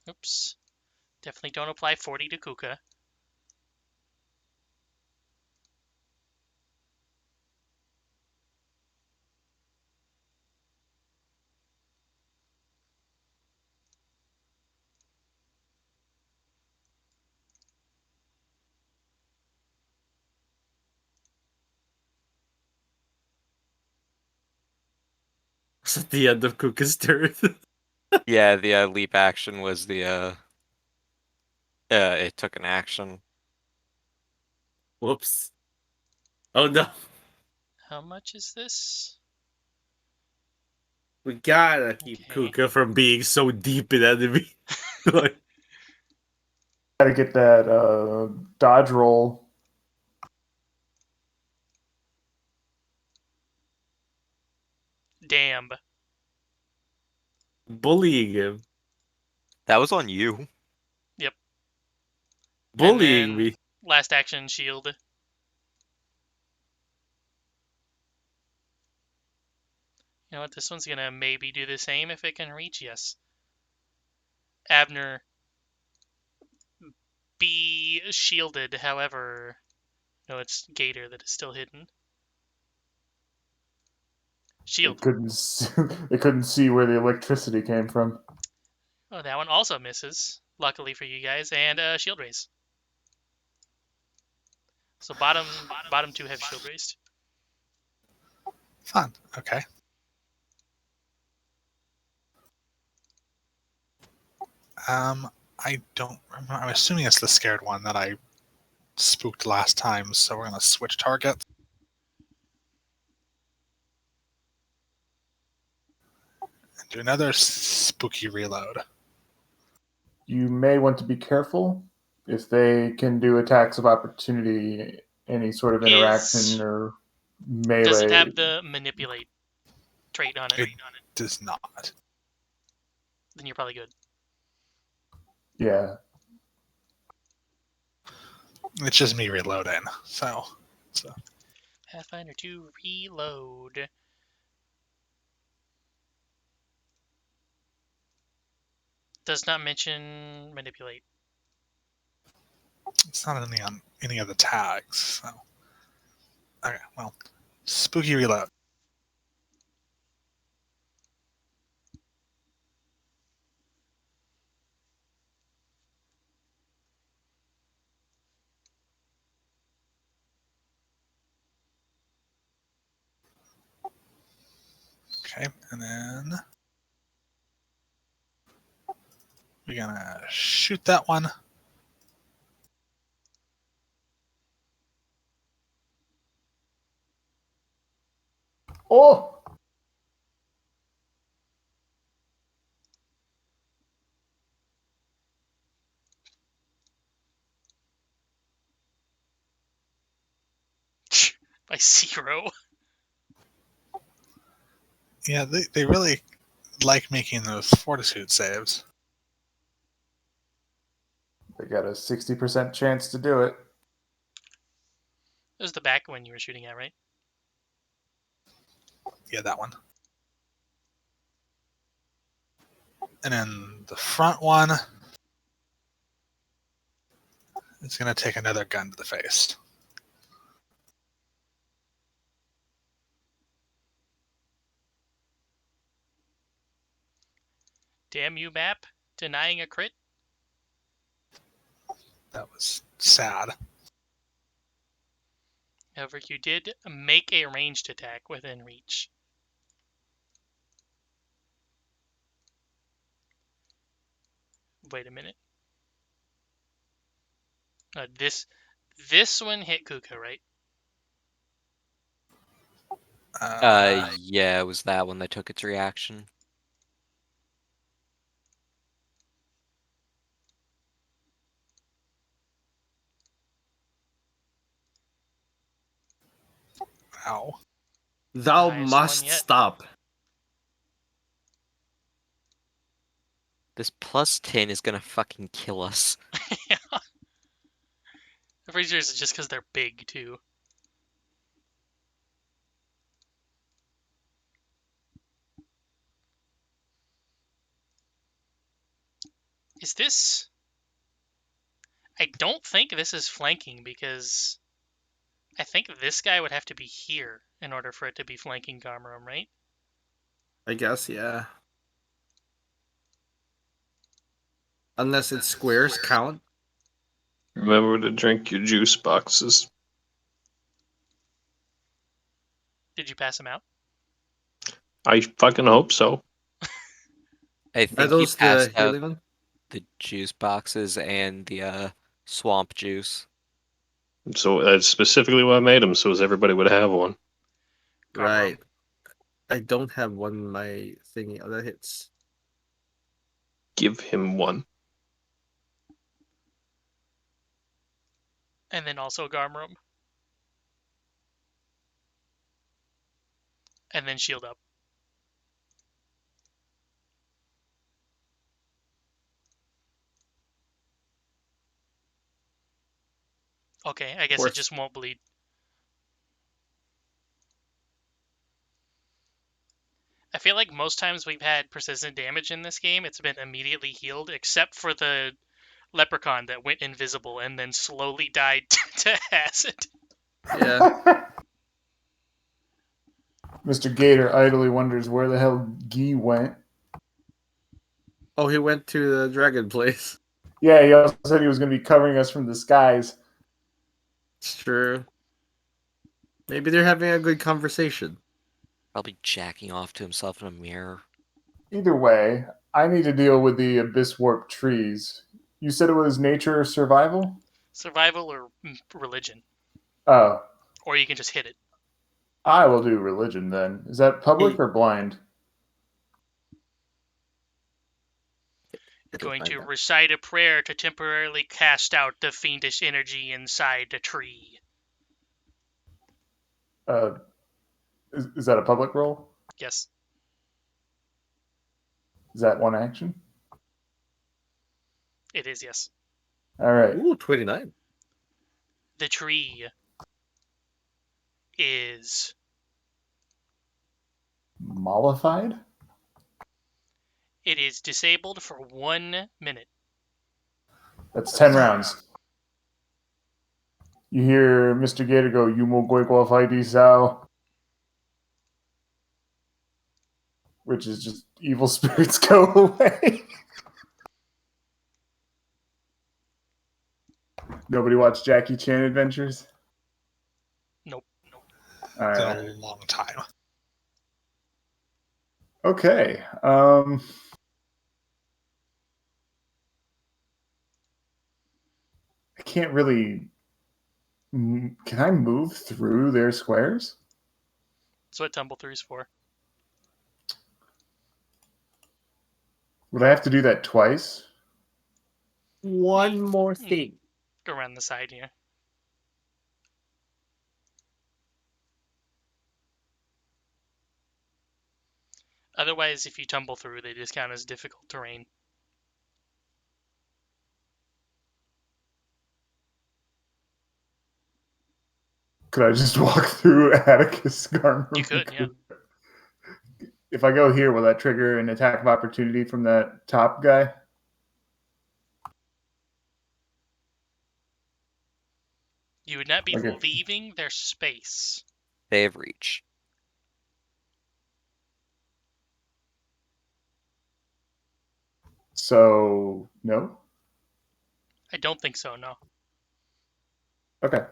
Oops. Definitely don't apply 40 to Kuka. It's at the end of Kuka's turn. Yeah, the leap action was the it took an action. Whoops. Oh no. How much is this? We gotta keep Okay. Kuka from being so deep in enemy. Like, gotta get that dodge roll. Damn. Bullying him. That was on you. Yep. And Bullying then me. last action shield. You know what? This one's gonna maybe do the same if it can reach. Yes. Abner, be shielded. However, no, it's Gator that is still hidden. Shield. It couldn't see where the electricity came from. Oh, that one also misses. Luckily for you guys, and shield raise. So bottom two have shield raised. Fun. Okay. I don't remember. I'm assuming it's the scared one that I spooked last time, so we're gonna switch targets. And do another spooky reload. You may want to be careful if they can do attacks of opportunity, any sort of interaction or melee. Does it have the manipulate trait on it? It does not. Then you're probably good. Yeah. It's just me reloading. So. Pathfinder 2 reload. Does not mention manipulate. It's not on any of the tags. So. Okay, well, spooky reload. Okay, and then we're gonna shoot that one. Oh! By 0. Yeah, they really like making those fortitude saves. They got a 60% chance to do it. It was the back one you were shooting at, right? Yeah, that one. And then the front one is going to take another gun to the face. Damn you, map. Denying a crit. That was sad. However, you did make a ranged attack within reach. Wait a minute. This one hit Kuka, right? Yeah, it was that one that took its reaction. Ow. Thou Highest one must yet. stop. This plus 10 is gonna fucking kill us. Yeah. The freezers is just because they're big, too. Is this... I don't think this is flanking because I think this guy would have to be here in order for it to be flanking Garmarum, right? I guess, yeah. Unless it's squares count. Remember to drink your juice boxes. Did you pass him out? I fucking hope so. I Are think he those passed the out healing one? the juice boxes and the swamp juice. So that's specifically what I made them, so as everybody would have one. Garmarum. Right. I don't have one in my thingy. Oh, that hits. Give him one. And then also Garmarum. And then shield up. Okay, I guess it just won't bleed. I feel like most times we've had persistent damage in this game, it's been immediately healed, except for the leprechaun that went invisible and then slowly died to acid. Yeah. Mr. Gator idly wonders where the hell Guy went. Oh, he went to the dragon place. Yeah, he also said he was going to be covering us from the skies. It's true. Maybe they're having a good conversation. Probably jacking off to himself in a mirror. Either way, I need to deal with the abyss warp trees. You said it was nature or survival? Survival or religion. Oh, Or you can just hit it. I will do religion then. Is that public or blind? Going to recite a prayer to temporarily cast out the fiendish energy inside the tree. Is that a public roll? Yes. Is that one action? It is, yes. All right. Ooh, 29. The tree is Mollified? It is disabled for 1 minute. That's 10 rounds. You hear Mr. Gator go, "You mo go fight Sao," which is just evil spirits go away. Nobody watched Jackie Chan Adventures? Nope. All It's right. been a long time. Okay. I can't really. Can I move through their squares? That's what Tumble Through's for. Would I have to do that twice? One more thing. Go around the side here. Otherwise, if you tumble through, they just count as difficult terrain. Could I just walk through Atticus Garner? You could, yeah. If I go here, will that trigger an attack of opportunity from that top guy? You would not be Okay. leaving their space. They have reach. So, no? I don't think so, no. Okay.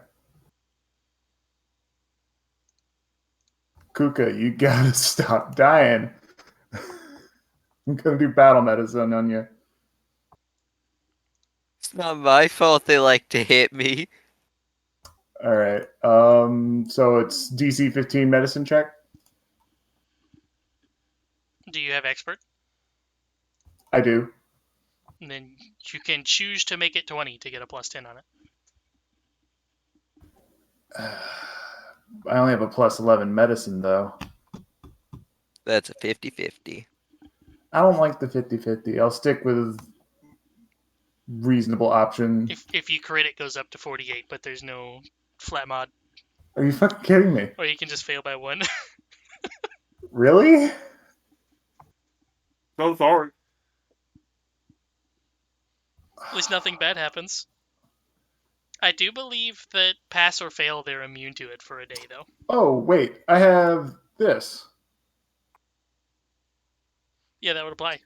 Kuka, you gotta stop dying. I'm gonna do battle medicine on you. It's not my fault they like to hit me. All right. So it's DC 15 medicine check. Do you have expert? I do. And then you can choose to make it 20 to get a plus 10 on it. I only have a plus 11 medicine, though. That's a 50-50. I don't like the 50-50. I'll stick with reasonable option. If you crit, it goes up to 48, but there's no flat mod. Are you fucking kidding me? Or you can just fail by 1. Really? So sorry. At least nothing bad happens. I do believe that pass or fail, they're immune to it for a day, though. Oh, wait. I have this. Yeah, that would apply.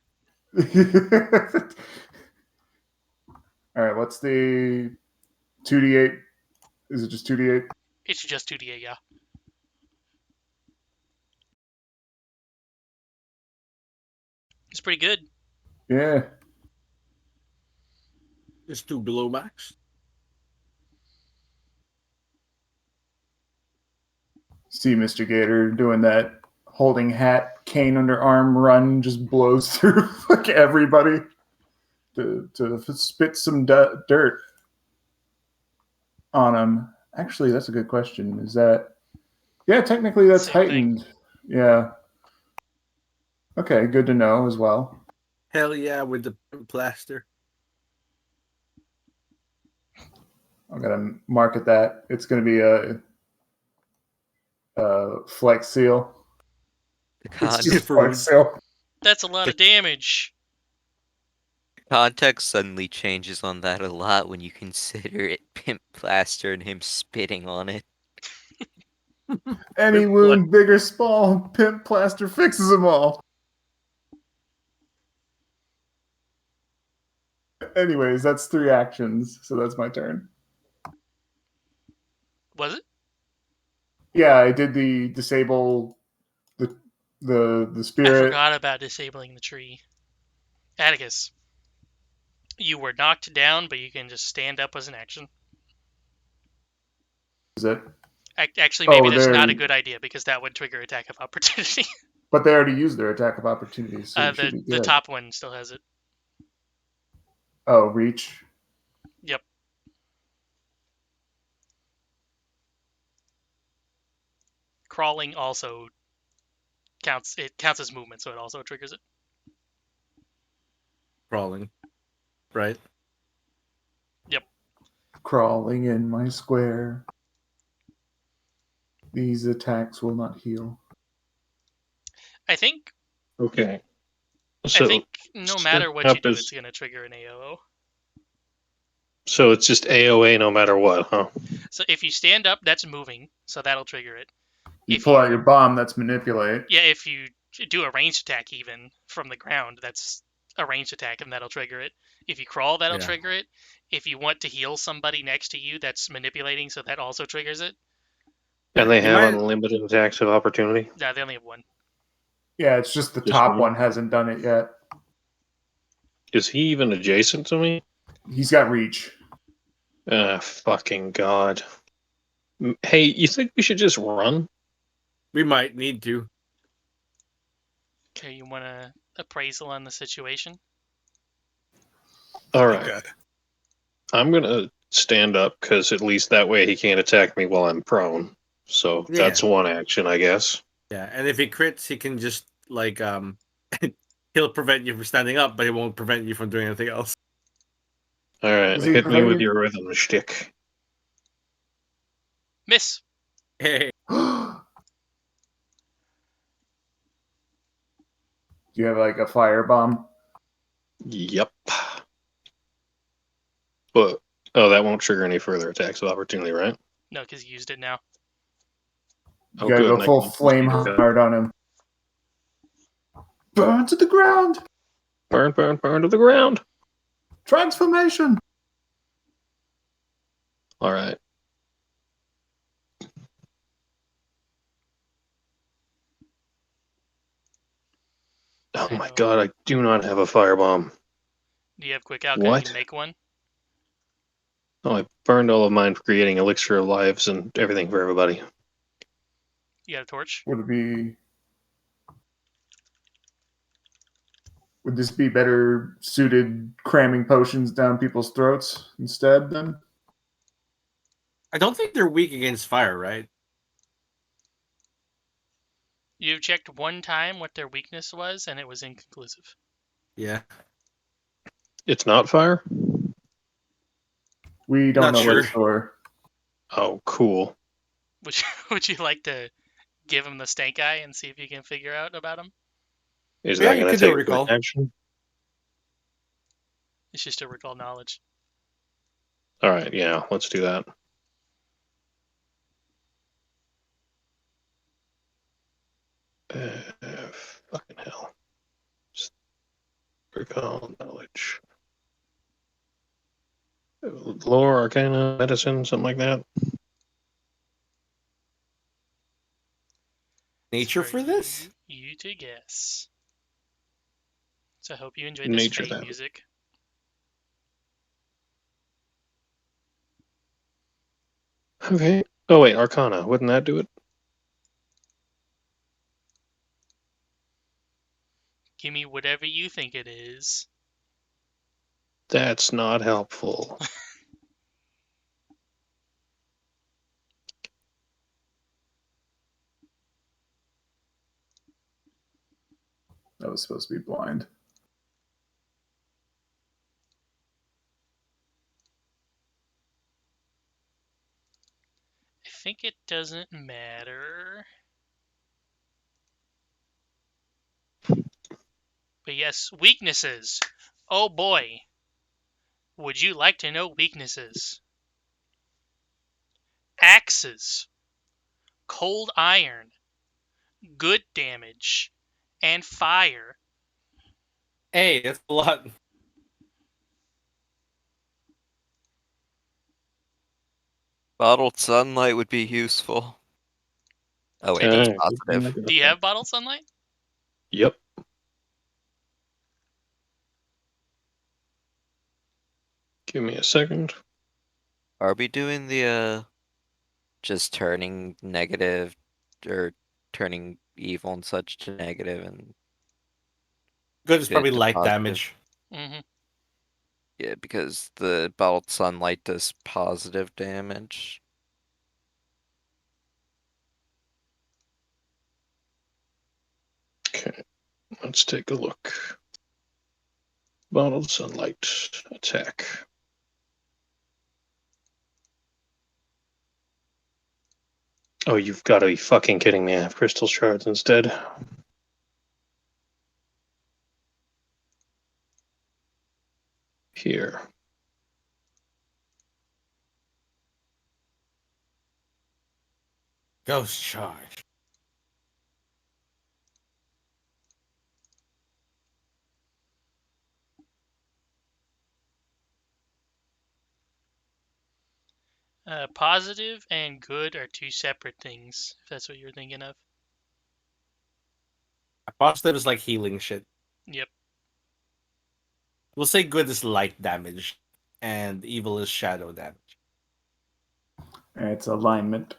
All right, what's the 2d8? Is it just 2d8? It's just 2d8, yeah. It's pretty good. Yeah. It's 2 below max. See Mr. Gator doing that holding hat, cane under arm run, just blows through like everybody to spit some dirt on him. Actually, that's a good question. Is that? Yeah, technically that's Same heightened. thing. Yeah. Okay, good to know as well. Hell yeah, with the plaster. I'm gonna mark it that it's gonna be a flex seal. The It's just For flex seal. That's a lot of damage. context suddenly changes on that a lot when you consider it pimp plaster and him spitting on it. Any wound, big or small, pimp plaster fixes them all. Anyways, that's 3 actions, so that's my turn. Was it? Yeah, I did the disable the I spirit. forgot about disabling the tree. Atticus, you were knocked down, but you can just stand up as an action. Is it? Actually, maybe that's not a there. good idea because that would trigger attack of opportunity. But they already used their attack of opportunity, so you should be The good. top one still has it. Oh, reach. Yep. Crawling also counts. It counts as movement, so it also triggers it. crawling, right? Yep. Crawling in my square. These attacks will not heal. I think Okay. I So think no matter what you up do, is it's gonna trigger an AOO. so it's just AOA no matter what, huh? So if you stand up, that's moving, so that'll trigger it. You If pull out your bomb, that's manipulate. Yeah, if you do a ranged attack even from the ground, that's a ranged attack and that'll trigger it. If you crawl, that'll Yeah. trigger it. If you want to heal somebody next to you, that's manipulating, so that also triggers it. And they You have might- unlimited attacks of opportunity. No, they only have one. Yeah, it's just the Just top one? one hasn't done it yet. Is he even adjacent to me? He's got reach. Fucking god. Hey, you think we should just run? We might need to. Okay, you want a appraisal on the situation? All Be right. good. I'm gonna stand up because at least that way he can't attack me while I'm prone. So Yeah. that's one action, I guess. Yeah, and if he crits, he can just like he'll prevent you from standing up, but he won't prevent you from doing anything else. All right, Does he hit me prevent with you? your rhythm shtick. Miss. Hey, Do you have like a firebomb? Yep. But that won't trigger any further attacks of opportunity, right? No, because you used it now. You gotta good. go and I full can flame use that. hard on him. Burn to the ground! Burn, burn, burn to the ground. Transformation! All right. Oh I my know. god, I do not have a firebomb. Do you have quick out? Can What? you make one? Oh, I burned all of mine for creating elixir of lives and everything for everybody. You got a torch? Would it be... Would this be better suited cramming potions down people's throats instead then? I don't think they're weak against fire, right? You checked one time what their weakness was, and it was inconclusive. Yeah. It's not fire? We don't Not know sure. for sure. Oh, cool. Would you like to give him the stank eye and see if you can figure out about him? Is Yeah, that you going to could do a take recall. action? It's just a recall knowledge. All right, yeah, let's do that. Fucking hell. Just recall knowledge. Lore, Arcana, Medicine, something like that. Nature It's for this? You to guess. So I hope you enjoyed this Nature fade then. music. Okay. Oh, wait, Arcana. Wouldn't that do it? Give me whatever you think it is. That's not helpful. That was supposed to be blind. doesn't matter. But yes, weaknesses. Oh boy. Would you like to know weaknesses? Axes, cold iron, good damage, and fire. Hey, it's a lot. Bottled sunlight would be useful. Oh wait, that's Okay. positive. Do you have bottled sunlight? Yep. Give me a second. Are we doing the just turning negative or turning evil and such to negative and Good is good probably to light positive? damage. Mm-hmm. Yeah, because the bottled sunlight does positive damage. Okay. Let's take a look. Bottled sunlight attack. Oh, you've got to be fucking kidding me. I have crystal shards instead. Here. Ghost charge. Positive and good are two separate things, if that's what you're thinking of. Positive is like healing shit. Yep. We'll say good is light damage, and evil is shadow damage. It's alignment.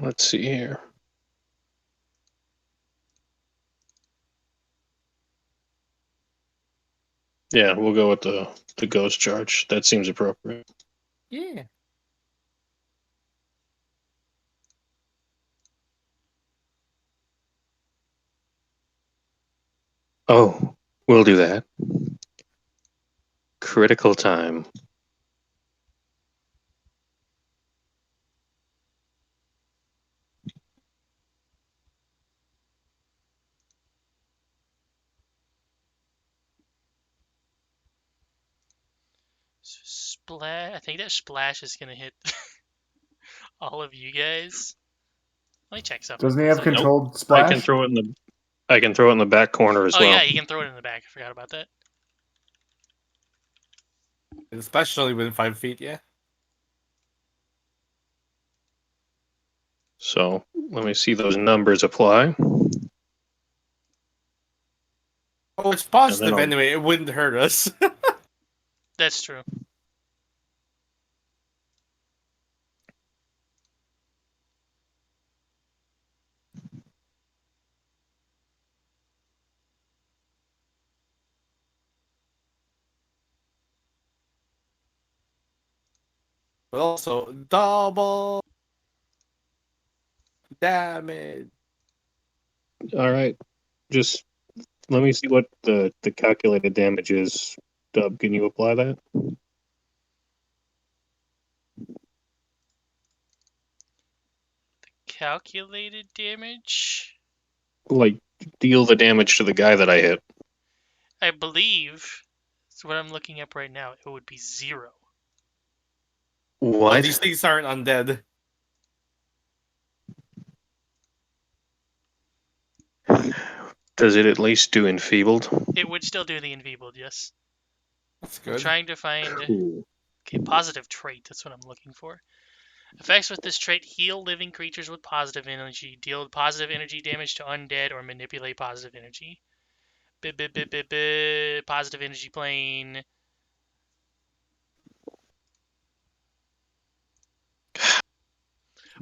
Let's see here. Yeah, we'll go with the ghost charge. That seems appropriate. Yeah. Oh, we'll do that. Critical time. Splash. I think that splash is gonna hit all of you guys. Let me check something. Doesn't he For a have second. controlled I can splash? throw it in the I can throw it in the back corner as Oh well. yeah, you can throw it in the back. I forgot about that. Especially within 5 feet, yeah. So let me see those numbers apply. Oh, it's And positive then I'll anyway. It wouldn't hurt us. That's true. But also, double damage. all right. Just let me see what the calculated damage is. Dub, can you apply that? Calculated damage. Like deal the damage to the guy that I hit. I believe. That's what I'm looking up right now. It would be 0. Well, What? these things aren't undead. Does it at least do enfeebled? It would still do the enfeebled, yes. That's I'm good. trying to find. Cool. Okay, positive trait. That's what I'm looking for. Effects with this trait heal living creatures with positive energy, deal positive energy damage to undead, or manipulate positive energy. Positive energy plane.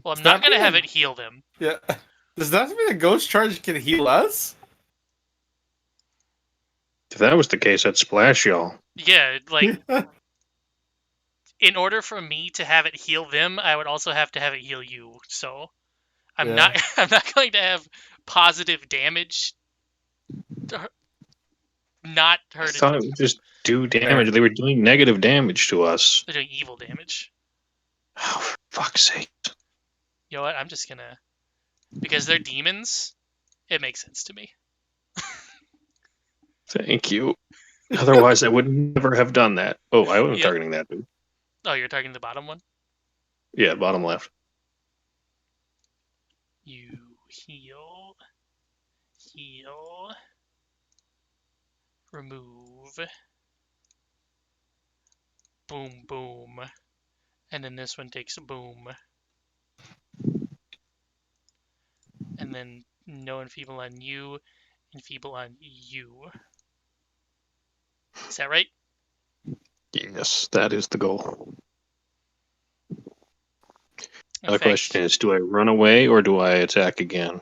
Well, I'm Does not that gonna mean have that- it heal them. Yeah. Does that mean a ghost charge can heal us? If that was the case, I'd splash y'all. Yeah, like in order for me to have it heal them, I would also have to have it heal you. So I'm Yeah. not I'm not going to have positive damage not I hurt thought it anyone. would just do damage. They were doing negative damage to us. They're doing evil damage. Oh, for fuck's sake. You know what? I'm just gonna, because they're demons. It makes sense to me. Thank you. Otherwise, I would never have done that. Oh, I wasn't Yep. targeting that dude. Oh, you're targeting the bottom one. Yeah, bottom left. You heal, remove, boom, boom, and then this one takes a boom, and then no enfeeble on you, enfeeble on you. Is that right? Yes, that is the goal. In Now the fact, question is, do I run away or do I attack again?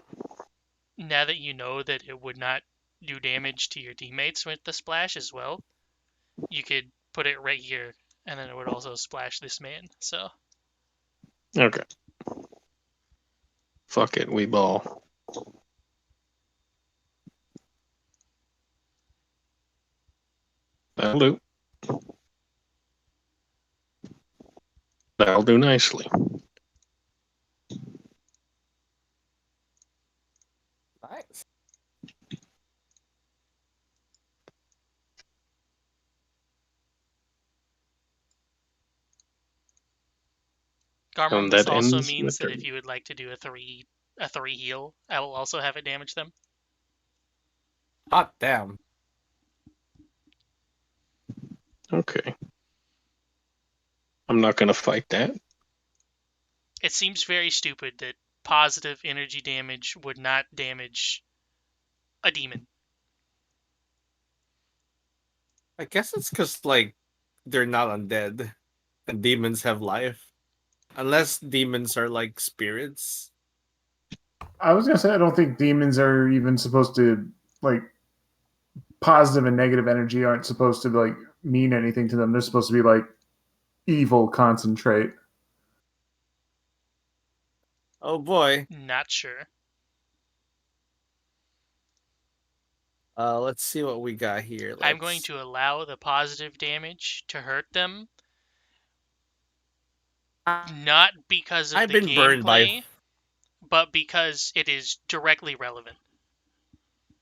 now that you know that it would not do damage to your teammates with the splash as well, you could put it right here, and then it would also splash this man. So Okay. Fuck it, we ball. That'll do. That'll do nicely. Nice. Garmon, this That also ends the means that turn. if you would like to do a three heal, I will also have it damage them. Hot damn. Okay. I'm not gonna fight that. It seems very stupid that positive energy damage would not damage a demon. I guess it's because, like, they're not undead and demons have life. Unless demons are like spirits. I was gonna say I don't think demons are even supposed to like positive and negative energy aren't supposed to like mean anything to them. They're supposed to be like evil concentrate. Oh boy. Not sure. Let's see what we got here. I'm going to allow the positive damage to hurt them, not because of I've the been burned by. gameplay, but because it is directly relevant.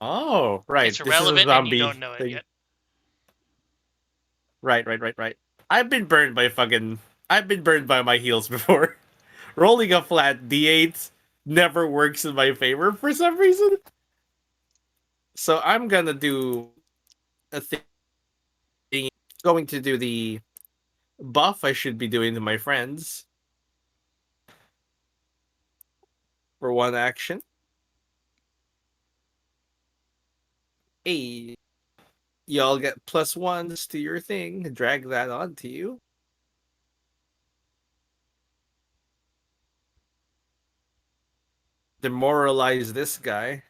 Oh, right. It's This is a relevant and you zombie don't know it thing. yet. Right. I've been burned by fucking. I've been burned by my heels before. Rolling a flat D8 never works in my favor for some reason. So I'm gonna do a thing. Going to do the buff I should be doing to my friends for one action. Hey, y'all get +1s to your thing. Drag that onto you. Demoralize this guy.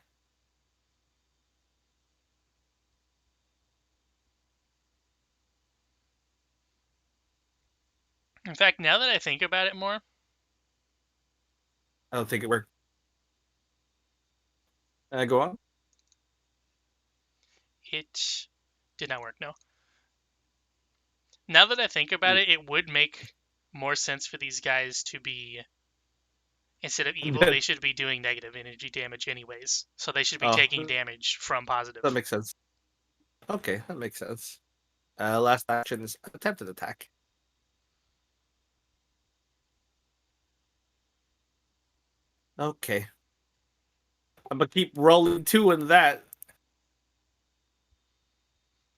In fact, now that I think about it more, I don't think it worked. Go on. it did not work, no. Now that I think about it, it would make more sense for these guys to be, instead of evil, they should be doing negative energy damage anyways. So they should be taking damage from positive. That makes sense. Okay, that makes sense. Last action is attempted attack. Okay. I'm gonna keep rolling 2 in that.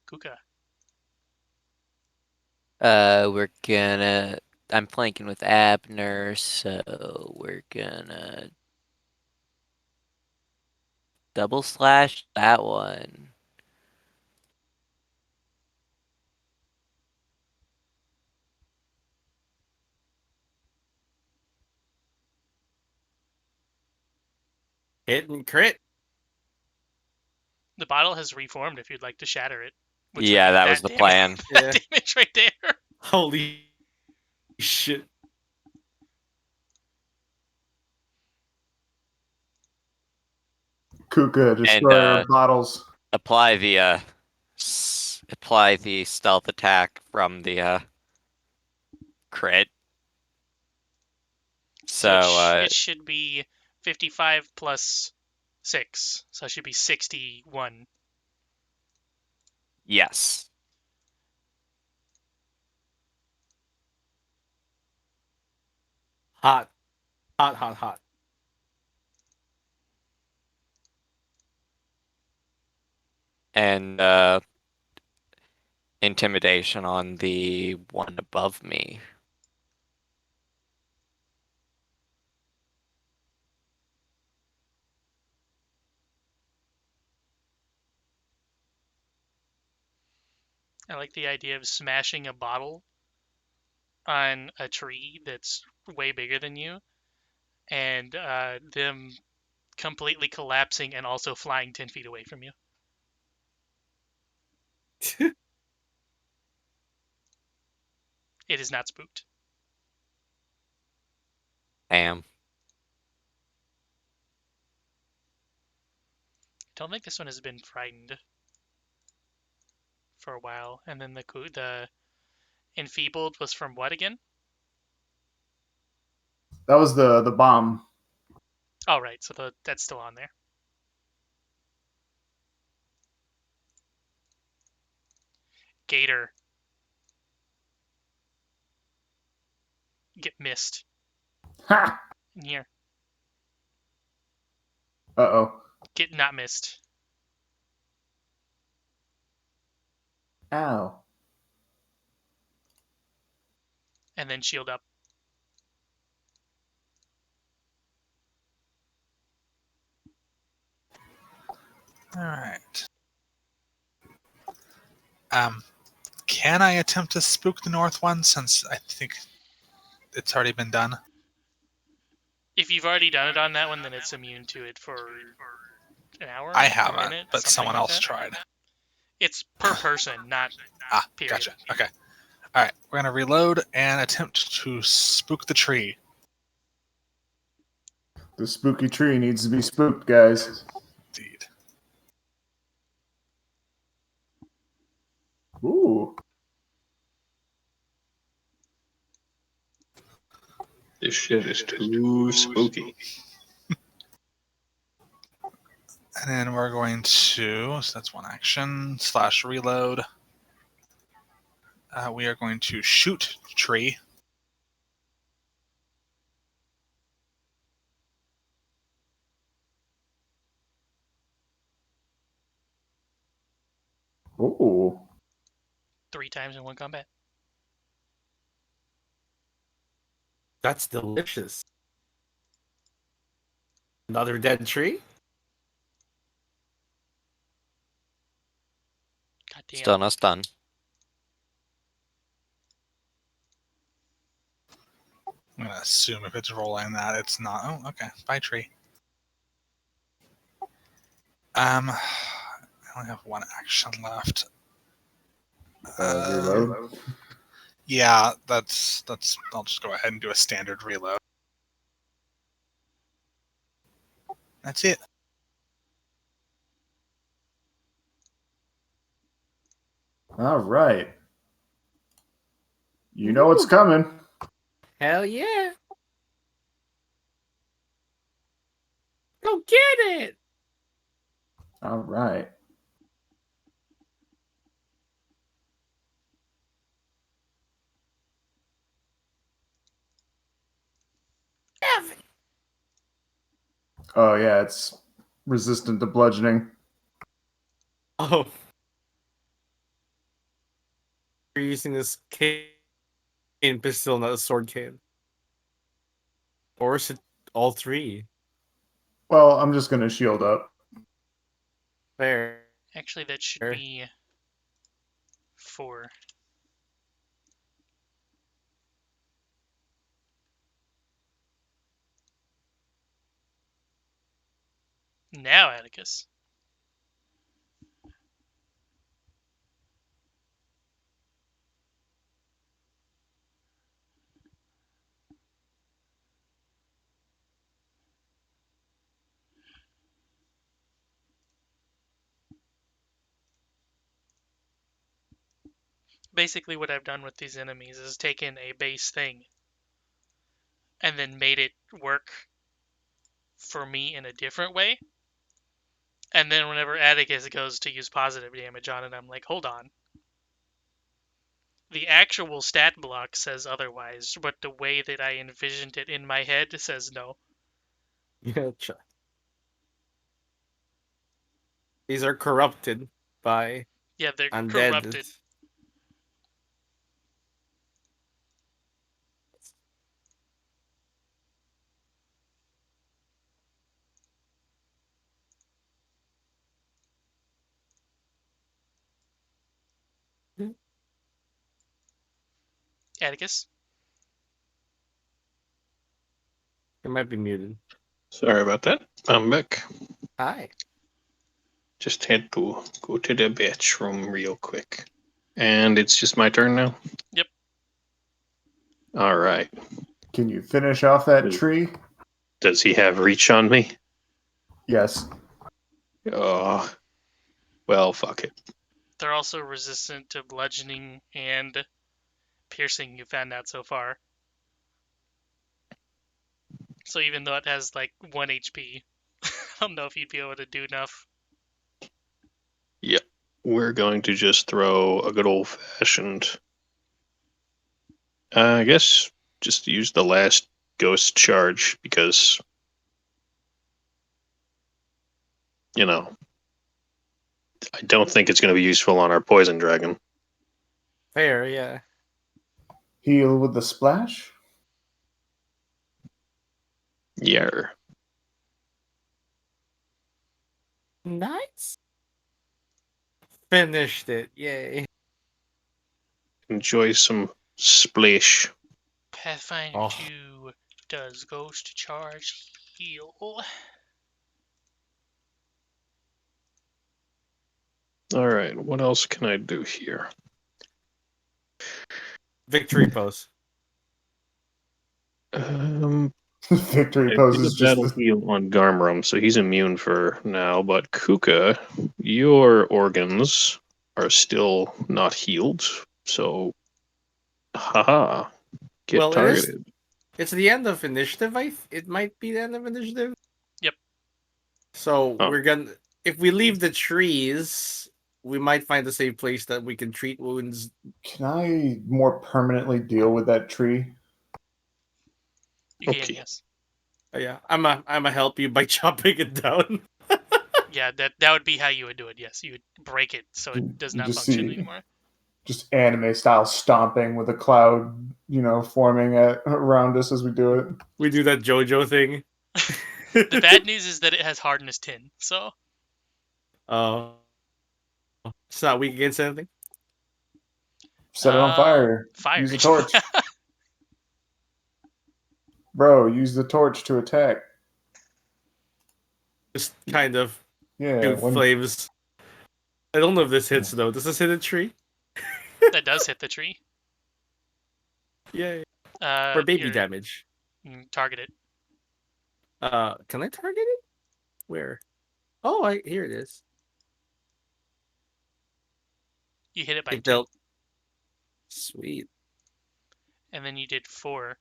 Kuka. We're gonna. I'm flanking with Abner, so we're gonna double slash that one. Hit and crit. The bottle has reformed if you'd like to shatter it. Which Yeah, would be that was the plan. that damage right there. Holy shit. Kuka, destroyer And, of bottles. Apply the apply the stealth attack from the crit. So it should be 55 plus 6, so it should be 61. yes. Hot, hot, hot, hot. And intimidation on the one above me. I like the idea of smashing a bottle on a tree that's way bigger than you, and them completely collapsing and also flying 10 feet away from you. It is not spooked. Damn. I don't think this one has been frightened for a while. And then the enfeebled was from what again? That was the bomb. Oh, right. So that's still on there. Gator. Get missed. Ha! In here. Uh-oh. Get not missed. Ow. And then shield up. All right. Can I attempt to spook the north one since I think it's already been done? If you've already done it on that one, then it's immune to it for an hour, I a haven't, minute, but something someone like else that. tried. It's per person, not period. Gotcha. Okay. All right, we're gonna reload and attempt to spook the tree. The spooky tree needs to be spooked, guys. Indeed. Ooh. This shit is too spooky. And then we're going to, so that's one action, / reload. We are going to shoot tree. Ooh. 3 times in one combat. That's delicious. Another dead tree? God damn. Still no stun. I'm gonna assume if it's rolling that it's not. Oh, okay. Bye, tree. I only have one action left. Reload. Yeah, that's. I'll just go ahead and do a standard reload. That's it. All right. You know what's coming. Hell yeah. Go get it. All right. Oh yeah, it's resistant to bludgeoning. Oh. You're using this cane pistol, not a sword cane. Or is it all three? Well, I'm just gonna shield up. Fair. Actually, that should be 4. Now, Atticus. basically what I've done with these enemies is taken a base thing and then made it work for me in a different way. And then whenever Atticus goes to use positive damage on it, I'm like, hold on. The actual stat block says otherwise, but the way that I envisioned it in my head says no. Yeah, these are corrupted by Yeah, they're undead. corrupted. Atticus? It might be muted. Sorry about that. I'm back. Hi. Just had to go to the bathroom real quick. And it's just my turn now? Yep. Alright. Can you finish off that tree? Does he have reach on me? Yes. Oh. Well, fuck it. They're also resistant to bludgeoning and piercing, you found out so far. So even though it has like 1 HP, I don't know if you'd be able to do enough. Yep. We're going to just throw a good old fashioned. I guess just use the last ghost charge because, you know, I don't think it's going to be useful on our poison dragon. Fair, yeah. Heal with the splash? Yar. Nice. Finished it. Yay. Enjoy some splash. Pathfinder Oh. 2 does Ghost Charge heal. Alright, what else can I do here? Victory pose. Victory I pose did a is just battle the... heal on Garmram, so he's immune for now, but Kuka, your organs are still not healed, so haha. Get Well, targeted. it's the end of initiative, it might be the end of initiative. Yep. So Oh. we're gonna, if we leave the trees, we might find a safe place that we can treat wounds. Can I more permanently deal with that tree? You can, Okay. yes. Yeah, I'ma help you by chopping it down. Yeah, that would be how you would do it, yes. You would break it so it does You not just function see anymore. just anime style stomping with a cloud, forming around us as we do it. We do that JoJo thing. The bad news is that it has hardness 10, so... Oh. It's not weak against anything? Set it on fire. Fire. Use a torch. Bro, use the torch to attack. Just kind of Yeah, shoot flames. I don't know if this hits, though. Does this hit a tree? That does hit the tree. Yay. For baby Here, damage. target it. Can I target it? Where? Oh, here it is. You hit it by It 2. dealt. Sweet. And then you did 4.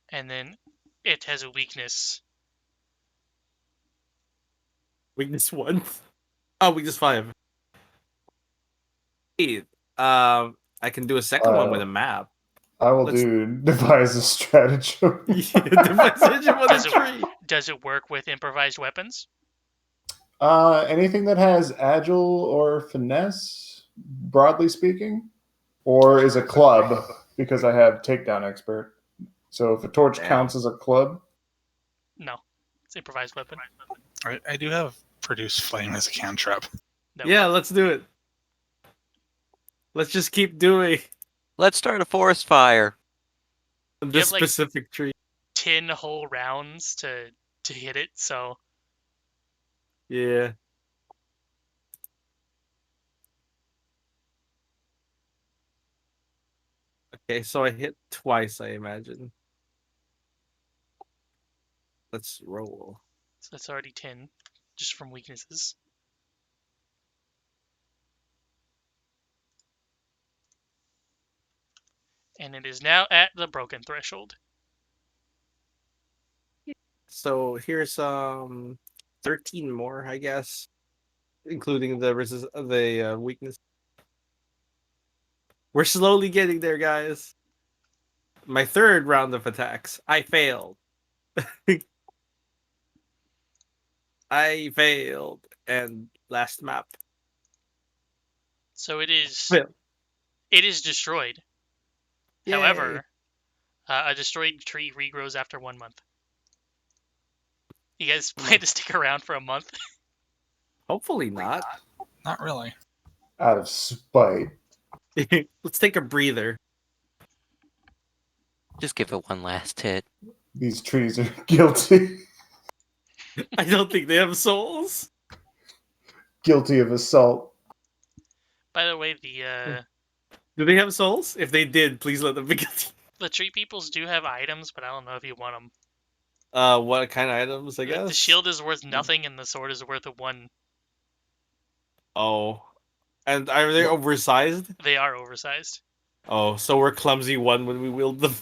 And then it has a weakness. Weakness 1. Oh, weakness 5. Hey, I can do a second one with a map. I will devise a stratagem. Devise on a tree. Does it work with improvised weapons? Anything that has agile or finesse, broadly speaking, or is a club, because I have takedown expert. So if a torch counts as a club, no, it's improvised weapon. I do have produce flame as a cantrip. No. Yeah, let's do it. Let's just keep doing. Let's start a forest fire. This like, specific tree. 10 whole rounds to hit it, so... Yeah. Okay, so I hit twice, I imagine. Let's roll. So that's already 10, just from weaknesses. and it is now at the broken threshold. So here's 13 more, I guess, including the weakness. We're slowly getting there, guys. My third round of attacks, I failed. I failed, and last map. So it is Failed. destroyed. Yay. However, a destroyed tree regrows after 1 month. You guys plan to stick around for a month? Hopefully not. Not really. Out of spite. Let's take a breather. Just give it one last hit. These trees are guilty. I don't think they have souls. Guilty of assault. By the way, the Do they have souls? If they did, please let them be guilty. the tree peoples do have items, but I don't know if you want them. What kind of items, I guess? The shield is worth nothing, and the sword is worth 1. Oh. And are they oversized? They are oversized. Oh, so we're clumsy 1 when we wield them.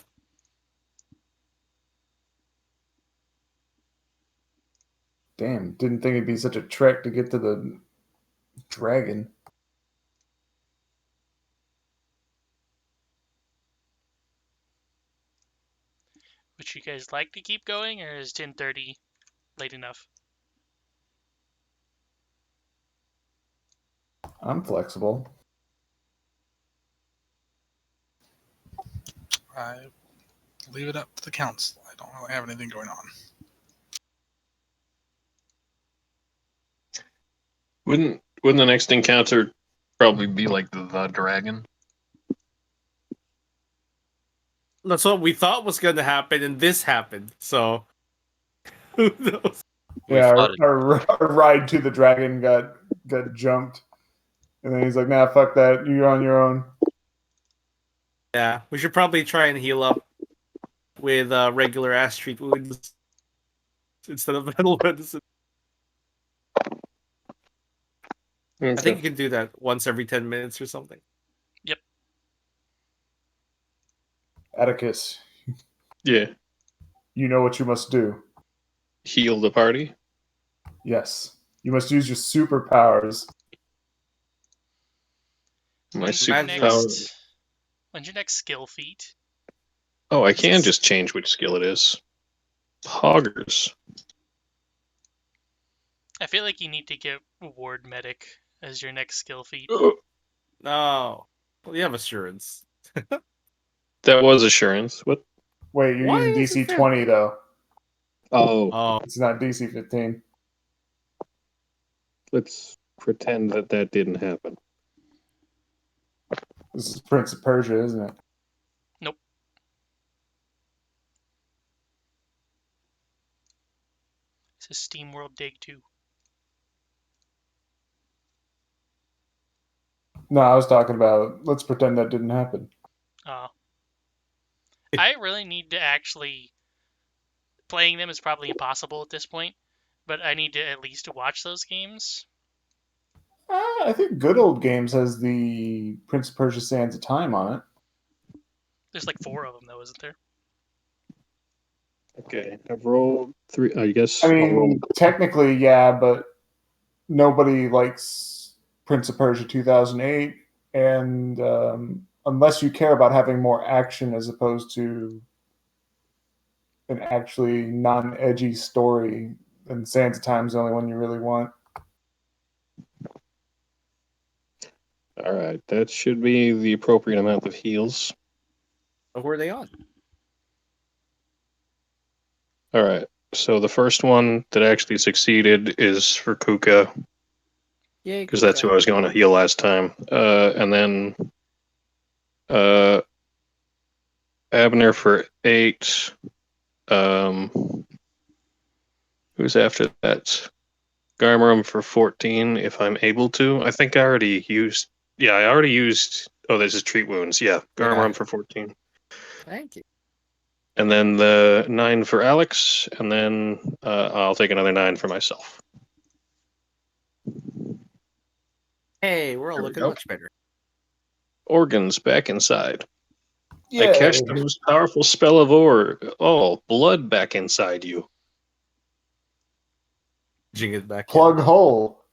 Damn, didn't think it'd be such a trek to get to the dragon. Would you guys like to keep going, or is 10:30 late enough? I'm flexible. I leave it up to the council. I don't really have anything going on. Wouldn't the next encounter probably be like the dragon? That's what we thought was going to happen, and this happened. So, who knows? Yeah, thought our ride to the dragon got jumped. And then he's like, nah, fuck that. You're on your own. Yeah, we should probably try and heal up with regular ass treat wounds instead of metal medicine. Okay. I think you can do that once every 10 minutes or something. Atticus, Yeah. you know what you must do. Heal the party. Yes. You must use your superpowers. My When's your superpower. when's your next skill feat? Oh, I can just change which skill it is. Poggers. I feel like you need to get Ward Medic as your next skill feat. No. Well, you have assurance. That was assurance. What? Wait, you're Why using is it DC 20, though. Oh, Oh, It's not DC 15. let's pretend that didn't happen. This is Prince of Persia, isn't it? This is Steam World Dig 2. No, I was talking about, let's pretend that didn't happen. I really need to actually... Playing them is probably impossible at this point, but I need to at least watch those games. I think Good Old Games has the Prince of Persia Sands of Time on it. There's like 4 of them, though, isn't there? Okay, I've rolled 3. I guess I I'll roll. mean, technically, yeah, but nobody likes Prince of Persia 2008, and unless you care about having more action as opposed to an actually non-edgy story, then Sands of Time is the only one you really want. All right, that should be the appropriate amount of heals. who are they on? All right, so the first one that actually succeeded is for Kuka, Yay, because that's who I was going to heal last time. And then Abner for 8. Who's after that? Garmarum for 14, if I'm able to. I think I already used... Yeah, I already used... Oh, this is treat wounds. Yeah, Garmarum Yeah. for 14. Thank you. And then the 9 for Alex, and then I'll take another 9 for myself. Hey, we're all There we looking go. much better. Organs back inside. I Yeah. cast the most powerful spell of ore. Oh, blood back inside you. Jing it back Plug in. hole.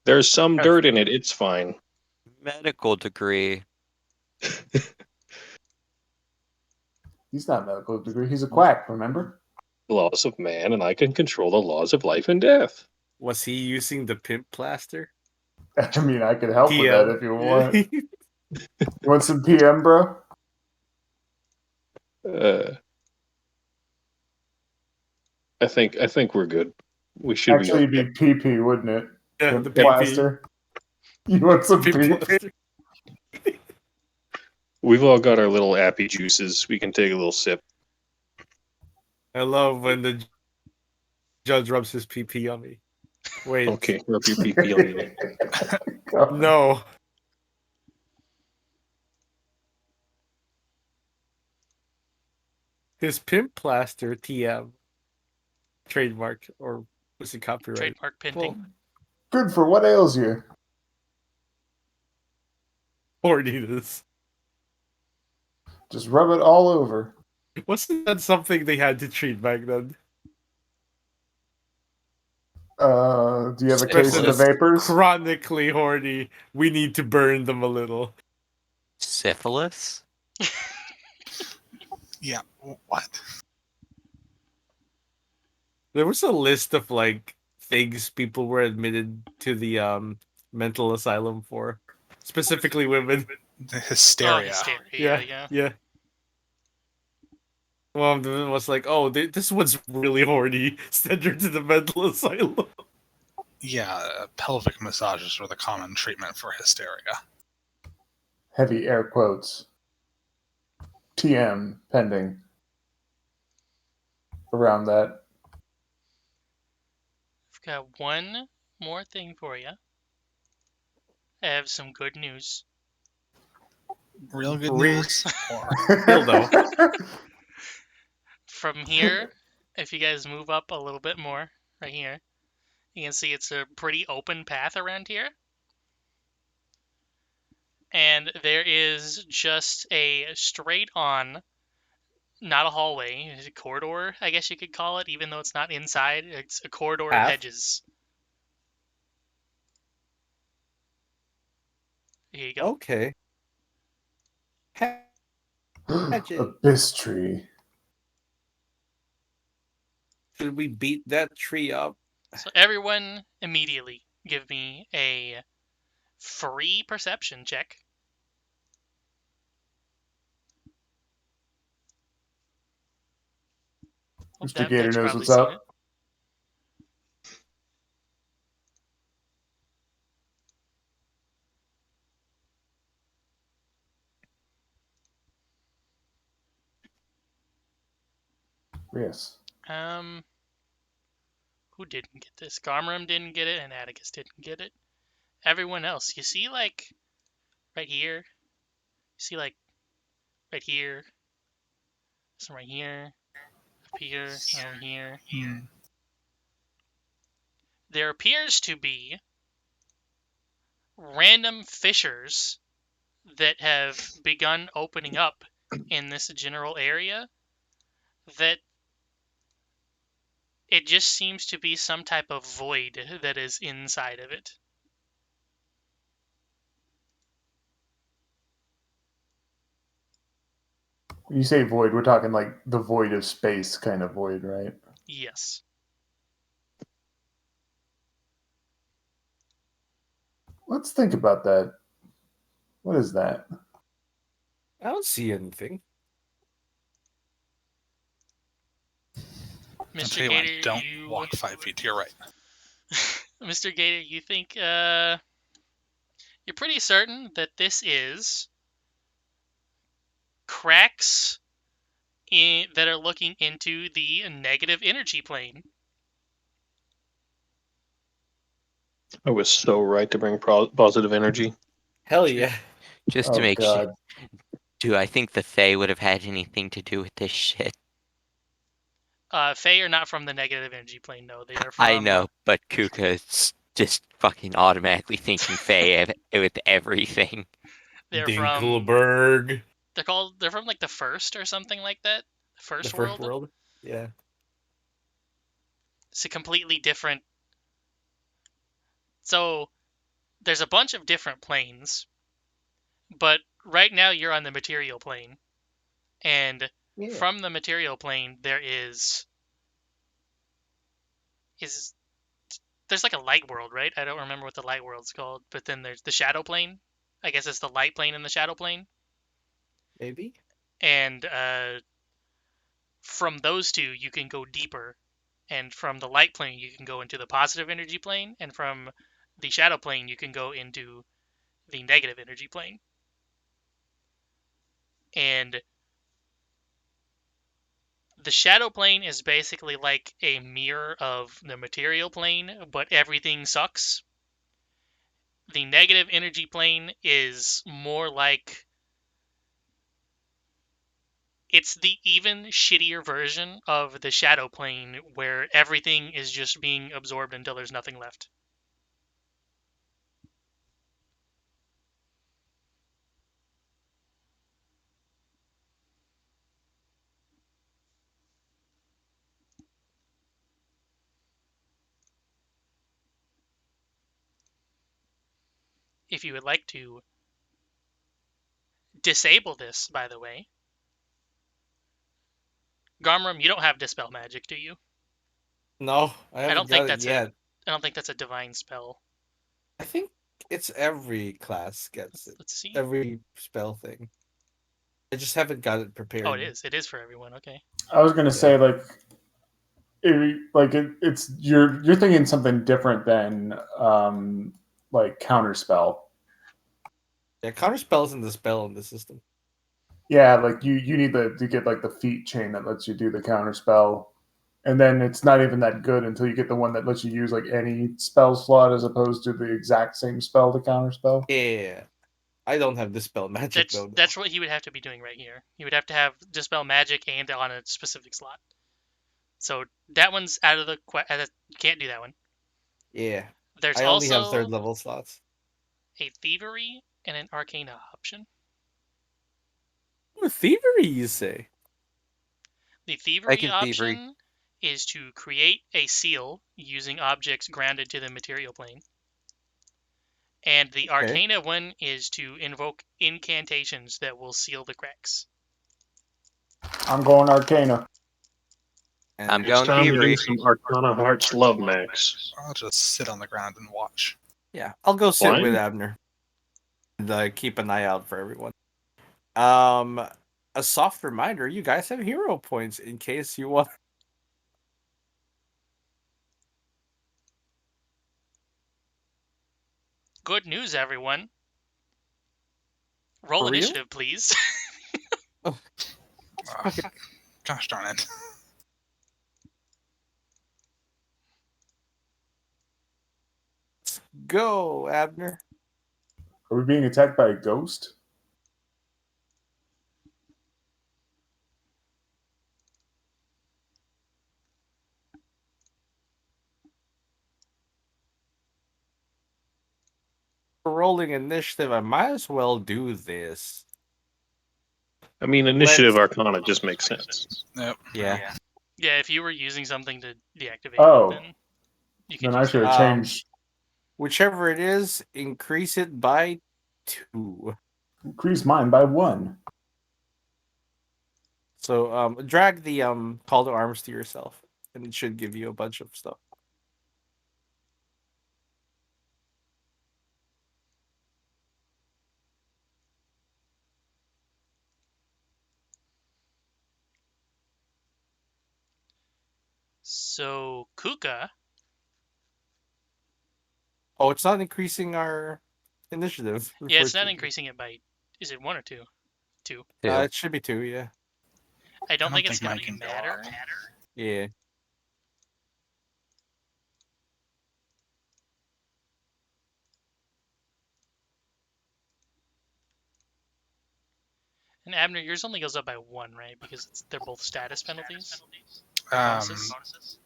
There's some dirt in it. It's fine. Medical degree. He's not a medical degree. He's a quack, remember? Laws of man, and I can control the laws of life and death. Was he using the pimp plaster? I mean, I could help with that PM. if you want. You want some PM, bro? I think we're good. We should Actually, be. it'd be PP, wouldn't it? Yeah, Pimp the PP. plaster. You want some Pimp PP? plaster. We've all got our little appy juices. We can take a little sip. I love when the judge rubs his PP on me. Wait, Okay, rub your pee pee on me. no. His pimp plaster TM trademark or was it copyright? Trademark pending. Well, Good for what ails you. horniness. Just rub it all over. Wasn't that something they had to treat back then? Do you have a case of the Syphilis. vapors? Chronically horny. We need to burn them a little. Syphilis? Yeah. What? There was a list of like things people were admitted to the mental asylum for, specifically women. The Oh, hysteria. hysteria. Yeah. One of them was like, "Oh, this one's really horny. Send her to the mental asylum." Yeah, pelvic massages were the common treatment for hysteria. Heavy air quotes. TM pending. Around that. I've got one more thing for you. I have some good news. Real good Real- news. Or Dildo. From here, if you guys move up a little bit more, right here, you can see it's a pretty open path around here. And there is just a straight on, not a hallway, it's a corridor, I guess you could call it, even though it's not inside. It's a corridor of Path? hedges. Here you go. Okay. Abyss tree. Should we beat that tree up? So everyone immediately give me a free perception check. Oh, Mr. that Gator bitch knows probably what's seen up. it. Yes. Who didn't get this? Garmram didn't get it, and Atticus didn't get it. Everyone else, you see, like, right here? You see, like, right here? Some right here. Up here. Over here. There appears to be random fissures that have begun opening up in this general area that it just seems to be some type of void that is inside of it. When you say void, we're talking like the void of space kind of void, right? Yes. Let's think about that. What is that? I don't see anything. I'll Mr. tell you what, Gator, don't you... walk 5 feet to your right. Mr. Gator, you think, you're pretty certain that this is cracks that are looking into the negative energy plane. I was so right to bring positive energy. Hell yeah. Just to Oh, make God. sure. Do I think the Fae would have had anything to do with this shit? Fae are not from the negative energy plane, no. They are from... I know, but Kuka's just fucking automatically thinking Fae with everything. They're from... Dinkelberg. They're from like the first or something like that. The First first world. world. Yeah. It's a completely different. So there's a bunch of different planes, but right now you're on the material plane, and Yeah. from the material plane there is there's like a light world, right? I don't remember what the light world's called, but then there's the shadow plane. I guess it's the light plane and the shadow plane, Maybe. and from those two you can go deeper, and from the light plane you can go into the positive energy plane, and from the shadow plane you can go into the negative energy plane. And the shadow plane is basically like a mirror of the material plane, but everything sucks. The negative energy plane is more like it's the even shittier version of the shadow plane where everything is just being absorbed until there's nothing left. If you would like to disable this, by the way, Garmram, you don't have Dispel Magic, do you? No, I I haven't don't think got it that's a yet. I don't think that's a divine spell. I think it's every class gets it. Let's see. Every spell thing. I just haven't got it Oh, prepared. it is. It is for everyone. Okay. I was gonna say Yeah. it's you're thinking something different than like counterspell. Yeah, counter spells in the spell in the system. Yeah, like you need to get like the feat chain that lets you do the counterspell, and then it's not even that good until you get the one that lets you use like any spell slot as opposed to the exact same spell to counterspell. Yeah. I don't have Dispel Magic That's though. No. that's what he would have to be doing right here. He would have to have Dispel Magic and on a specific slot. So that one's out of the you can't do that one. Yeah. There's I only have third also level slots. a Thievery and an Arcana option. Ooh, thievery, you say? The I Thievery can thievery. option is to create a seal using objects grounded to the material plane. And the Okay. Arcana one is to invoke incantations that will seal the cracks. I'm going Arcana. And I'm It's going time to do thievery. some Arcana Hearts Love Max. I'll just sit on the ground and watch. yeah, I'll go sit Why? with Abner and keep an eye out for everyone. Um, a soft reminder: you guys have hero points in case you want. Good news, everyone. For Roll real? initiative, please. Gosh darn it. Go, Abner. Are we being attacked by a ghost? For rolling initiative, I might as well do this. I mean, Initiative Arcana just makes sense. Yep. Yeah. Yeah, if you were using something to deactivate Oh. it, then you could Then I use should that. have changed. Whichever it is, increase it by 2. Increase mine by 1. So drag the call to arms to yourself, and it should give you a bunch of stuff. So, Kuka, Oh, it's not increasing our initiative. yeah, it's not Unfortunately. increasing it by, is it 1 or 2? 2. Two. It should be 2. Yeah. I don't think it's think going mine to can go matter. up. Yeah. And Abner, yours only goes up by 1, right? Because they're both status penalties. Um, Bonuses.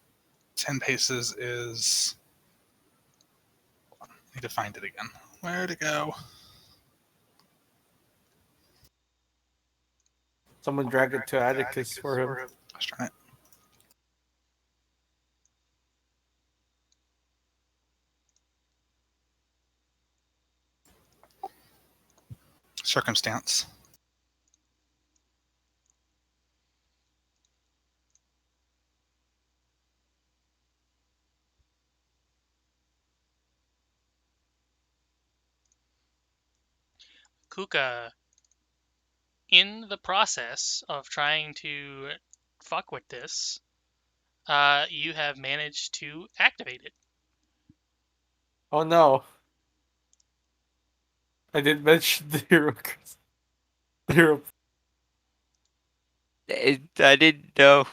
10 paces is. I need to find it again. Where'd it go? Someone drag it to Atticus for him. Let's try it. Circumstance. Kuka, in the process of trying to fuck with this, you have managed to activate it. Oh no. I didn't mention the hero. The hero. I didn't know.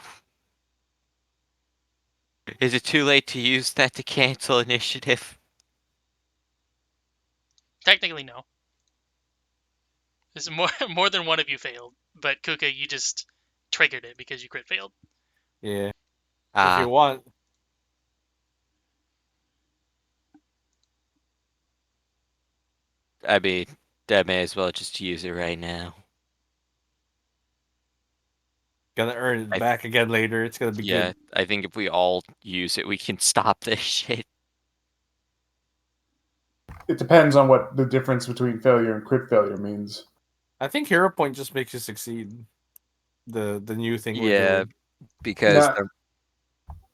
Is it too late to use that to cancel initiative? Technically, no. There's more than one of you failed, but Kuka, you just triggered it because you crit failed. Yeah. If Ah, you want. I mean, I may as well just use it right now. Gonna earn it I back again later. It's gonna be Yeah, good. I think if we all use it, we can stop this shit. It depends on what the difference between failure and crit failure means. I think hero point just makes you succeed. The new thing we're Yeah, doing. because Now,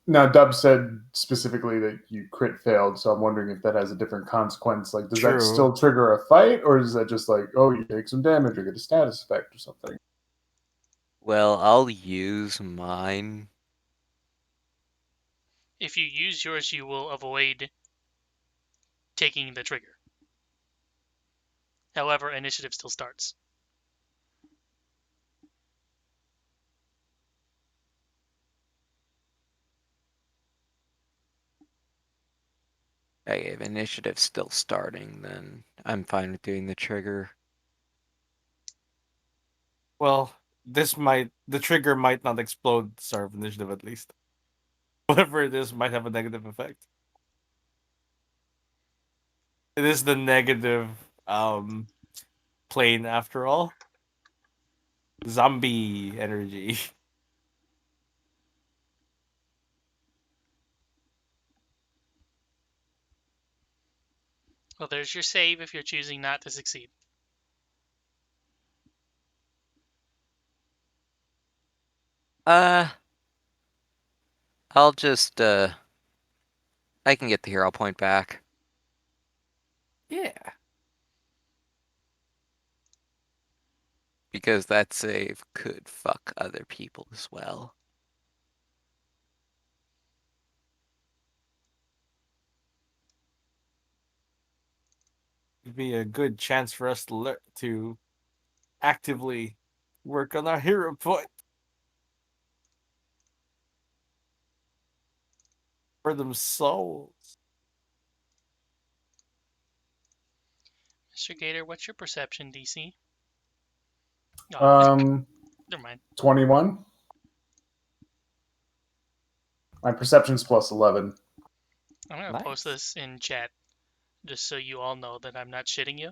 now, Dub said specifically that you crit failed, so I'm wondering if that has a different consequence. Like, does that True. still trigger a fight, or is that just like, oh, you take some damage or get a status effect or something? well, I'll use mine. If you use yours, you will avoid taking the trigger. However, initiative still starts. Hey, if initiative's still starting, then I'm fine with doing the trigger. Well, the trigger might not explode the start of initiative at least. Whatever it is might have a negative effect. It is the negative plane after all. Zombie energy. Well, there's your save if you're choosing not to succeed. Uh, I'll just, I can get the hero point back. Yeah. Because that save could fuck other people as well. It'd be a good chance for us to actively work on our hero point for them souls. Mr. Gator, what's your perception DC? Oh, never mind. 21. My perception's plus 11. I'm gonna post Nice. this in chat just so you all know that I'm not shitting you.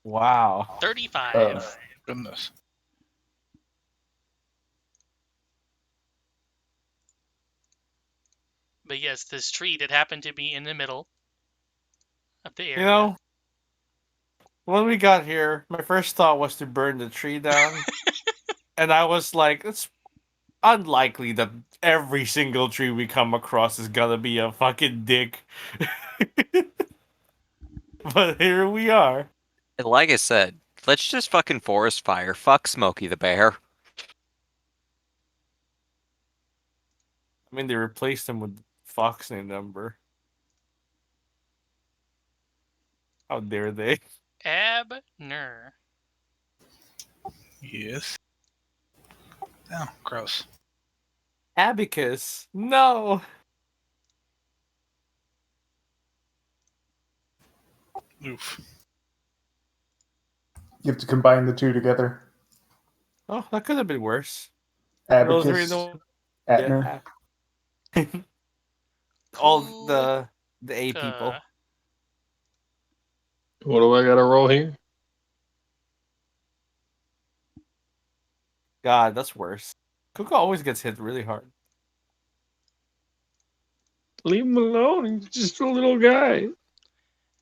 Wow. 35. Goodness. But yes, this tree that happened to be in the middle of the You area. know, when we got here, my first thought was to burn the tree down. And I was like, it's unlikely that every single tree we come across is gonna be a fucking dick. But here we are. And like I said, let's just fucking forest fire. Fuck Smokey the Bear. I mean, they replaced him with Fox named Ember. How dare they? Abner. Yes. Oh, gross. Abacus. No. Oof. You have to combine the two together. Oh, that could have been worse. Abacus, Atner. All the A people. What do I gotta roll here? God, that's worse. Kuka always gets hit really hard. Leave him alone. He's just a little guy. He's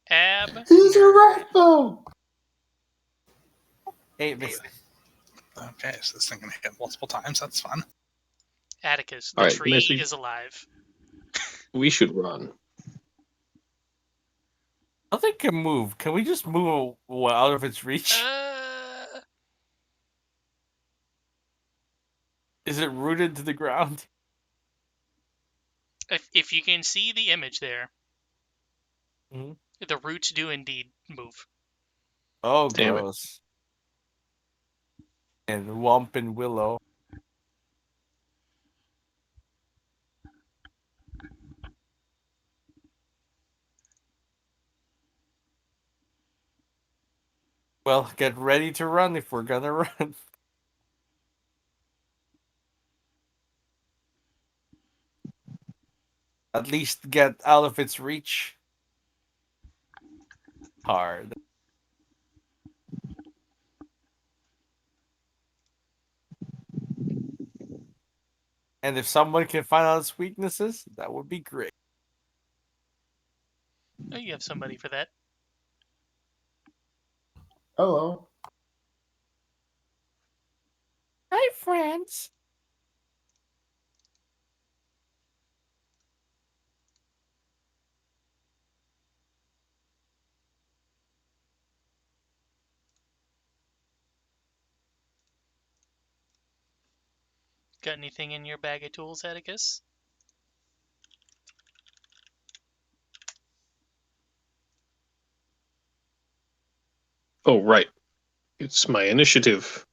a Nerd. rat though. 8 misses. Okay, so this thing can hit multiple times. That's fun. Atticus, the All right, tree message. is alive. We should run. Nothing can move. Can we just move out of its reach? Is it rooted to the ground? If you can see the image there, Mhm. the roots do indeed move. Oh, Damn it. gross. And Womp and Willow. Well, get ready to run if we're gonna run. At least get out of its reach. Hard. And if someone can find out its weaknesses, that would be great. Oh, you have somebody for that. Hello. Hi, friends. Got anything in your bag of tools, Atticus? Oh, right. It's my initiative.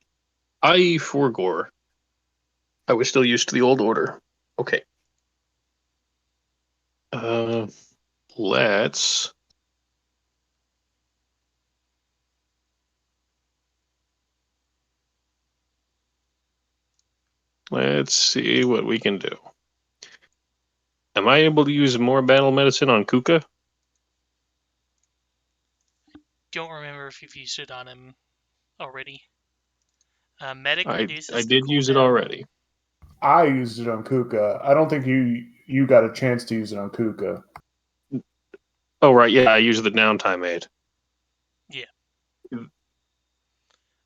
I forgore. I was still used to the old order. Okay. Let's. Let's see what we can do. Am I able to use more battle medicine on Kuka? Don't remember if you've used it on him already. Medic I reduces the did use it cooldown. already. I used it on Kuka. I don't think you got a chance to use it on Kuka. Oh, right. Yeah, I used the downtime aid. Yeah.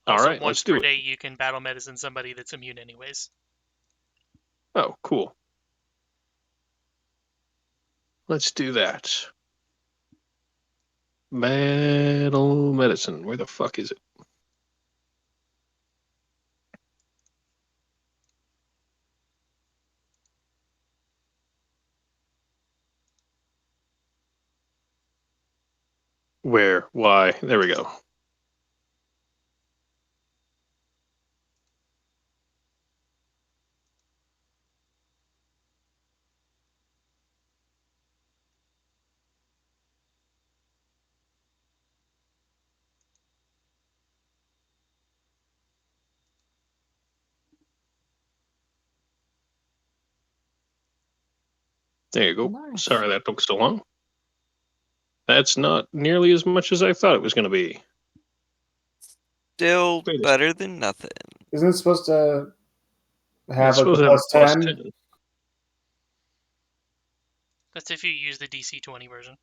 All Also, right, once let's do per it. day, you can battle medicine somebody that's immune anyways. Oh, cool. Let's do that. Battle medicine. Where the fuck is it? Where? Why? There we go. There you go. Nice. Sorry that took so long. That's not nearly as much as I thought it was going to be. Still Wait a better than nothing. Isn't it supposed to have It's like a supposed to have a plus plus 10? 10. That's if you use the DC 20 version.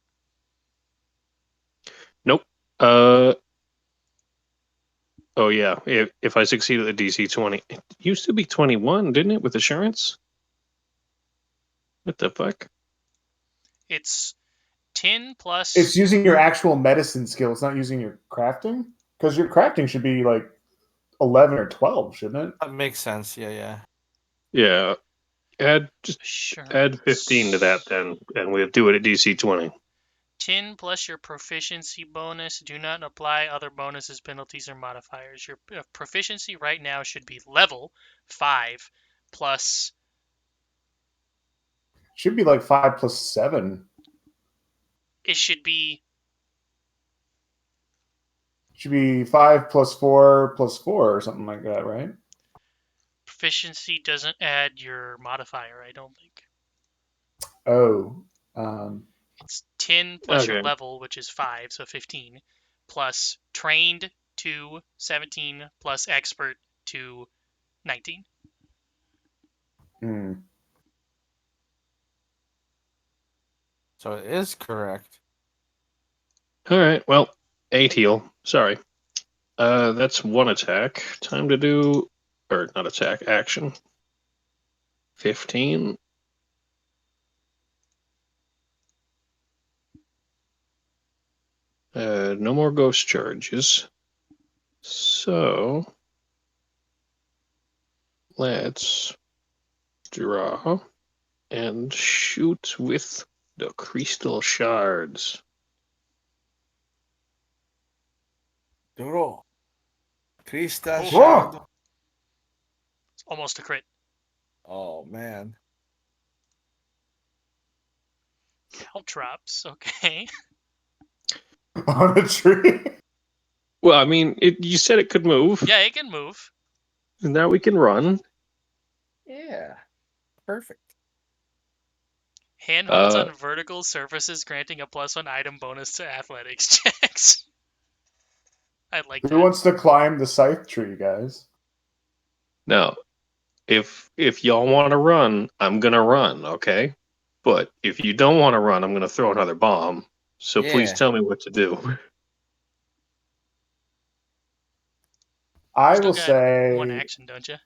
Nope. Oh yeah. If I succeed at the DC 20, it used to be 21, didn't it, with assurance? What the fuck? It's 10 plus. It's using your actual medicine skill. It's not using your crafting? Because your crafting should be like 11 or 12, shouldn't it? That makes sense. Yeah. Yeah. Add Assurance. 15 to that then, and we'll do it at DC 20. 10 plus your proficiency bonus. Do not apply other bonuses, penalties, or modifiers. Your proficiency right now should be level 5 plus. Should be like 5 plus 7. It should be. Should be 5 plus 4 plus 4 or something like that, right? Proficiency doesn't add your modifier, I don't think. Oh. It's 10 plus your Okay. level, which is 5, so 15, plus trained to 17 plus expert to 19. Hmm. So it is correct. All right. Well, 8 heal. Sorry. That's one attack. Time to do, or not attack, action. 15. No more ghost charges. So let's draw and shoot with the crystal shards. Duro. Krista Oh. Shard. It's almost a crit. Oh man. Caltrops, okay. On a tree. Well, I mean, you said it could move. Yeah, it can move. And now we can run. Yeah. Perfect. Handholds on vertical surfaces, granting a +1 item bonus to athletics checks. I like Who that. wants to climb the scythe tree, guys? Now, if y'all want to run, I'm gonna run, okay? But if you don't want to run, I'm gonna throw another bomb. So please Yeah. tell me what to do. I Still will got say one action, don't you?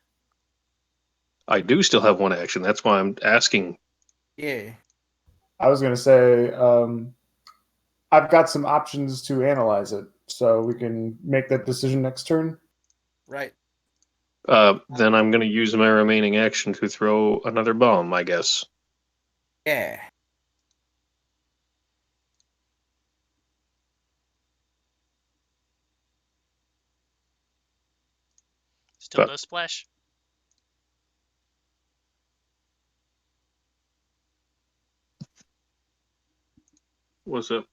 I do still have one action. That's why I'm asking. Yeah. I was going to say I've got some options to analyze it, so we can make that decision next turn. Right. Then I'm gonna use my remaining action to throw another bomb, I guess. Yeah. Still But does splash. what's up?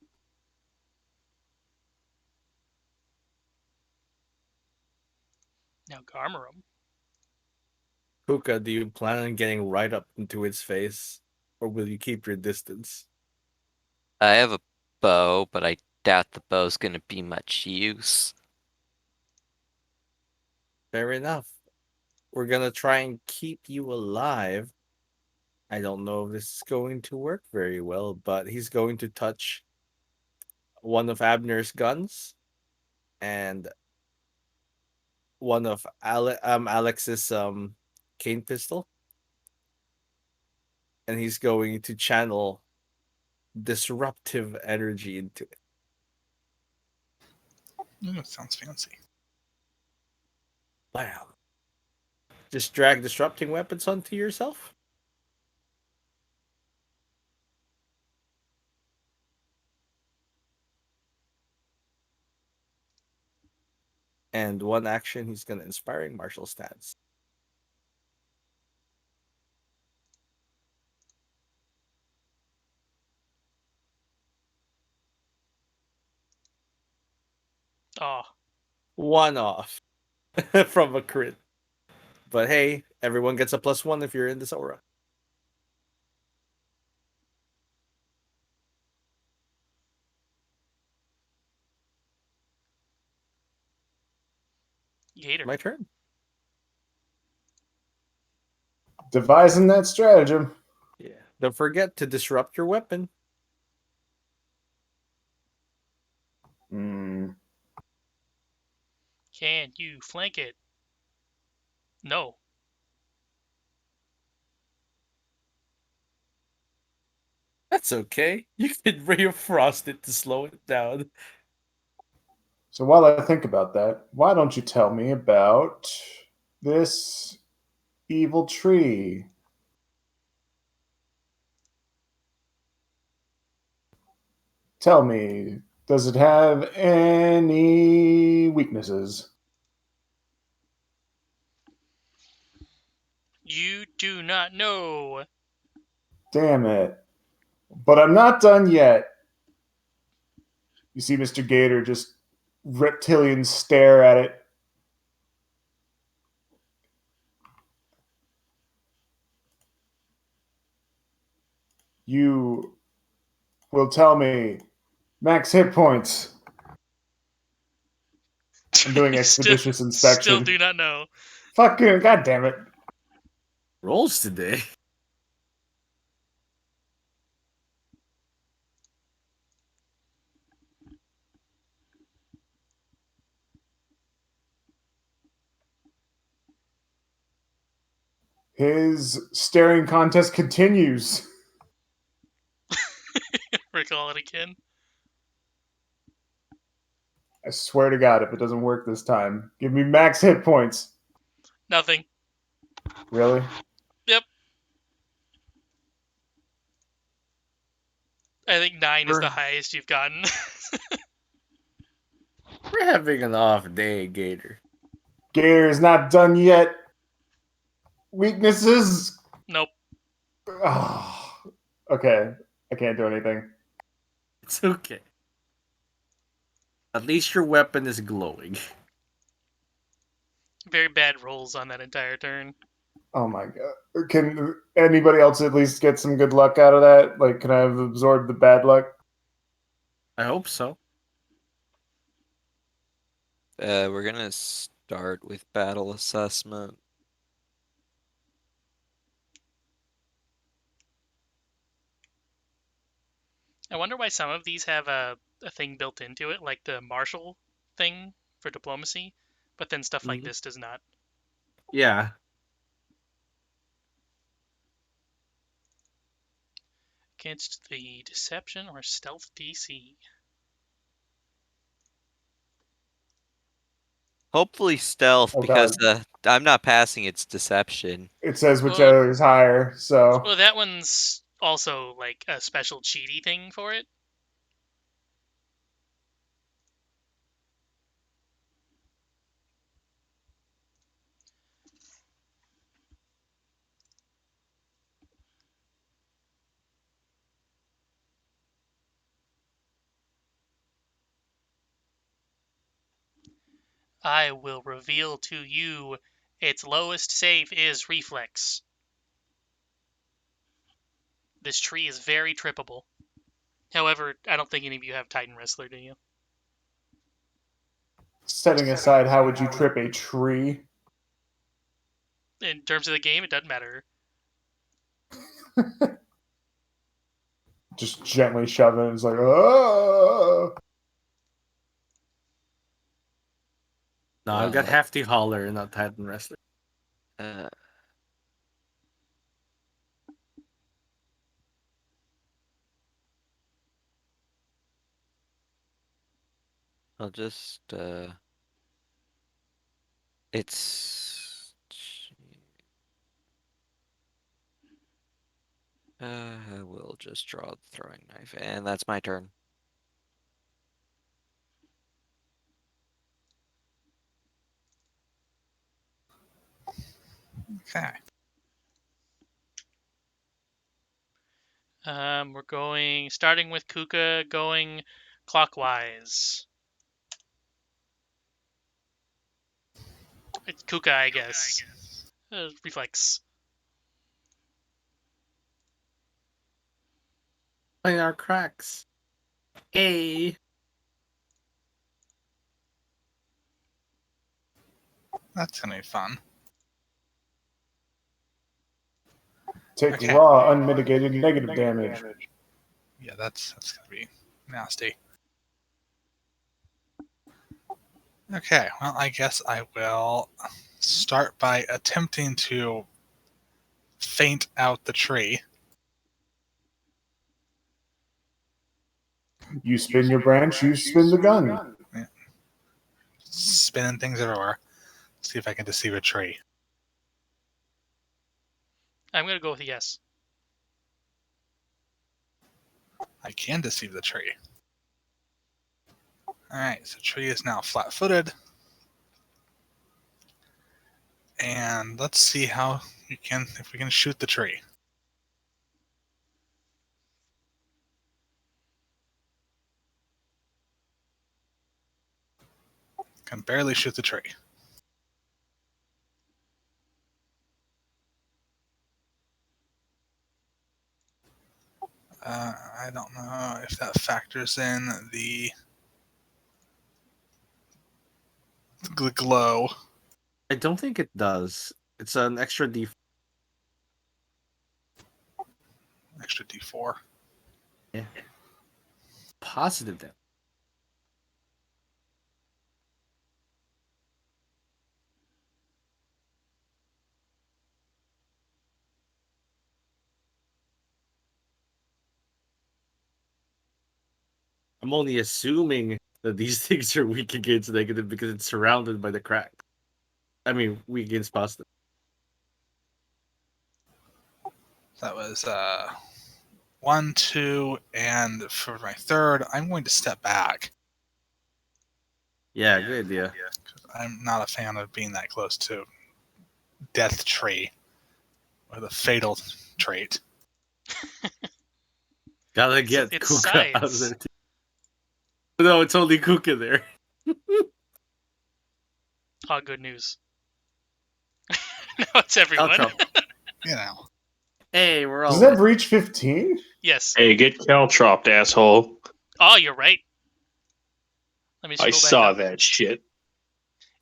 Now Garmarum. Kuka, do you plan on getting right up into its face? Or will you keep your distance? I have a bow, but I doubt the bow's gonna be much use. Fair enough. We're gonna try and keep you alive. I don't know if this is going to work very well, but he's going to touch one of Abner's guns and one of Alex's cane pistol, and he's going to channel disruptive energy into it. Sounds fancy. Wow. Just drag disrupting weapons onto yourself? And one action, he's gonna inspiring martial stance. Oh, One off from a crit. But hey, everyone gets a +1 if you're in this aura. Gator. My turn. Devising that stratagem. Yeah. Don't forget to disrupt your weapon. Hmm. Can you flank it? No. That's okay. You can ray of frost it to slow it down. So while I think about that, why don't you tell me about this evil tree? Tell me, does it have any weaknesses? You do not know. Damn it. But I'm not done yet. You see Mr. Gator just reptilian stare at it. You will tell me max hit points. I'm doing expeditious inspection. Still do not know. Fucking god damn it. Rolls today. His staring contest continues. Recall it again. I swear to God, if it doesn't work this time, give me max hit points. Nothing. Really? Yep. I think 9 is the highest you've gotten. We're having an off day, Gator. Gator is not done yet. Weaknesses? Nope. Oh, okay, I can't do anything. It's okay. At least your weapon is glowing. Very bad rolls on that entire turn. Oh my god. Can anybody else at least get some good luck out of that? Like, can I have absorbed the bad luck? I hope so. We're gonna start with battle assessment. I wonder why some of these have a thing built into it, like the martial thing for diplomacy, but then stuff like this does not. Yeah. Against the deception or stealth DC. Hopefully stealth, Oh because god. I'm not passing its deception. It says whichever is higher, so. Well, that one's also like a special cheaty thing for it. I will reveal to you its lowest save is reflex. This tree is very trippable. However, I don't think any of you have Titan Wrestler, do you? Setting aside how would you trip a tree? In terms of the game, it doesn't matter. Just gently shove it. It's like, oh. No, I've got Hefty Holler and not Titan Wrestler. I'll just it's I will just draw the throwing knife, and that's my turn. Okay. We're going, starting with Kuka, going clockwise. It's Kuka, I guess. Reflex. Playing our cracks. Hey. That's gonna be fun. Take Okay. raw, unmitigated negative damage. Yeah, that's gonna be nasty. Okay, well, I guess I will start by attempting to feint out the tree. You spin your branch, you spin the gun. Spinning things everywhere. See if I can deceive a tree. I'm going to go with a yes. I can deceive the tree. Alright, so tree is now flat-footed. And let's see how if we can shoot the tree. Can barely shoot the tree. I don't know if that factors in the the glow. I don't think it does. It's an extra D. Extra D4. Yeah. Positive then. I'm only assuming that these things are weak against negative because it's surrounded by the crack. I mean, weak against positive. That was 1, 2, and for my third, I'm going to step back. Yeah, good idea. I'm not a fan of being that close to Death Tree, or the fatal trait. Gotta get it's Kuka out of science. there too. No, it's only Kuka there. Oh, good news. No, it's everyone. Caltrop. You know. Hey, we're all Does that reach 15? Yes. Hey, get caltropped, asshole. Oh, you're right. Let me I scroll back saw up. that shit.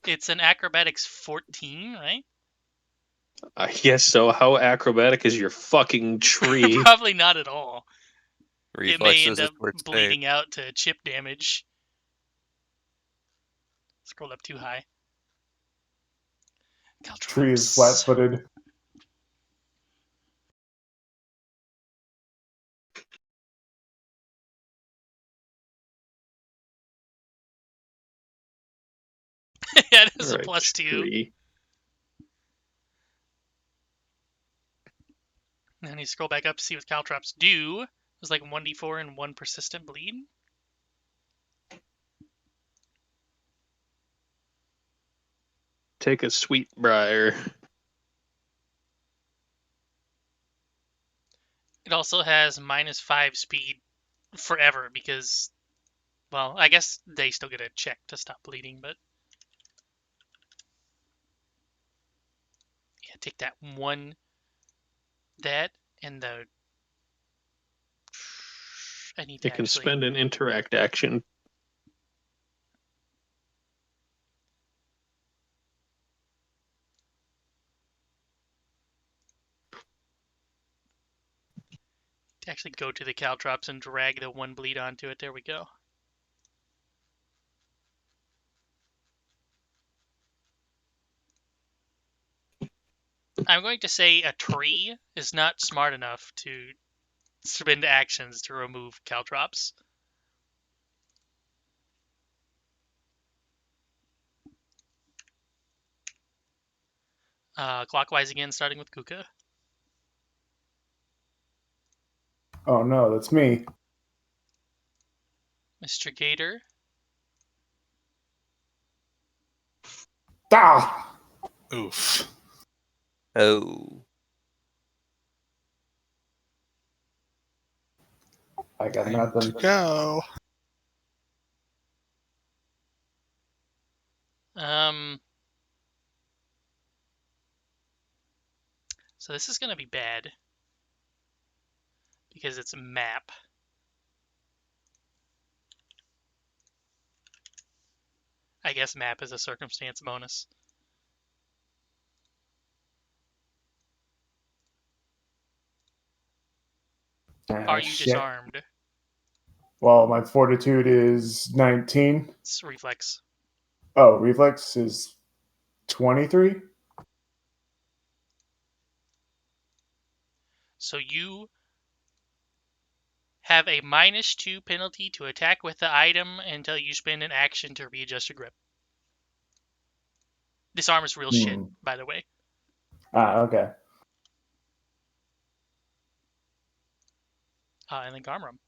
It's an acrobatics 14, right? I guess so. How acrobatic is your fucking tree? Probably not at all. It may Reflexes end is up towards save. bleeding out to chip damage. Scroll up too high. Tree is Caltrops. flat-footed. Yeah, it is a Alright, +2. tree. And then you scroll back up to see what Caltrops do. There's like 1d4 and 1 persistent bleed. Take a sweet briar. It also has -5 speed forever because, well, I guess they still get a check to stop bleeding, but yeah, take that one, that, and the. I need to It can actually. spend an interact action. Actually go to the Caltrops and drag the one bleed onto it. There we go. I'm going to say a tree is not smart enough to spend actions to remove Caltrops. Clockwise again, starting with Kuka. Oh no, that's me. Mr. Gator. Ah! Oof. Oh. I got Time nothing. to go. So this is going to be bad because it's a map. I guess map is a circumstance bonus. Are you Shit. disarmed? Well, my fortitude is 19. It's reflex. Oh, reflex is 23. So you have a -2 penalty to attack with the item until you spend an action to readjust your grip. Disarm is real shit, by the way. Ah, okay. And then Garmram.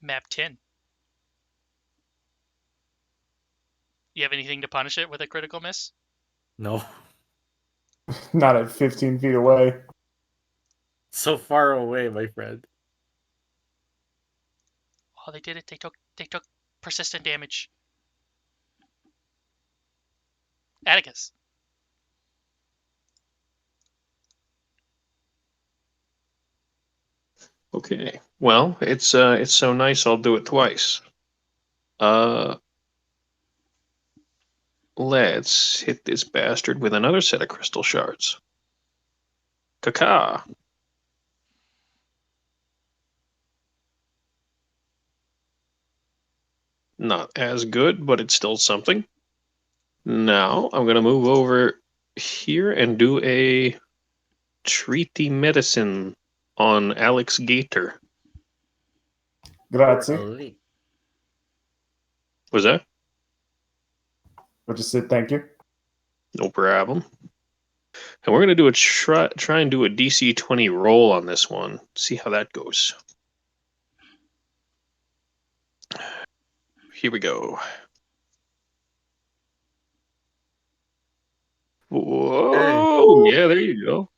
Map 10. You have anything to punish it with a critical miss? No. Not at 15 feet away. So far away, my friend. Oh, they did it. They took persistent damage. Atticus. Okay. Well, it's so nice I'll do it twice. Let's hit this bastard with another set of crystal shards. Kuka. Not as good, but it's still something. Now I'm gonna move over here and do a treaty medicine on Alex Gator. Grazie. Ali. Was that? I just said thank you. No problem. And we're gonna do a try and do a DC 20 roll on this one. See how that goes. Here we go. Whoa! Yeah, there you go.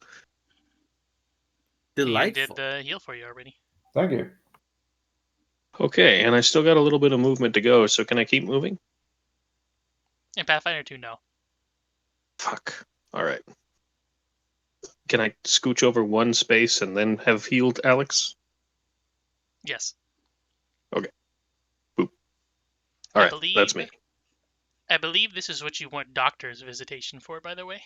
Ian did Delightful. the heal for you already. Thank you. Okay, and I still got a little bit of movement to go, so can I keep moving? In Pathfinder 2, no. Fuck. Alright. Can I scooch over one space and then have healed Alex? Yes. Alright, that's me. I believe this is what you want Doctor's Visitation for, by the way.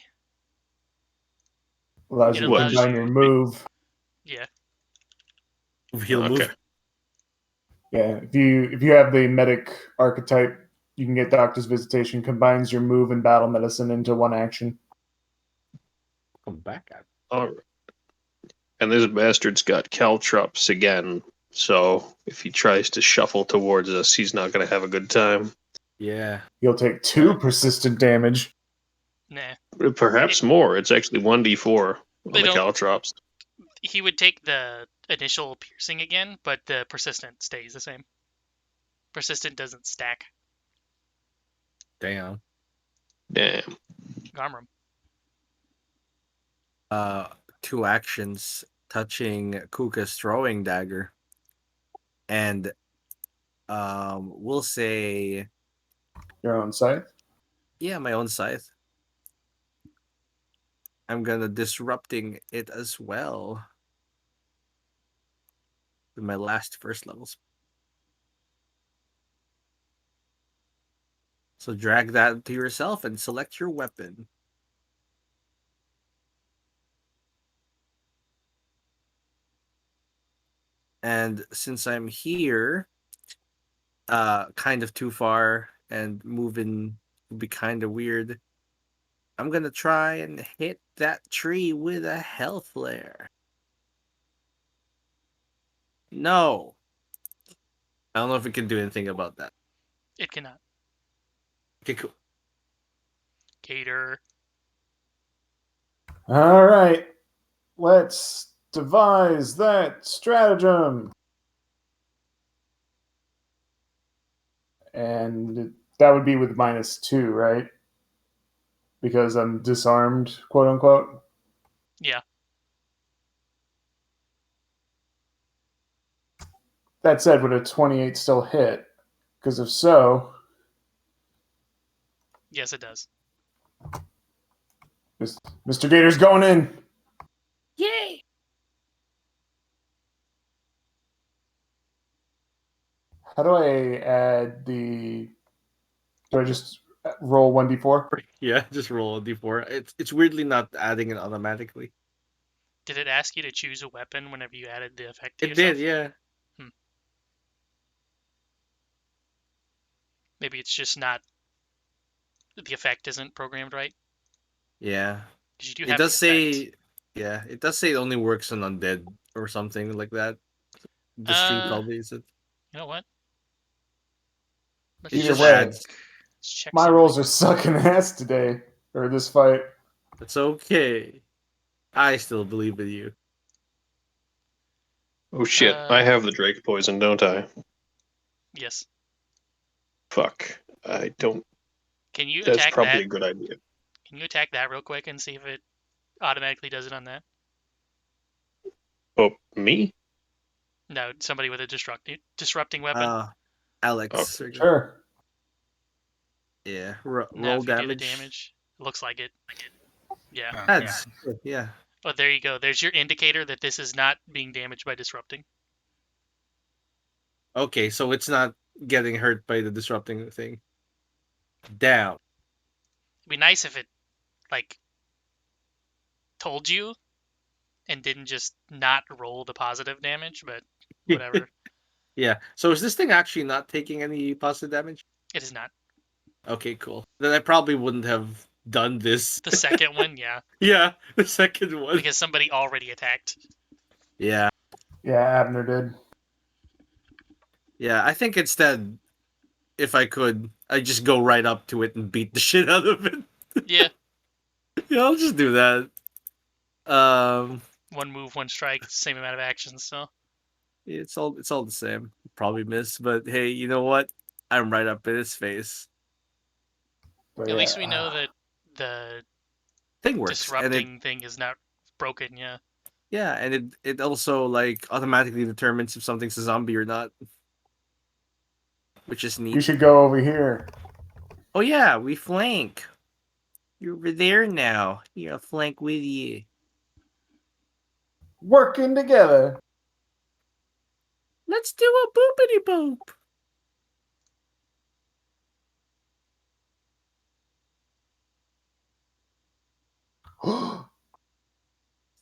Allows It you to allows combine you- your move. Yeah. He'll Okay. move. Yeah, if you have the medic archetype, you can get Doctor's Visitation. Combines your move and battle medicine into one action. Come back at. Alright. And this bastard's got caltrops again, so if he tries to shuffle towards us, he's not going to have a good time. Yeah. You'll take 2 persistent damage. Nah. Perhaps more. It's actually 1d4 on They the don't- caltrops. He would take the initial piercing again, but the persistent stays the same. Persistent doesn't stack. Damn. Damn. Garmram. 2 actions touching Kuka's throwing dagger. And we'll say Your own scythe. yeah, my own scythe. I'm gonna disrupting it as well. With my last first levels. So drag that to yourself and select your weapon. And since I'm here, kind of too far and moving would be kind of weird, I'm gonna try and hit that tree with a health flare. No. I don't know if we can do anything about that. It cannot. Okay, cool. Gator. All right, let's devise that stratagem. And that would be with -2, right? Because I'm disarmed, quote unquote. Yeah. That said, would a 28 still hit? Because if so, Yes, it does. Mr. Gator's going in. Yay! How do I add the? Do I just roll 1d4? Yeah, just roll a d4. It's weirdly not adding it automatically. Did it ask you to choose a weapon whenever you added the effect to It yourself? did, yeah. Maybe it's just not. The effect isn't programmed right. Yeah. Because you do It have does the effect. say, yeah, it does say it only works on undead or something like that. The stream probably is it. You know what? Let's It Either just way, adds. let's check My something. rolls are sucking ass today, or this fight. It's okay. I still believe in you. Oh shit, I have the Drake poison, don't I? Yes. Fuck. I don't. Can you That's attack probably that? a good idea. Can you attack that real quick and see if it automatically does it on that? Oh, me? No, somebody with a disrupting weapon. Alex. Okay. Sure. Yeah. Now, Roll if you damage. did the damage, looks like it. Yeah. Adds. Yeah. Oh, there you go. There's your indicator that this is not being damaged by disrupting. Okay, so it's not getting hurt by the disrupting thing. Down. It'd be nice if it, like, told you and didn't just not roll the positive damage, but whatever. Yeah. So is this thing actually not taking any positive damage? It is not. Okay, cool. Then I probably wouldn't have done this. The second one, yeah, Yeah, the second one. because somebody already attacked. Yeah. Yeah, Abner did. Yeah, I think instead, if I could, I'd just go right up to it and beat the shit out of it. Yeah, Yeah, I'll just do that. one move, one strike, same amount of actions. So It's all the same. Probably miss, but hey, you know what? I'm right up in his face. But at yeah, least we know that the Thing works, and disrupting thing is not broken. Yeah. it also like automatically determines if something's a zombie or not, which is you neat. should go over here. Oh yeah, we flank. You're over there now. Here, I'll flank with you. Working together. Let's do a boopity boop.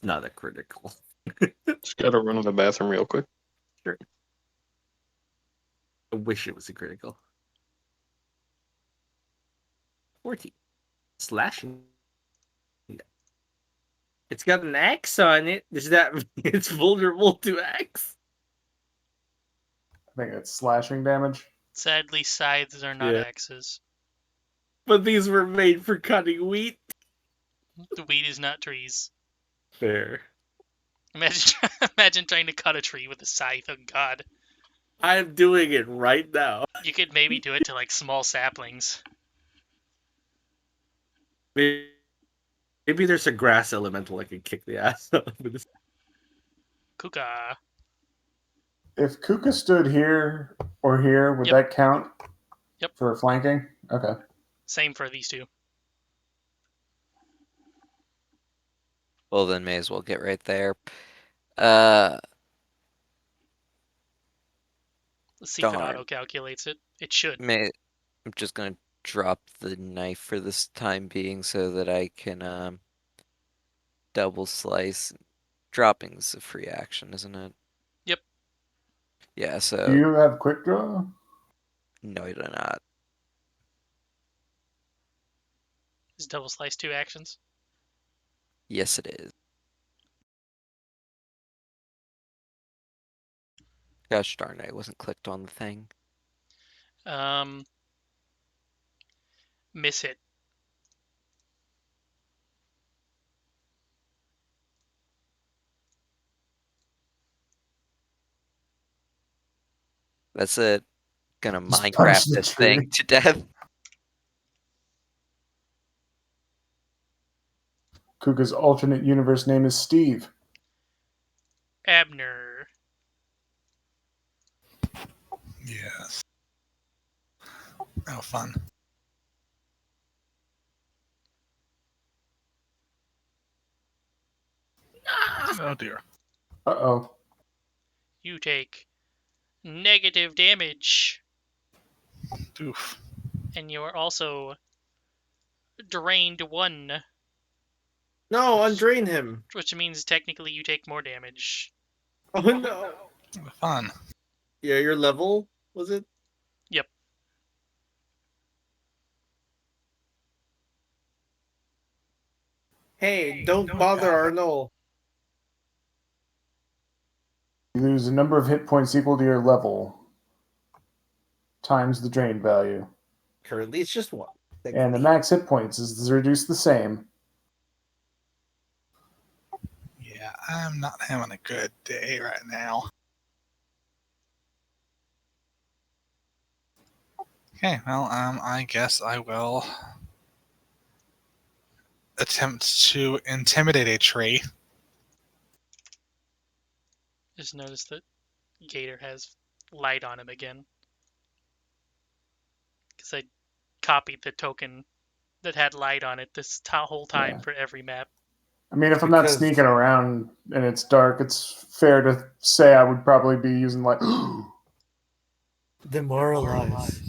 Not a critical. Just gotta run to the bathroom real quick. Sure. I wish it was a critical. 14. Slashing. It's got an axe on it. Does that mean it's vulnerable to axe? I think it's slashing damage. Sadly, scythes are not Yeah. axes. But these were made for cutting wheat. The wheat is not trees. Fair. Imagine trying to cut a tree with a scythe. Oh God. I'm doing it right now. You could maybe do it to like small saplings. Maybe there's a grass elemental I can kick the ass out of. Kuka. If Kuka stood here or here, would Yep. that count? Yep. For flanking? Okay. Same for these two. Well, then may as well get right there. Let's see if it Darn. auto calculates it. It should. I'm just gonna drop the knife for this time being so that I can double slice. Dropping's a free action, isn't it? Yep. Yeah, Do so you have quick draw? no, you do not. Is double slice 2 actions? Yes, it is. Gosh darn it, I wasn't clicked on the thing. Miss hit. That's it. Gonna Just punch Minecraft the this tree. thing to death. Kuka's alternate universe name is Steve. Abner. Yes. Oh, fun. Oh dear. Uh-oh. You take negative damage. Oof. And you are also drained 1. No, undrain him. Which means technically you take more damage. Oh no. Fun. Yeah, your level, was it? Yep. Hey, don't bother Arnold. You lose a number of hit points equal to your level times the drain value. Currently, it's just 1. And the max hit points is reduced the same. Yeah, I'm not having a good day right now. Okay, well, I guess I will attempt to intimidate a tree. Just notice that Gator has light on him again. Because I copied the token that had light on it this whole time Yeah. for every map. I mean, if I'm not Because- sneaking around and it's dark, it's fair to say I would probably be using light. Demoralize.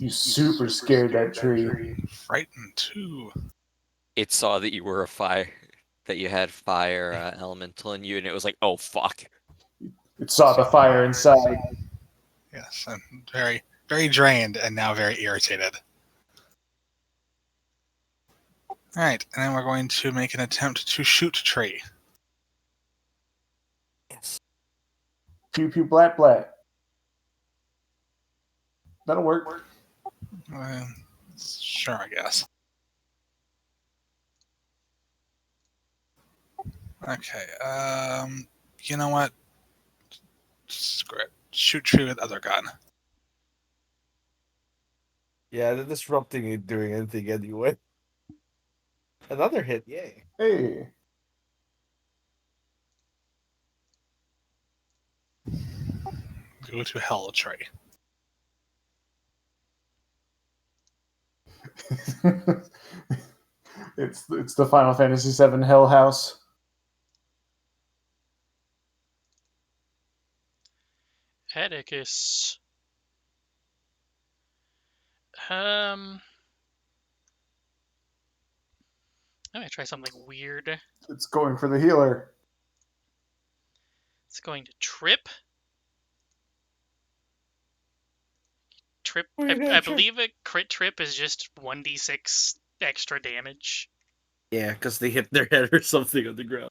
You super scared that tree. Frightened too. It saw that you were a fire, that you had fire elemental in you, and it was like, oh fuck. It saw the fire inside. Yes, and very, very drained and now very irritated. All right, and then we're going to make an attempt to shoot tree. Yes. Pew pew blat blat. That'll work. Sure, I guess. Okay. You know what? Screw it. Shoot tree with other gun. Yeah, the disrupting ain't doing anything anyway. Another hit, yay. Hey. Go to hell, tree. It's the Final Fantasy VII Hell House. Atticus. I'm gonna try something weird. It's going for the healer. It's going to trip. Trip. Weird I trip. believe a crit trip is just 1d6 extra damage. Yeah, because they hit their head or something on the ground.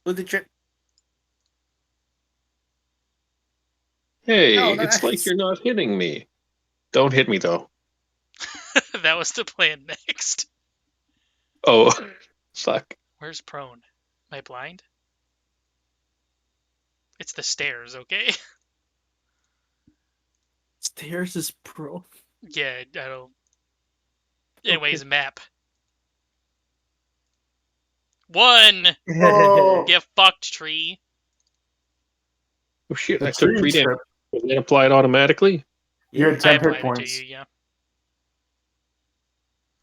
With the trip. Hey, Oh, it's like nice. you're not hitting me. Don't hit me though. That was the plan next. Oh, fuck. Where's prone? Am I blind? It's the stairs, okay? Stairs is pro. Yeah, I don't. Anyways, Okay. map. 1! Oh, Get fucked, tree. Oh shit, the I took tree 3 damage. trip. Was that applied automatically? You had I 10 hit applied it to points. you, yeah.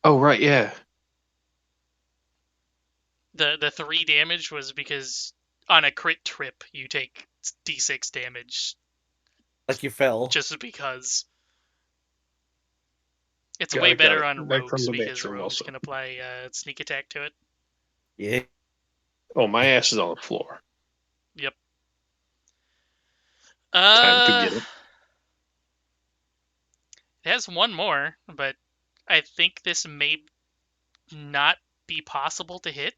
Oh, right, yeah. The 3 damage was because on a crit trip you take d6 damage Like you fell. just because. It's way Got it, got better it. on Back from rogues the because bedroom rogues also. can apply sneak attack to it. Yeah. Oh, my ass is on the floor. Yep. Time to get it. It has one more, but I think this may not be possible to hit,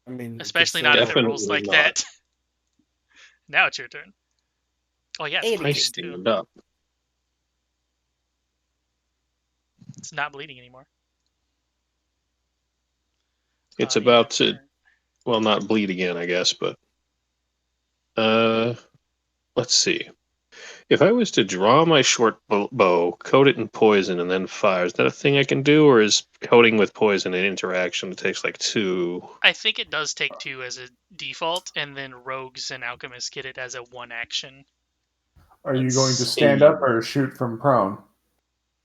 I mean, especially not if it rolls Definitely like not. that. Now it's your turn. Oh yeah, it's Hey, I bleeding too. stand up. It's not bleeding anymore. It's Yeah, about to, turn. well, not bleed again, I guess, but let's see. If I was to draw my short bow, coat it in poison, and then fire, is that a thing I can do, or is coating with poison an interaction that takes like 2? I think it does take 2 as a default, and then rogues and alchemists get it as a 1 action. Are you going to Let's stand see. up or shoot from prone?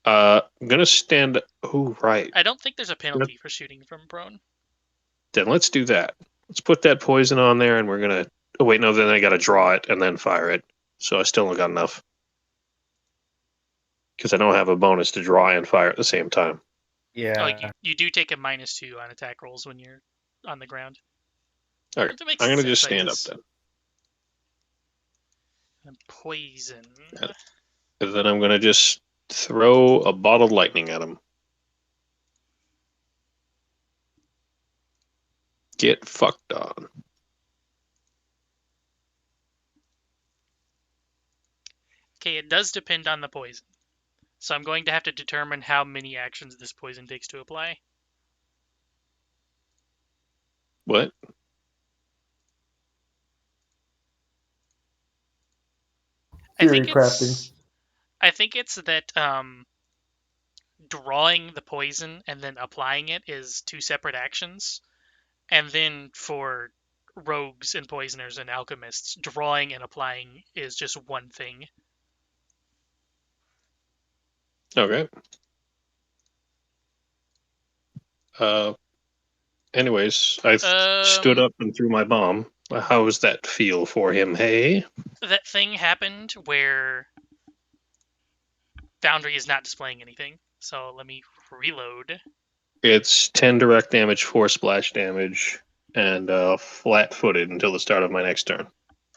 I'm gonna stand. Oh, right. I don't think there's a penalty for shooting from prone. Then let's do that. Let's put that poison on there, and we're gonna. Oh wait, no. Then I gotta draw it and then fire it. So I still don't got enough because I don't have a bonus to draw and fire at the same time. Yeah. You do take a -2 on attack rolls when you're on the ground. All right, That makes I'm gonna sense, just I stand up guess. then, And poison. and then I'm gonna just throw a ball of lightning at him. Get fucked on. Okay, it does depend on the poison. So I'm going to have to determine how many actions this poison takes to apply. What? Theory crafting. I think it's that drawing the poison and then applying it is 2 separate actions. And then for rogues and poisoners and alchemists, drawing and applying is just one thing. Okay. Anyways, I stood up and threw my bomb. How does that feel for him, hey? That thing happened where Foundry is not displaying anything. So let me reload. It's 10 direct damage, 4 splash damage, and flat-footed until the start of my next turn.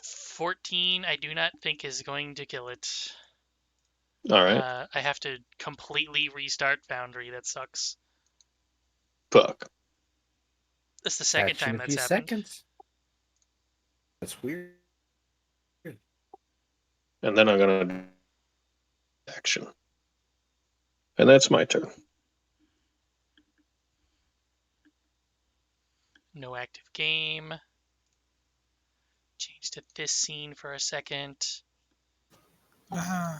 14, I do not think is going to kill it. Alright. I have to completely restart Foundry. That sucks. Fuck. That's the second Action time in a that's few happened. seconds. That's weird. And then I'm gonna do action. And that's my turn. No active game. Change to this scene for a second. Uh,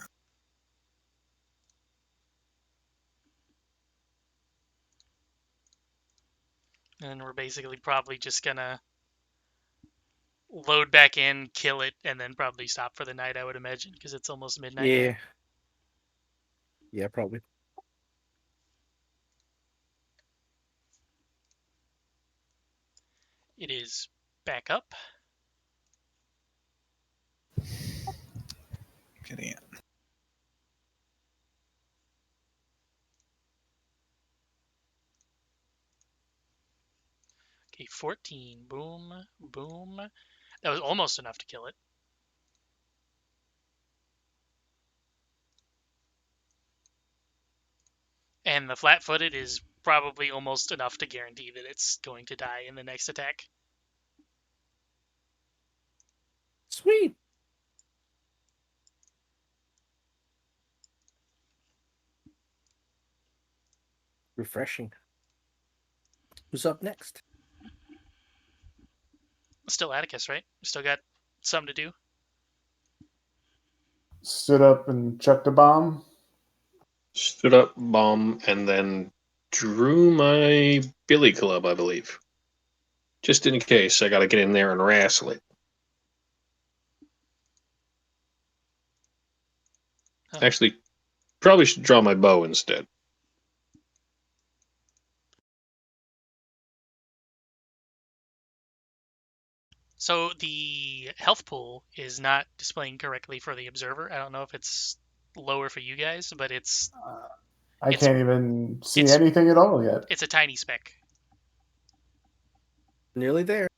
And we're basically probably just gonna load back in, kill it, and then probably stop for the night, I would imagine, because it's almost midnight now. Yeah. Yeah, probably. It is back up. getting it. Okay, 14. Boom, boom. That was almost enough to kill it. And the flat-footed is probably almost enough to guarantee that it's going to die in the next attack. Sweet. Refreshing. Who's up next? Still Atticus, right? Still got some to do. Stood up and chucked a bomb. Stood up, bomb, and then drew my billy club, I believe. Just in case, I gotta get in there and wrestle it. Huh. Actually, probably should draw my bow instead. So the health pool is not displaying correctly for the observer. I don't know if it's lower for you guys, but it's I It's- can't even see it's- anything at all yet. a tiny speck. Nearly there.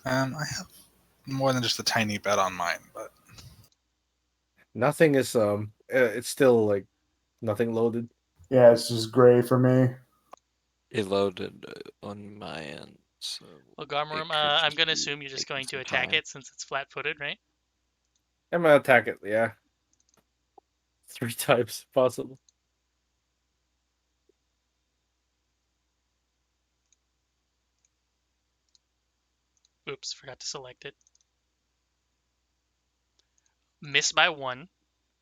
I have more than just a tiny bet on mine, but Nothing is it's still like nothing loaded. Yeah, it's just gray for me. It loaded on my end, so Well, it Garmarum, could I'm just going to be assume you're just taking going to some attack time. it since it's flat-footed, right? I'm gonna attack it, yeah. 3 times if possible. Oops, forgot to select it. Missed by 1.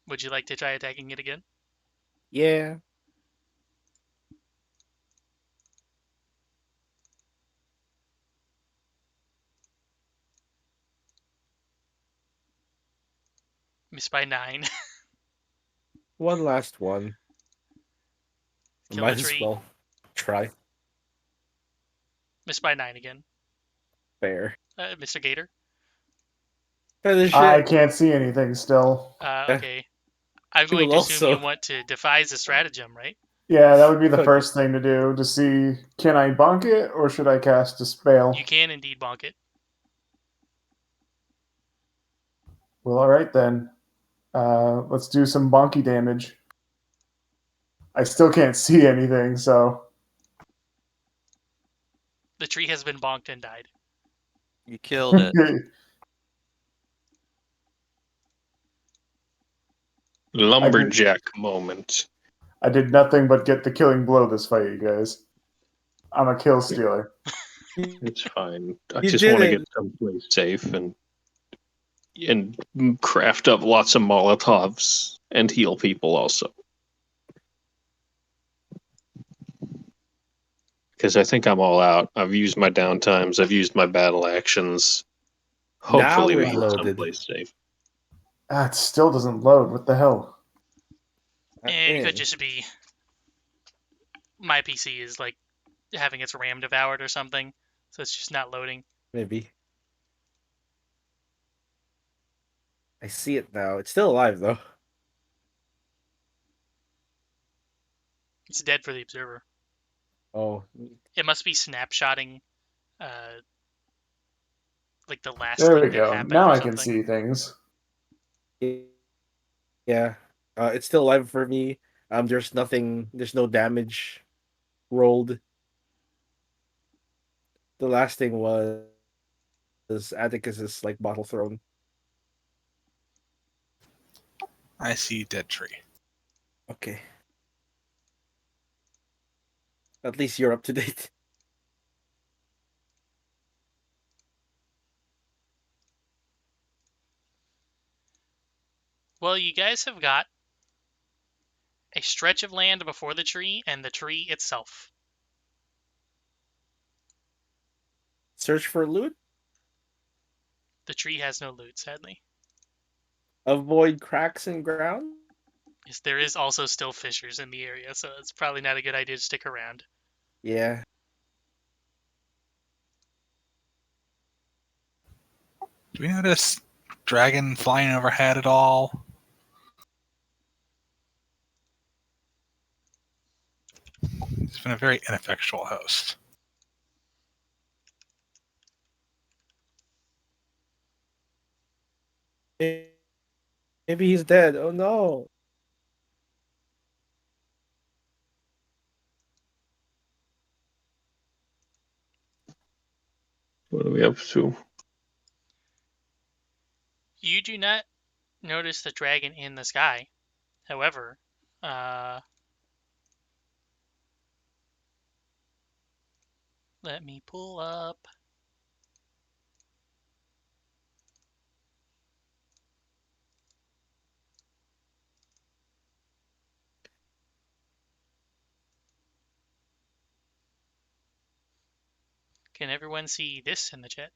Would you like to try attacking it again? Yeah. Missed by 9. One last one. Kill Might the as tree. well try. Missed by 9 again. Fair. Mr. Gator? Finish I it. can't see anything still. Okay. I'm She going will to assume you also. want to devise a stratagem, right? Yeah, that would be the Okay. first thing to do to see can I bonk it or should I cast a spell? You can indeed bonk it. Well, all right then. Let's do some bonky damage. I still can't see anything, so The tree has been bonked and died. You killed it. Lumberjack moment. I did nothing but get the killing blow this fight, you guys. I'm a kill stealer. It's fine. I You just did want to it. get someplace safe and craft up lots of Molotovs and heal people also. Because I think I'm all out. I've used my downtimes. I've used my battle actions. Hopefully Now we it get loaded. someplace safe. It still doesn't load. What the hell? It could just be my PC is like having its RAM devoured or something, so it's just not loading. Maybe. I see it now. It's still alive though. It's dead for the observer. Oh, It must be snapshotting, uh, like the last There we thing that go. happened Now or I can something. see things. yeah. It's still alive for me. There's nothing. There's no damage rolled. The last thing was Atticus's like bottle thrown. I see dead tree. Okay. At least you're up to date. Well, you guys have got a stretch of land before the tree and the tree itself. Search for loot. The tree has no loot, sadly. Avoid cracks in ground. Yes, there is also still fissures in the area, so it's probably not a good idea to stick around. Yeah. Do we notice dragon flying overhead at all? He's been a very ineffectual host. Maybe he's dead. Oh no. What are we up to? You do not notice the dragon in the sky. However, let me pull up. Can everyone see this in the chat?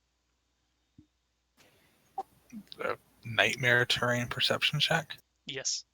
A nightmare terrain perception check. Yes.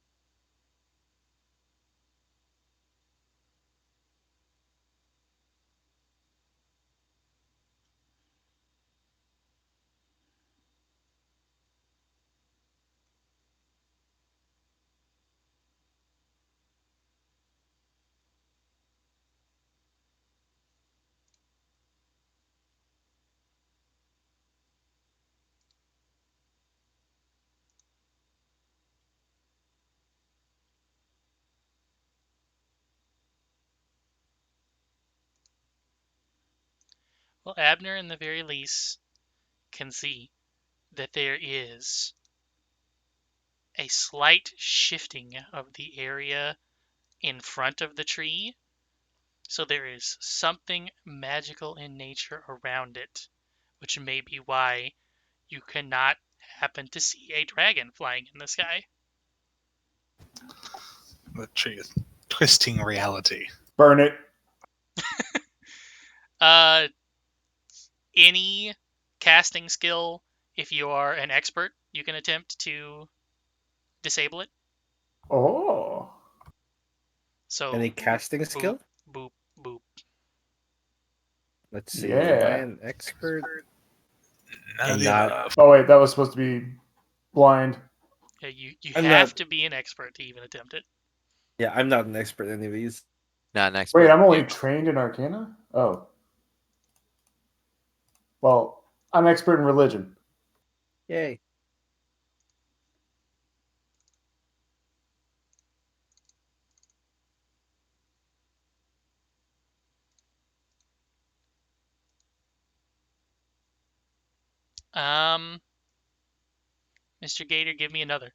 Well, Abner, in the very least, can see that there is a slight shifting of the area in front of the tree. So there is something magical in nature around it, which may be why you cannot happen to see a dragon flying in the sky. The tree is twisting reality. Burn it. Uh, any casting skill, if you are an expert, you can attempt to disable it. Oh. So Any casting boop, skill? boop, boop. Let's see. Am I Yeah. an expert? None of I'm the not. above. Oh wait, that was supposed to be blind. Yeah, you I'm have not. to be an expert to even attempt it. Yeah, I'm not an expert in any of these. Not an expert. Wait, I'm only Yeah. trained in Arcana? Oh. Well, I'm expert in religion. Yay. Mr. Gator, give me another.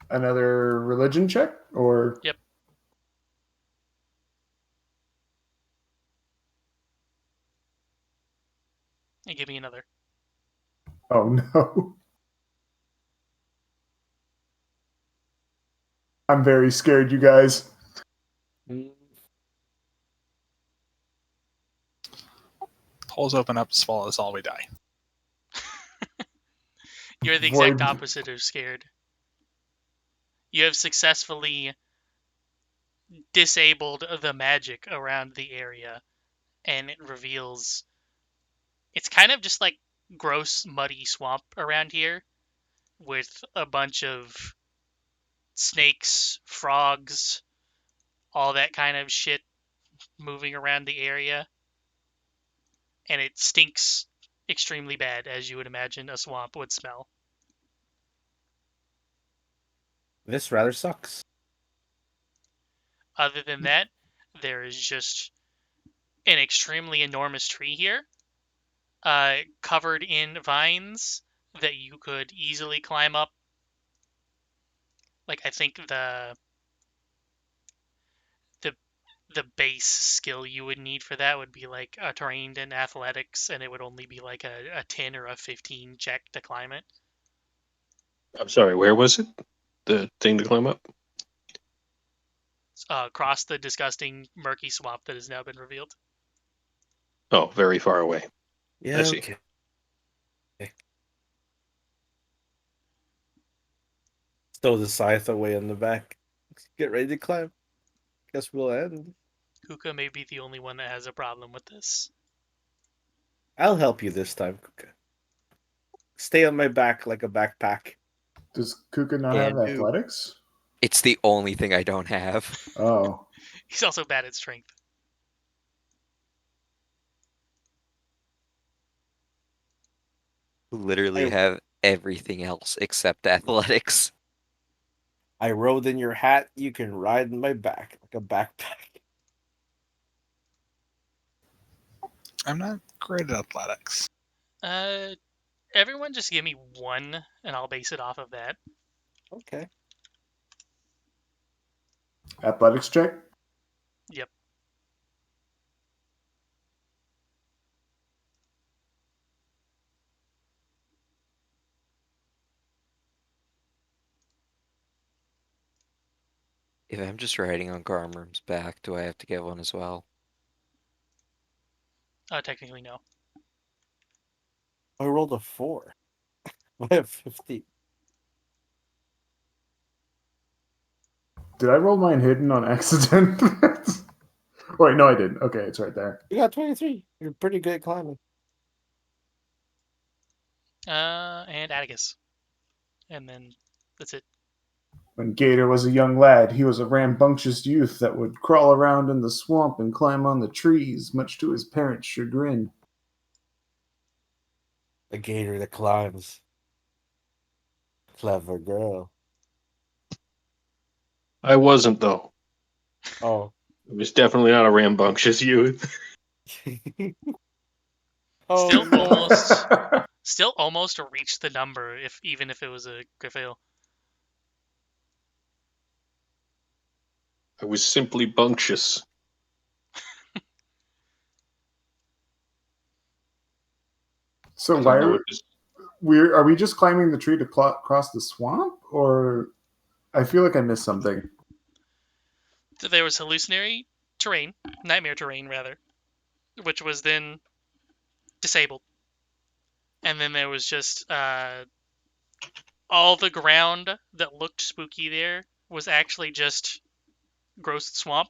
Another religion check? Or Yep. And give me another. oh no. I'm very scared, you guys. Mm, Holes open up, swallows all, we die. You're the exact Void. opposite of scared. You have successfully disabled the magic around the area, and it reveals it's kind of just like gross, muddy swamp around here with a bunch of snakes, frogs, all that kind of shit moving around the area. And it stinks extremely bad, as you would imagine a swamp would smell. This rather sucks. Other than that, there is just an extremely enormous tree here, covered in vines that you could easily climb up. Like, I think the the base skill you would need for that would be like a trained in athletics, and it would only be like a 10 or a 15 check to climb it. I'm sorry, where was it? The thing to climb up? Across the disgusting murky swamp that has now been revealed. Oh, very far away. I Yeah, see. okay. Stow the scythe away in the back. Get ready to climb. Guess we'll end. Kuka may be the only one that has a problem with this. I'll help you this time, Kuka. Stay on my back like a backpack. Does Kuka not Can have do. athletics? It's the only thing I don't have. Oh, He's also bad at strength. Literally I- have everything else except athletics. I rode in your hat. You can ride in my back like a backpack. I'm not great at athletics. Everyone just give me one, and I'll base it off of that. Okay. athletics check? Yep. If I'm just riding on Garmurm's back, do I have to get one as well? Technically, no. I rolled a 4. I have 50. Did I roll mine hidden on accident? Wait, no, I didn't. Okay, it's right there. You got 23. You're pretty good at climbing. And Atticus. And then that's it. When Gator was a young lad, he was a rambunctious youth that would crawl around in the swamp and climb on the trees, much to his parents' chagrin. A gator that climbs. Clever girl. I wasn't, though. Oh. It was definitely not a rambunctious youth. Oh, Still no. almost, still almost reached the number, even if it was a Griffale. I was simply bunctious. So I why don't know are what this- are we just climbing the tree to cross the swamp, or I feel like I missed something? So there was hallucinatory terrain, nightmare terrain rather, which was then disabled. And then there was just all the ground that looked spooky there was actually just gross swamp.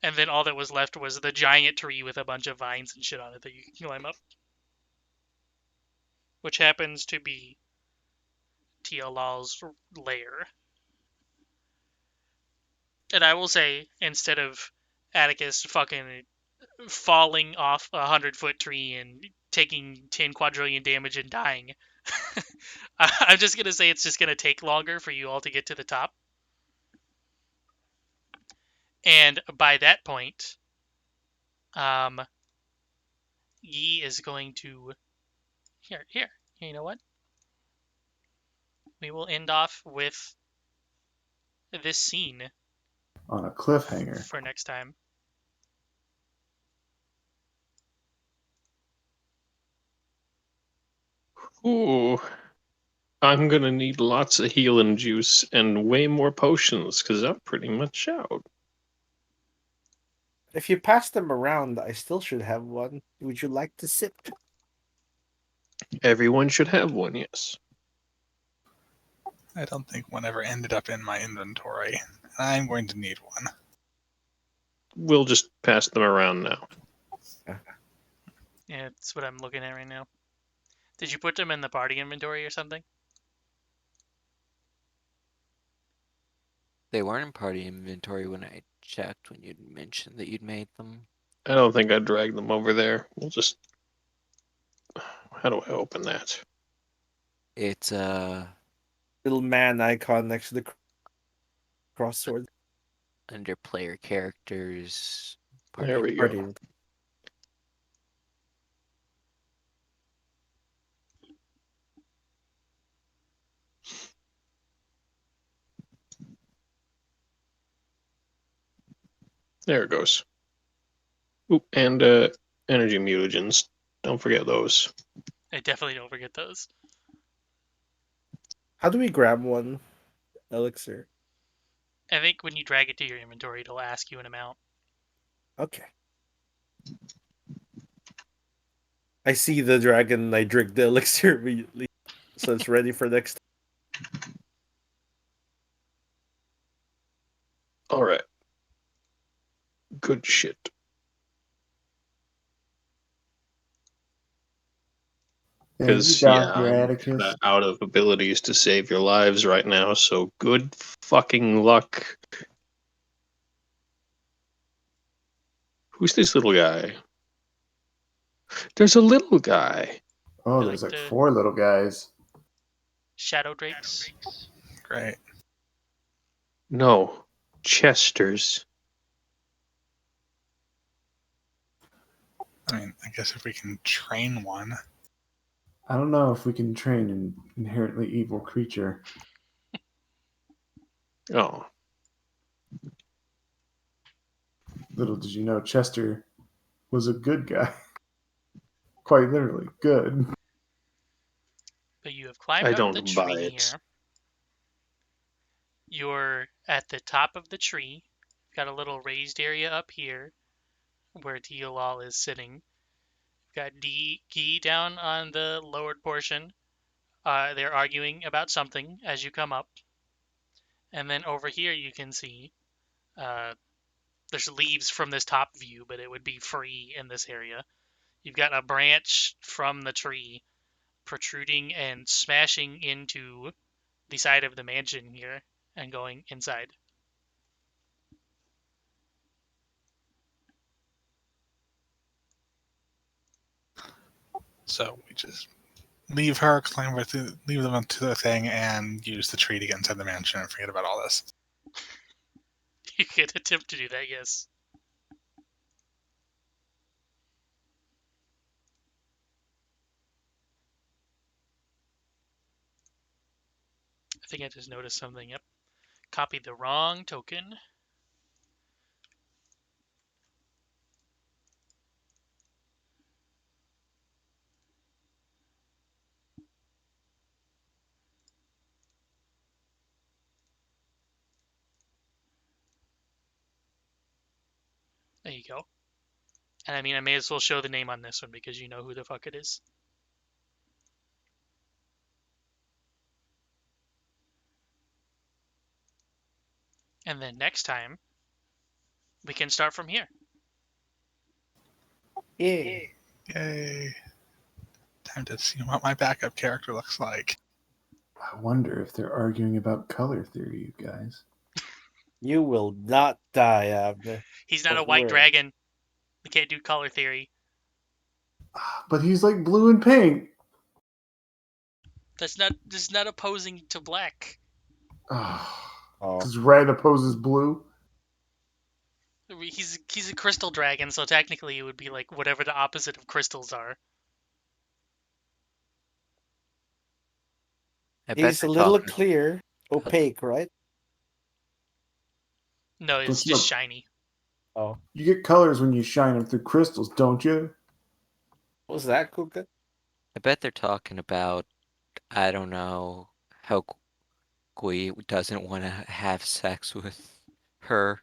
And then all that was left was the giant tree with a bunch of vines and shit on it that you can climb up. Which happens to be Tialal's lair. And I will say, instead of Atticus fucking falling off a 100-foot tree and taking 10 quadrillion damage and dying, I'm just gonna say it's just gonna take longer for you all to get to the top. And by that point, Yi is going to here. You know what? We will end off with this scene On a cliffhanger. for next time. Ooh. I'm gonna need lots of healing juice and way more potions, because I'm pretty much out. If you pass them around, I still should have one. Would you like to sip? Everyone should have one, yes. I don't think one ever ended up in my inventory. I'm going to need one. We'll just pass them around now. Yeah, that's what I'm looking at right now. Did you put them in the party inventory or something? They weren't in party inventory when I checked, when you'd mentioned that you'd made them. I don't think I'd drag them over there. We'll just. How do I open that? It's Little man icon next to the cross sword. under player characters. There we Party. go. There it goes. Oop, and energy mutagens. Don't forget those. I definitely don't forget those. How do we grab one elixir? I think when you drag it to your inventory, it'll ask you an amount. Okay. I see the dragon and I drink the elixir immediately. So it's ready for next time. Alright. Good shit. Yeah, you Because, got yeah, your I'm Atticus. kinda out of abilities to save your lives right now, so good fucking luck. Who's this little guy? There's a little guy. Oh, They're there's like like the 4 little guys. shadow drakes. Great. No. Chesters. I mean, I guess if we can train one. I don't know if we can train an inherently evil creature. Oh. Little did you know, Chester was a good guy. Quite literally, good. But you have climbed I up the don't buy tree it. here. You're at the top of the tree. You've got a little raised area up here where Teolal is sitting. You've got Gee down on the lowered portion. They're arguing about something as you come up. And then over here you can see there's leaves from this top view, but it would be free in this area. You've got a branch from the tree protruding and smashing into the side of the mansion here and going inside. So we just leave her, climb right through, leave them to the thing, and use the tree to get inside the mansion and forget about all this. You could attempt to do that, yes. I think I just noticed something. Yep. Copied the wrong token. There you go. And I mean, I may as well show the name on this one because you know who the fuck it is. And then next time, we can start from here. Yeah. Yay. Time to see what my backup character looks like. I wonder if they're arguing about color theory, you guys. You will not die, Abner. He's not a Don't white worry. dragon. We can't do color theory. But he's like blue and pink. That's not opposing to black. Oh, Oh. because red opposes blue. He's a crystal dragon, so technically it would be like whatever the opposite of crystals are. I bet He's a they're little talking. clear, opaque, right? No, it's Don't you just know- shiny. Oh. You get colors when you shine them through crystals, don't you? What was that, Kuka? I bet they're talking about, I don't know, how Gui doesn't want to have sex with her.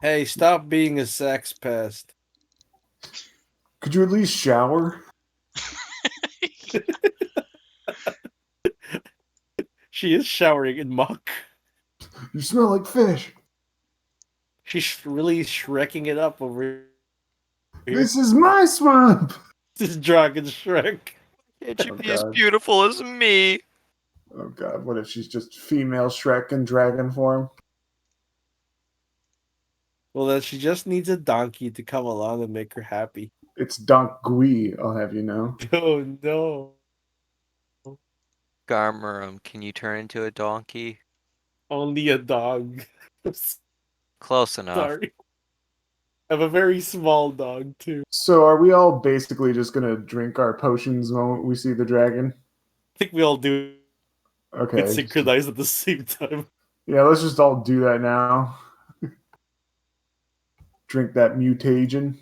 Hey, stop being a sex pest. Could you at least shower? She is showering in muck. You smell like fish. She's really shrekking it up over here. This is my swamp. This is Dragon Shrek. Can't you Oh, be as God. beautiful as me? Oh God, what if she's just female Shrek in dragon form? Well, then she just needs a donkey to come along and make her happy. It's Donk Gui, I'll have you know. Oh no. Garmurum, can you turn into a donkey? Only a dog. I'm Close enough. sorry. I have a very small dog too. So are we all basically just gonna drink our potions the moment we see the dragon? I think we all do it Okay. synchronized at the same time. Yeah, let's just all do that now. Drink that mutagen.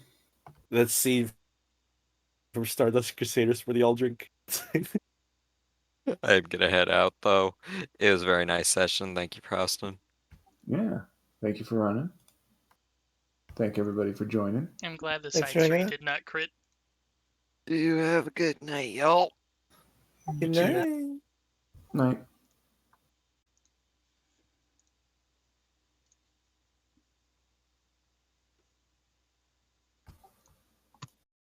That scene from Stardust Crusaders where they all drink. I'm gonna head out though. It was a very nice session. Thank you, Preston. Yeah. Thank you for running. Thank everybody for joining. I'm glad the Thanks side for hanging 3 out. did not crit. You have a good night, y'all. Good You too. night. Night.